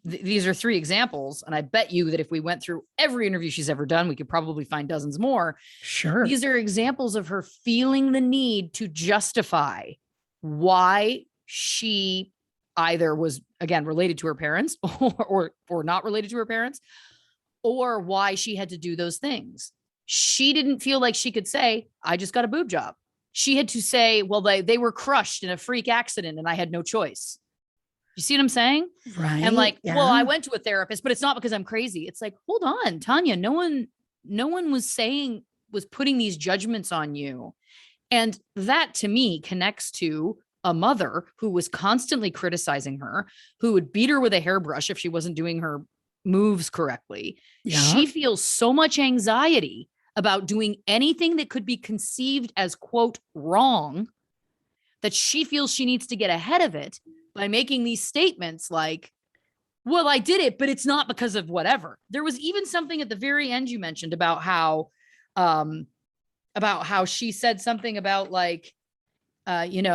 These are 3 examples, and I bet you that if we went through every interview she's ever done, we could probably find dozens more. Sure. These are examples of her feeling the need to justify why she either was, again, related to her parents or not related to her parents, or why she had to do those things. She didn't feel like she could say, I just got a boob job. She had to say, well, they were crushed in a freak accident and I had no choice. You see what I'm saying? Right. And well, I went to a therapist, but it's not because I'm crazy. It's like, hold on, Tonya, no one was putting these judgments on you. And that to me connects to a mother who was constantly criticizing her, who would beat her with a hairbrush if she wasn't doing her moves correctly. Yeah. She feels so much anxiety about doing anything that could be conceived as, quote, wrong, that she feels she needs to get ahead of it by making these statements like, well, I did it, but it's not because of whatever. There was even something at the very end you mentioned about how she said something about like, when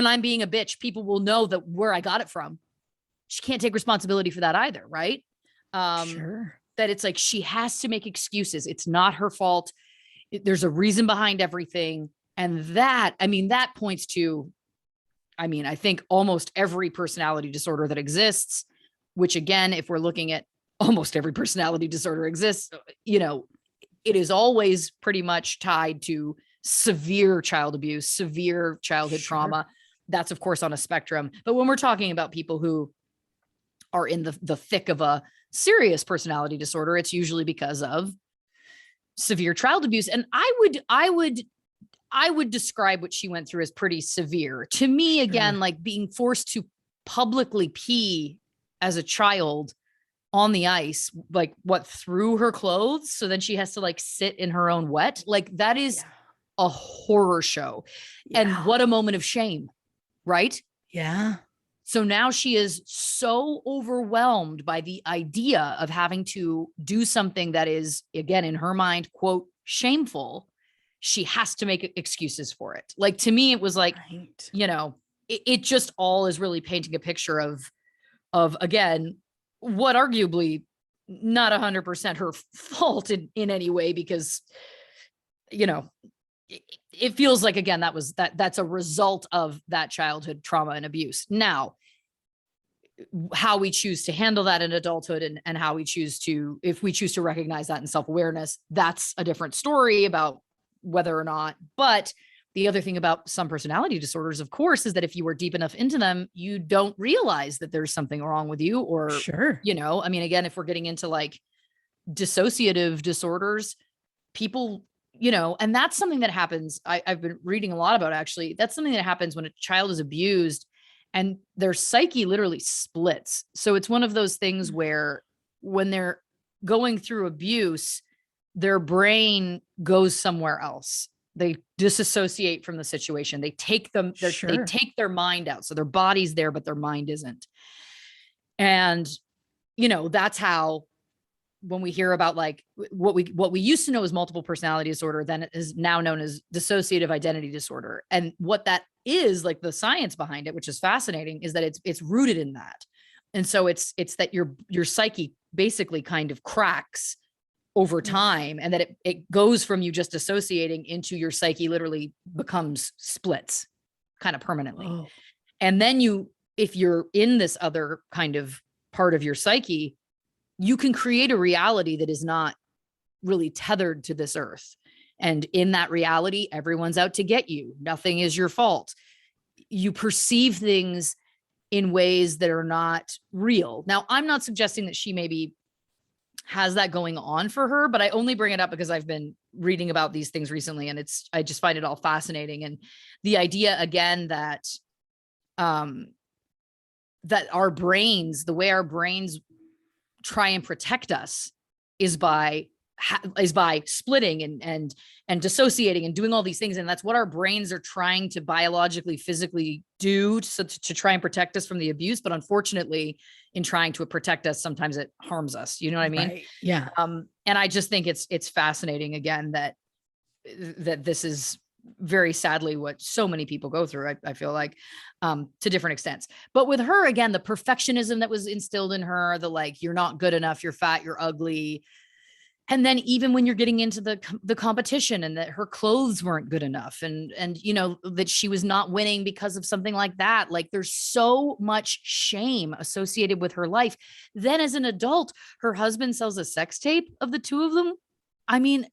I'm being a bitch, people will know that where I got it from. She can't take responsibility for that either, right? Sure. That it's like she has to make excuses. It's not her fault. There's a reason behind everything. And that points to, I think almost every personality disorder that exists, which again, if we're looking at almost every personality disorder exists, it is always pretty much tied to severe child abuse, severe childhood trauma. That's of course on a spectrum. But when we're talking about people who are in the thick of a serious personality disorder, it's usually because of severe child abuse. And I would describe what she went through as pretty severe. To me, again, like being forced to publicly pee as a child on the ice, like what, through her clothes. So then she has to like sit in her own wet. Like that is a horror show. And what a moment of shame, right? Yeah. So now she is so overwhelmed by the idea of having to do something that is, again, in her mind, quote, shameful. She has to make excuses for it. Like, to me, it was like, you know, it just all is really painting a picture of again, what arguably not 100% her fault in any way, because, you know, it feels like, again, that's a result of that childhood trauma and abuse. Now, how we choose to handle that in adulthood and how we choose to, if we choose to recognize that in self-awareness, that's a different story about whether or not. But the other thing about some personality disorders, of course, is that if you are deep enough into them, you don't realize that there's something wrong with you, or, you know, I mean, again, if we're getting into like dissociative disorders, people, you know, and that's something that happens. I've been reading a lot about, actually. That's something that happens when a child is abused and their psyche literally splits. So it's one of those things where when they're going through abuse, their brain goes somewhere else. They disassociate from the situation. They take them, they take their mind out. So their body's there, but their mind isn't. And, you know, that's how, when we hear about like what we used to know as multiple personality disorder, then it is now known as dissociative identity disorder. And what that is, like the science behind it, which is fascinating, is that it's rooted in that. And so it's that your psyche basically kind of cracks over time, and that it goes from you just dissociating into your psyche literally becomes splits kind of permanently. Oh. And then if you're in this other kind of part of your psyche, you can create a reality that is not really tethered to this earth. And in that reality, everyone's out to get you. Nothing is your fault. You perceive things in ways that are not real. Now, I'm not suggesting that she maybe has that going on for her, but I only bring it up because I've been reading about these things recently, and I just find it all fascinating. And the idea, again, that our brains, the way our brains try and protect us is by splitting and dissociating and doing all these things. And that's what our brains are trying to biologically, physically do to try and protect us from the abuse. But unfortunately, in trying to protect us, sometimes it harms us. You know what I mean? Right. Yeah. And I just think it's fascinating, again, that this is very sadly what so many people go through. I feel like, to different extents. But with her, again, the perfectionism that was instilled in her, the like, you're not good enough, you're fat, you're ugly. And then even when you're getting into the competition, and that her clothes weren't good enough, and you know, that she was not winning because of something like that. Like, there's so much shame associated with her life. Then as an adult, her husband sells a sex tape of the two of them. I mean,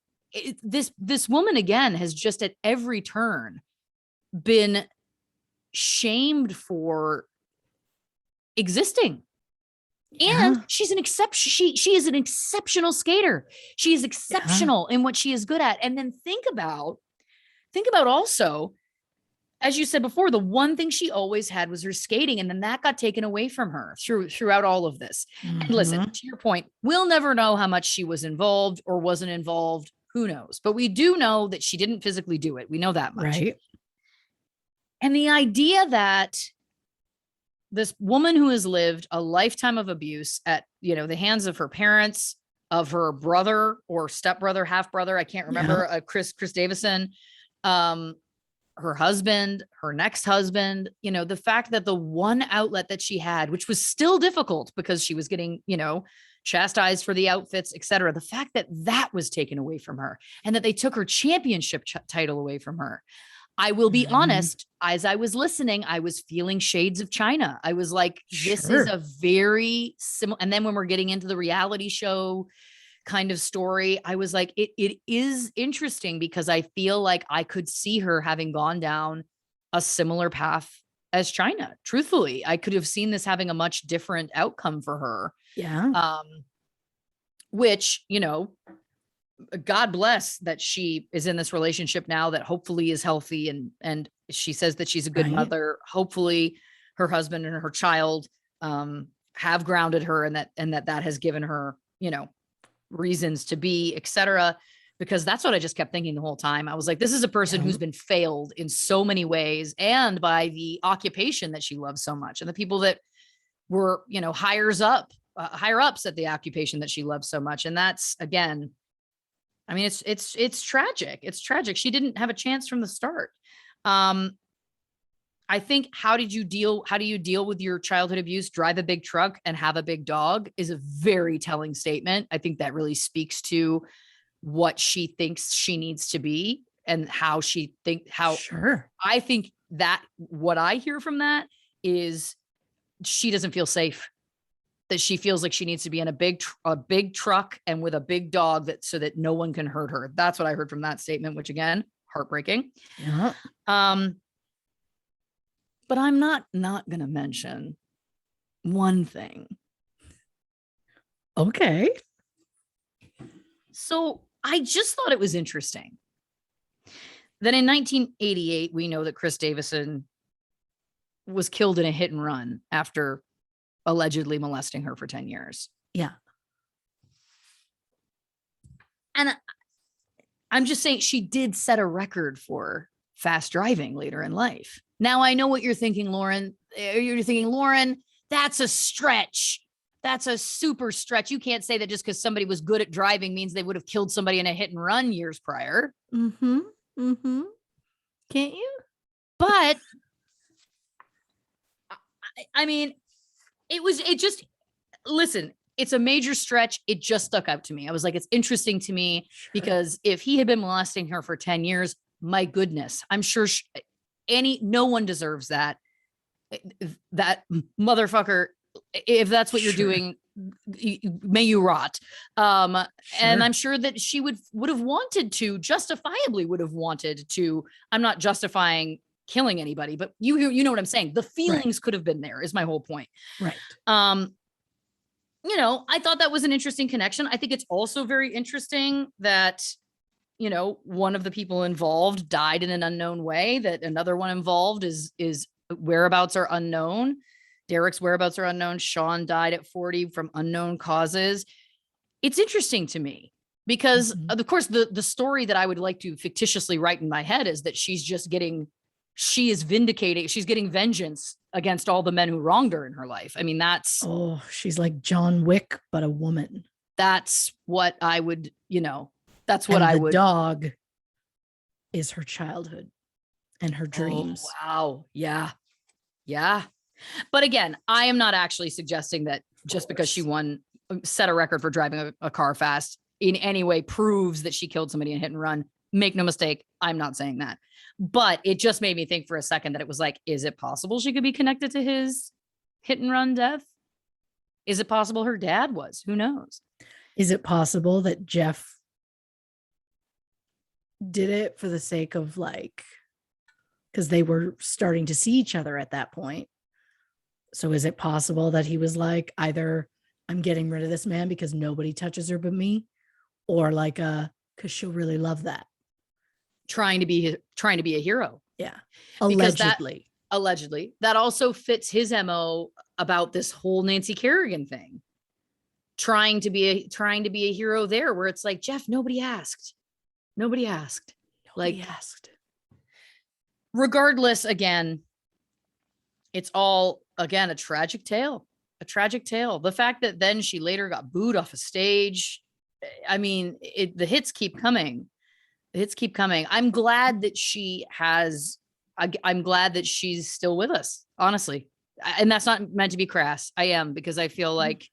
this woman, again, has just at every turn been shamed for existing. And she's an exception. She is an exceptional skater. She is exceptional in what she is good at. And then think about also, as you said before, the one thing she always had was her skating. And then that got taken away from her throughout all of this. And listen, to your point, we'll never know how much she was involved or wasn't involved. Who knows? But we do know that she didn't physically do it. We know that much. Right. And the idea that this woman who has lived a lifetime of abuse at, you know, the hands of her parents, of her brother or stepbrother, half brother, I can't remember, Chris Davison, her husband, her next husband, you know, the fact that the one outlet that she had, which was still difficult because she was getting, you know, chastised for the outfits, et cetera. The fact that that was taken away from her, and that they took her championship title away from her. I will be honest, as I was listening, I was feeling shades of China. I was like, this is a very similar. And then when we're getting into the reality show kind of story, I was like, it is interesting, because I feel like I could see her having gone down a similar path as China. Truthfully, I could have seen this having a much different outcome for her. Yeah. Which, you know, God bless that she is in this relationship now that hopefully is healthy, and she says that she's a good mother. Hopefully her husband and her child have grounded her, and that has given her, reasons to be, etc. Because that's what I just kept thinking the whole time. I was like, this is a person who's been failed in so many ways, and by the occupation that she loves so much, and the people that were, higher ups at the occupation that she loves so much. And that's, again, I mean, it's tragic. It's tragic. She didn't have a chance from the start. I think how do you deal with your childhood abuse? Drive a big truck and have a big dog is a very telling statement. I think that really speaks to what she thinks she needs to be, and Sure. I think that what I hear from that is she doesn't feel safe, that she feels like she needs to be in a big truck and with a big dog so that no one can hurt her. That's what I heard from that statement, which, again, heartbreaking. Yeah. But I'm not going to mention one thing. Okay. So I just thought it was interesting that in 1988, we know that Chris Davison was killed in a hit and run after allegedly molesting her for 10 years. Yeah. And I'm just saying, she did set a record for fast driving later in life. Now, I know what you're thinking, Lauren. You're thinking, Lauren, that's a stretch. That's a super stretch. You can't say that just because somebody was good at driving means they would have killed somebody in a hit and run years prior. Mm-hmm. Mm-hmm. Can't you? But I mean, listen, it's a major stretch. It just stuck out to me. I was like, it's interesting to me because if he had been molesting her for 10 years, my goodness, I'm sure no one deserves that. That motherfucker, if that's what you're doing, may you rot. And I'm sure that she would have wanted to, justifiably would have wanted to. I'm not justifying killing anybody, but you know what I'm saying? The feelings could have been there, is my whole point. Right. I thought that was an interesting connection. I think it's also very interesting that, one of the people involved died in an unknown way, that another one involved is whereabouts are unknown. Derek's whereabouts are unknown. Sean died at 40 from unknown causes. It's interesting to me because, of course, the story that I would like to fictitiously write in my head is that she is vindicating. She's getting vengeance against all the men who wronged her in her life. I mean, she's like John Wick, but a woman. That's what I would, that's what I would. The dog is her childhood and her dreams. Oh, wow. Yeah. Yeah. But again, I am not actually suggesting that just because she set a record for driving a car fast in any way proves that she killed somebody in hit and run. Make no mistake, I'm not saying that. But it just made me think for a second that it was like, is it possible she could be connected to his hit and run death? Is it possible her dad was? Who knows? Is it possible that Jeff did it for the sake of because they were starting to see each other at that point? So is it possible that he was like, either I'm getting rid of this man because nobody touches her but me, or because she'll really love that? Trying to be a hero. Yeah. Allegedly. That also fits his MO about this whole Nancy Kerrigan thing. Trying to be a hero there, where it's like, Jeff, nobody asked. Regardless, again, it's all, again, a tragic tale. The fact that then she later got booed off a stage. I mean, the hits keep coming. I'm glad that I'm glad that she's still with us, honestly. And that's not meant to be crass. I am, because I feel like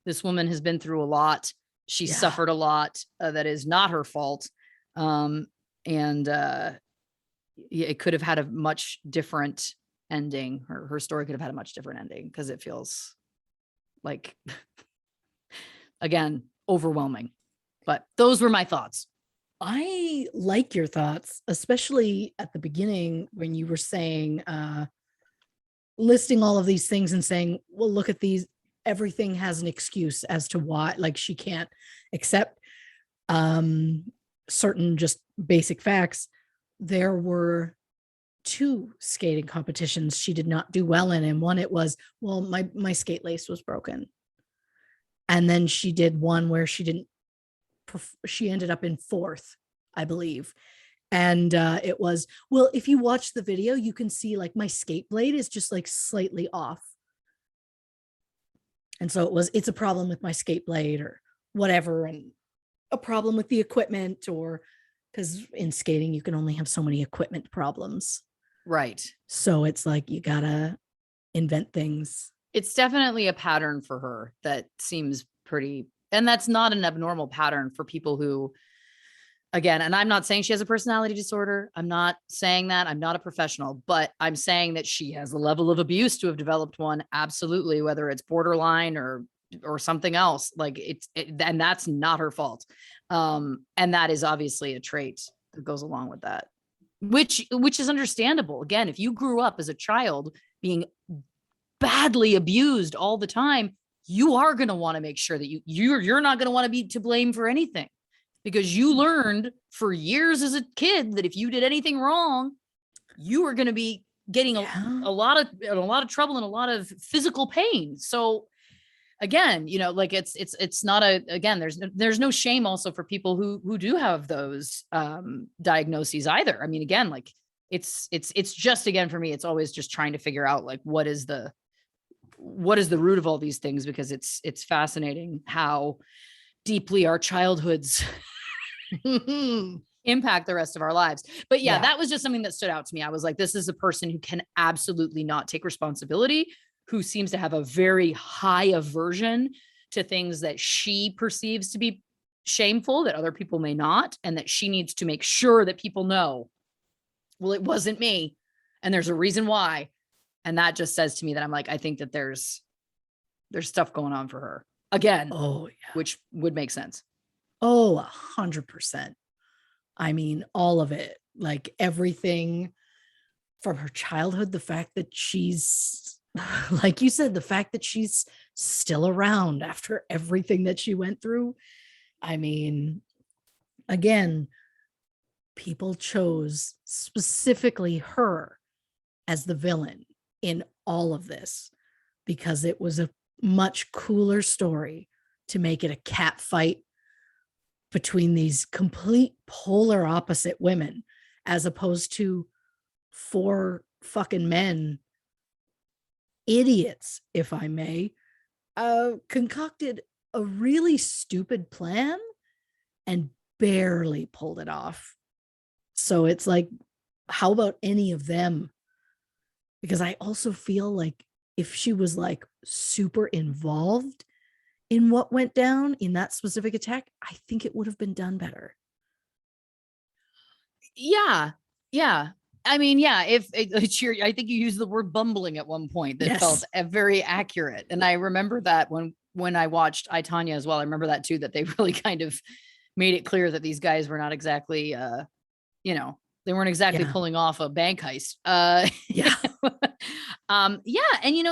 this woman has been through a lot. She suffered a lot that is not her fault. It could have had a much different ending. Her story could have had a much different ending, because it feels like, again, overwhelming. But those were my thoughts. I like your thoughts, especially at the beginning when you were saying, listing all of these things and saying, well, look at these. Everything has an excuse as to why, she can't accept. Certain just basic facts. There were 2 skating competitions she did not do well in. And one, it was, well, my skate lace was broken. And then she did one where she ended up in 4th, I believe. And it was, well, if you watch the video, you can see like my skate blade is just like slightly off. And so it's a problem with my skate blade or whatever, and a problem with the equipment, or because in skating, you can only have so many equipment problems. Right. So it's like, you gotta invent things. It's definitely a pattern for her that seems pretty, and that's not an abnormal pattern for people who, again, and I'm not saying she has a personality disorder. I'm not saying that. I'm not a professional, but I'm saying that she has a level of abuse to have developed one. Absolutely. Whether it's borderline or something else, like and that's not her fault. And that is obviously a trait that goes along with that, which is understandable. Again, if you grew up as a child being badly abused all the time, you are going to want to make sure that you're not going to want to be to blame for anything, because you learned for years as a kid that if you did anything wrong, you were going to be getting a lot of trouble and a lot of physical pain. So again, like it's not again, there's no shame also for people who do have those diagnoses either. I mean, again, like it's just, again, for me, it's always just trying to figure out like what is the root of all these things, because it's fascinating how deeply our childhoods impact the rest of our lives. But yeah, that was just something that stood out to me. I was like, this is a person who can absolutely not take responsibility, who seems to have a very high aversion to things that she perceives to be shameful that other people may not, and that she needs to make sure that people know, well, it wasn't me, and there's a reason why. And that just says to me that I'm like, I think that there's stuff going on for her again. Oh, yeah. Which would make sense. Oh, 100%. I mean, all of it, like everything from her childhood, the fact that she's, like you said, the fact that she's still around after everything that she went through. I mean, again, people chose specifically her as the villain in all of this because it was a much cooler story to make it a cat fight between these complete polar opposite women, as opposed to 4 fucking men, idiots, if I may, concocted a really stupid plan and barely pulled it off. So it's like, how about any of them? Because I also feel like if she was like super involved in what went down in that specific attack, I think it would have been done better. Yeah. Yeah. I mean, yeah, I think you used the word bumbling at one point that felt very accurate. And I remember that when I watched I, Tonya as well, I remember that too, that they really kind of made it clear that these guys were not exactly, they weren't exactly pulling off a bank heist. Yeah. And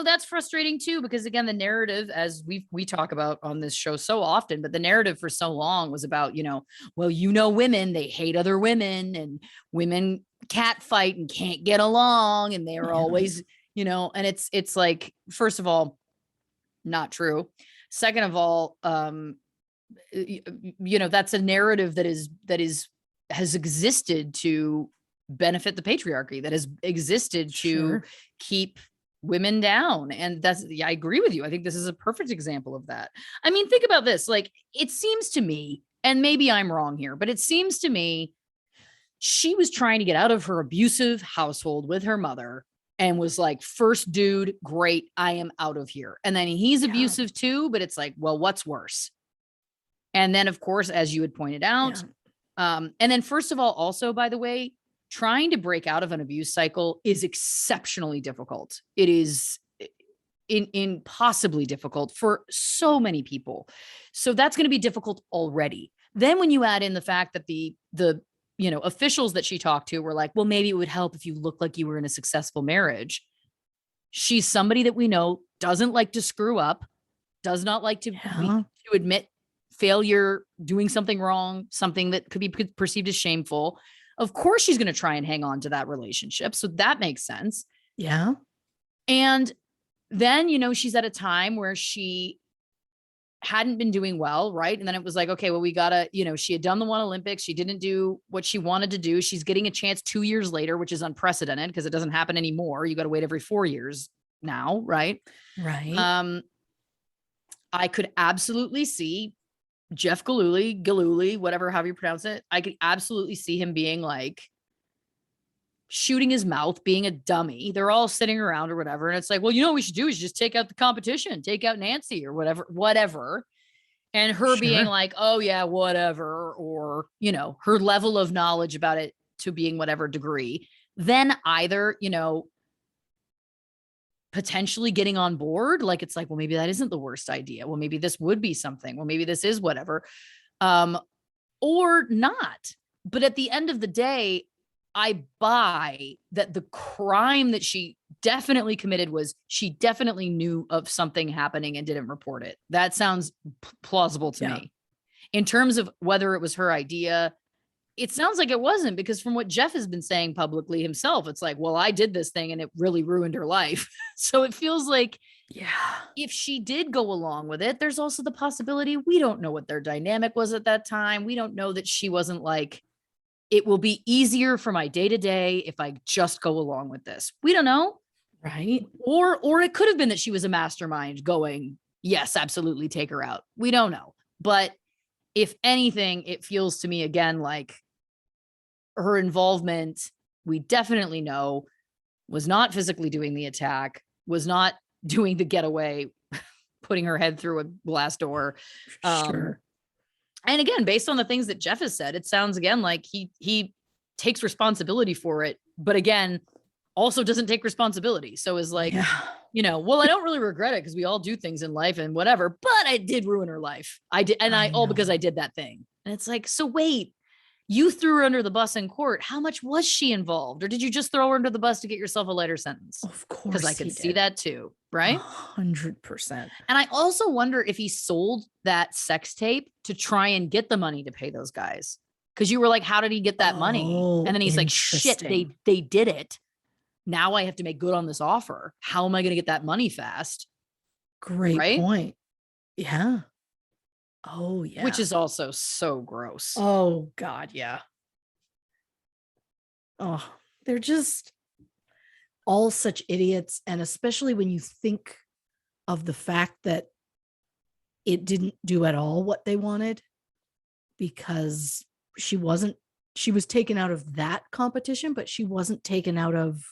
that's frustrating too, because again, the narrative, as we talk about on this show so often, but the narrative for so long was about, women, they hate other women, and women cat fight and can't get along, and they're always, and it's like, first of all, not true. Second of all, that's a narrative that has existed to benefit the patriarchy, that has existed to keep women down. And I agree with you. I think this is a perfect example of that. I mean, think about this. Like, it seems to me, and maybe I'm wrong here, but it seems to me she was trying to get out of her abusive household with her mother and was like, first dude, great, I am out of here. And then he's abusive too, but it's like, well, what's worse? And then, of course, as you had pointed out, and then first of all, also, by the way, trying to break out of an abuse cycle is exceptionally difficult. It is impossibly difficult for so many people. So that's going to be difficult already. Then when you add in the fact that the officials that she talked to were like, well, maybe it would help if you looked like you were in a successful marriage. She's somebody that we know doesn't like to screw up, does not like to admit failure, doing something wrong, something that could be perceived as shameful. Of course, she's going to try and hang on to that relationship. So that makes sense. Yeah. And then, she's at a time where she hadn't been doing well, right? And then it was like, okay, well, we gotta, she had done the one Olympics. She didn't do what she wanted to do. She's getting a chance 2 years later, which is unprecedented because it doesn't happen anymore. You got to wait every 4 years now, right? Right. I could absolutely see Jeff Gillooly, whatever, however you pronounce it. I could absolutely see him being like shooting his mouth, being a dummy. They're all sitting around or whatever. And it's like, well, what we should do is just take out the competition, take out Nancy or whatever. And her being like, oh yeah, whatever. Or, her level of knowledge about it to being whatever degree. Then either, potentially getting on board. Like, it's like, well, maybe that isn't the worst idea. Well, maybe this would be something. Well, maybe this is whatever. Or not. But at the end of the day, I buy that the crime that she definitely committed was she definitely knew of something happening and didn't report it. That sounds plausible to me. In terms of whether it was her idea, it sounds like it wasn't, because from what Jeff has been saying publicly himself, it's like, well, I did this thing and it really ruined her life. So it feels like, if she did go along with it, there's also the possibility we don't know what their dynamic was at that time. We don't know that she wasn't like, it will be easier for my day to day if I just go along with this. We don't know. Right. Or it could have been that she was a mastermind going, yes, absolutely take her out. We don't know. But if anything, it feels to me again like her involvement, we definitely know, was not physically doing the attack, was not doing the getaway, putting her head through a glass door. And again, based on the things that Jeff has said, it sounds again like he takes responsibility for it, but again, also doesn't take responsibility. So is like, well, I don't really regret it because we all do things in life and whatever, but I did ruin her life. I did. And all because I did that thing. And it's like, so wait, you threw her under the bus in court. How much was she involved? Or did you just throw her under the bus to get yourself a lighter sentence? Of course. Because I could see that too. Right. 100%. And I also wonder if he sold that sex tape to try and get the money to pay those guys. Because you were like, how did he get that money? And then he's like, shit, they did it. Now I have to make good on this offer. How am I going to get that money fast? Great point. Yeah. Oh, yeah. Which is also so gross. Oh, God. Yeah. Oh, they're just all such idiots. And especially when you think of the fact that it didn't do at all what they wanted, because she was taken out of that competition, but she wasn't taken out of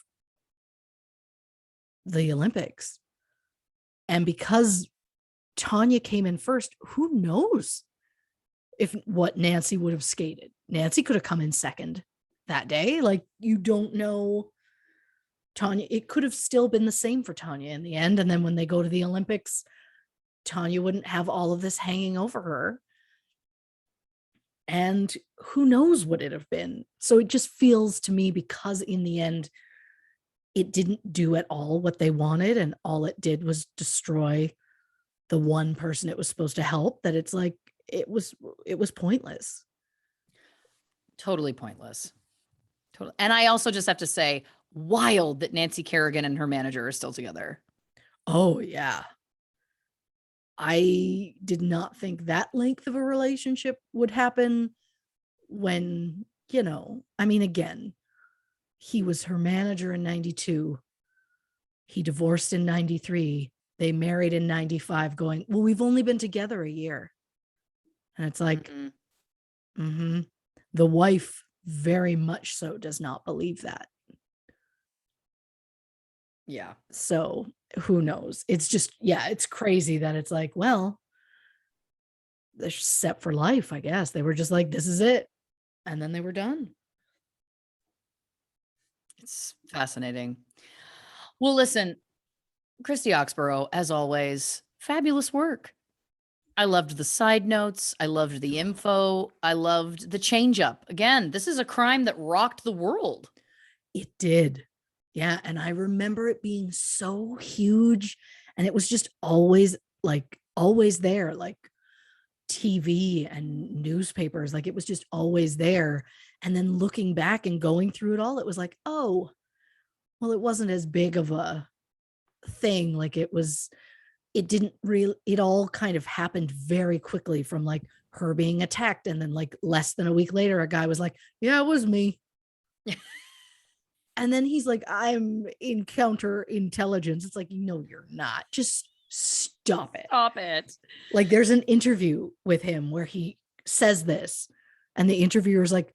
the Olympics. And because Tonya came in first, who knows what Nancy would have skated. Nancy could have come in second that day. Like, you don't know. Tonya, it could have still been the same for Tonya in the end. And then when they go to the Olympics, Tonya wouldn't have all of this hanging over her. And who knows what it'd have been. So it just feels to me, because in the end, it didn't do at all what they wanted. And all it did was destroy the one person it was supposed to help, that it's like, it was pointless. Totally pointless. Totally. And I also just have to say, wild that Nancy Kerrigan and her manager are still together. Oh, yeah. I did not think that length of a relationship would happen when, again, he was her manager in 92. He divorced in 93. They married in 95, going, well, we've only been together a year. And it's like, the wife very much so does not believe that. Yeah. So who knows? It's just, it's crazy that it's like, well, they're set for life, I guess. They were just like, this is it. And then they were done. It's fascinating. Well, listen, Christy Oxborrow, as always, fabulous work. I loved the side notes. I loved the info. I loved the change up. Again, this is a crime that rocked the world. It did. Yeah. And I remember it being so huge, and it was just always there. Like, TV and newspapers. Like it was just always there. And then looking back and going through it all, it was like, oh, well, it wasn't as big of a thing. Like it didn't really, it all kind of happened very quickly from like her being attacked. And then like less than a week later, a guy was like, yeah, it was me. And then he's like, I'm in counterintelligence. It's like, no, you're not. Just stop it. Stop it. Like there's an interview with him where he says this and the interviewer's like,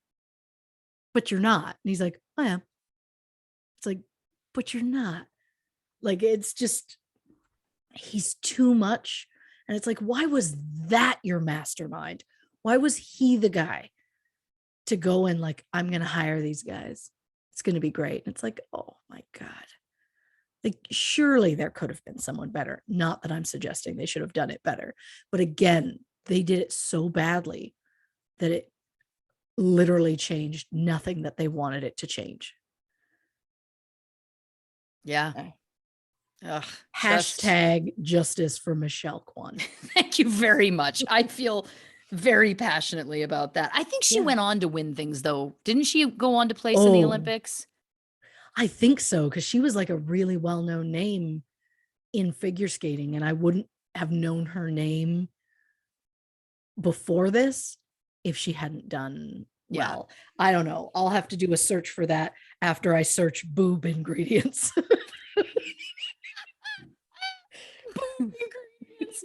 but you're not. And he's like, I am. It's like, but you're not. Like, it's just, he's too much. And it's like, why was that your mastermind? Why was he the guy to go and like, I'm going to hire these guys. It's going to be great. And it's like, oh my God. Like, surely there could have been someone better. Not that I'm suggesting they should have done it better. But again, they did it so badly that it literally changed nothing that they wanted it to change. Yeah. Ugh, hashtag justice for Michelle Kwan. Thank you very much. I feel very passionately about that. I think she went on to win things though. Didn't she go on to place in the Olympics? I think so, because she was like a really well-known name in figure skating, and I wouldn't have known her name before this if she hadn't done well. I don't know. I'll have to do a search for that after I search boob ingredients. Boob ingredients.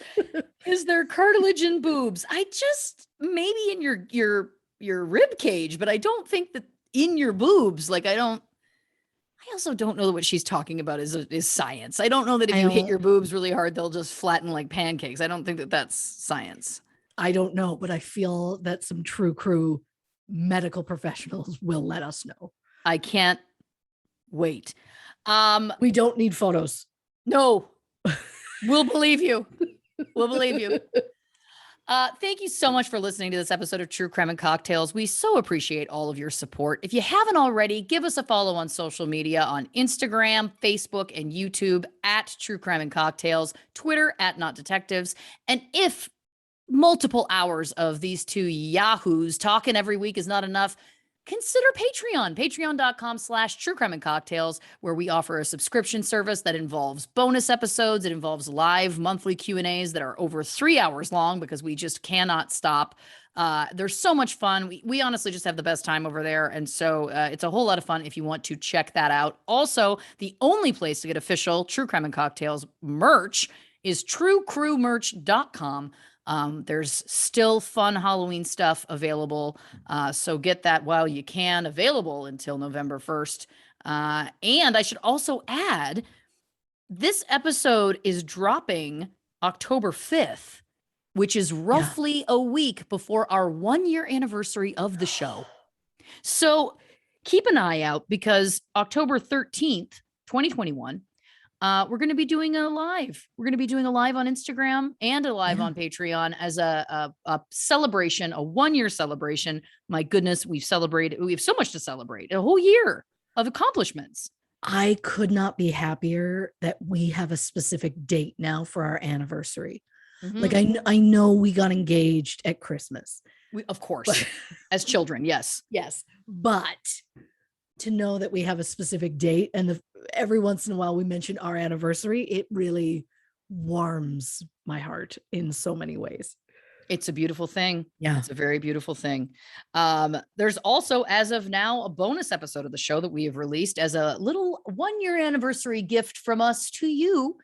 Is there cartilage in boobs? I just, maybe in your rib cage, but I don't think that in your boobs. Like I also don't know that what she's talking about is science. I don't know that if you hit your boobs really hard, they'll just flatten like pancakes. I don't think that that's science. I don't know, but I feel that some true crew medical professionals will let us know. I can't wait. We don't need photos. No, we'll believe you. We'll believe you. Thank you so much for listening to this episode of True Crime and Cocktails. We so appreciate all of your support. If you haven't already, give us a follow on social media on Instagram, Facebook, and YouTube at True Crime and Cocktails, Twitter at Not Detectives. And if multiple hours of these two yahoos talking every week is not enough, consider Patreon, patreon.com/True Crime and Cocktails, where we offer a subscription service that involves bonus episodes. It involves live monthly Q&As that are over 3 hours long because we just cannot stop. They're so much fun. We honestly just have the best time over there. And so it's a whole lot of fun if you want to check that out. Also, the only place to get official True Crime and Cocktails merch is truecrewmerch.com. There's still fun Halloween stuff available. So get that while you can, available until November 1st. And I should also add, this episode is dropping October 5th, which is roughly a week before our 1-year anniversary of the show. So keep an eye out because October 13th, 2021, we're going to be doing a live. We're going to be doing a live on Instagram and a live on Patreon as a celebration, a 1-year celebration. My goodness, we have so much to celebrate, a whole year of accomplishments. I could not be happier that we have a specific date now for our anniversary. Mm-hmm. Like I know we got engaged at Christmas. Of course, as children. Yes. But to know that we have a specific date and every once in a while we mention our anniversary, it really warms my heart in so many ways. It's a beautiful thing. Yeah. It's a very beautiful thing. There's also, as of now, a bonus episode of the show that we have released as a little 1-year anniversary gift from us to you.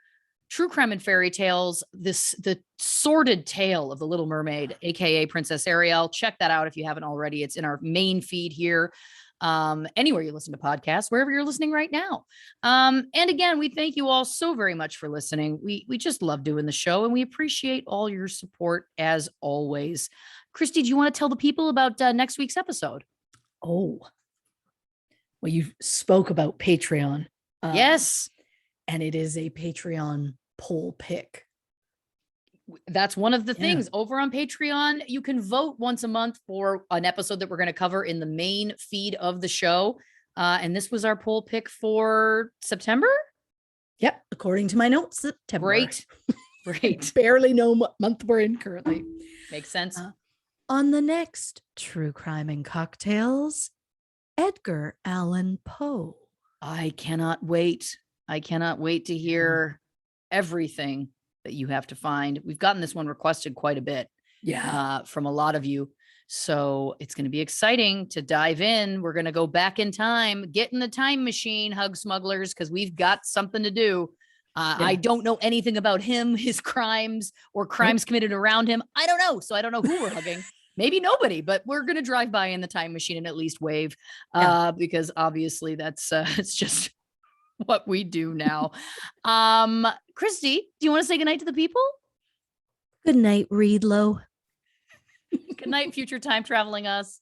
True Crime and Fairy Tales, the sordid tale of the Little Mermaid, aka Princess Ariel. Check that out if you haven't already. It's in our main feed here. Anywhere you listen to podcasts, wherever you're listening right now. And again, we thank you all so very much for listening. We just love doing the show and we appreciate all your support as always. Christy, do you want to tell the people about next week's episode? Oh, well, you spoke about Patreon. Yes. And it is a Patreon poll pick. That's one of the things over on Patreon. You can vote once a month for an episode that we're going to cover in the main feed of the show. And this was our poll pick for September. Yep. According to my notes, September. Great. Great. Barely know what month we're in currently. Makes sense. On the next True Crime and Cocktails, Edgar Allan Poe. I cannot wait. I cannot wait to hear everything that you have to find. We've gotten this one requested quite a bit from a lot of you. So it's going to be exciting to dive in. We're going to go back in time, get in the time machine, hug smugglers, because we've got something to do. I don't know anything about him, his crimes, or crimes committed around him. I don't know. So I don't know who we're hugging. Maybe nobody, but we're going to drive by in the time machine and at least wave because obviously that's it's just what we do now. Christy, do you want to say goodnight to the people? Good night, Reedlow. Good night, future time traveling us.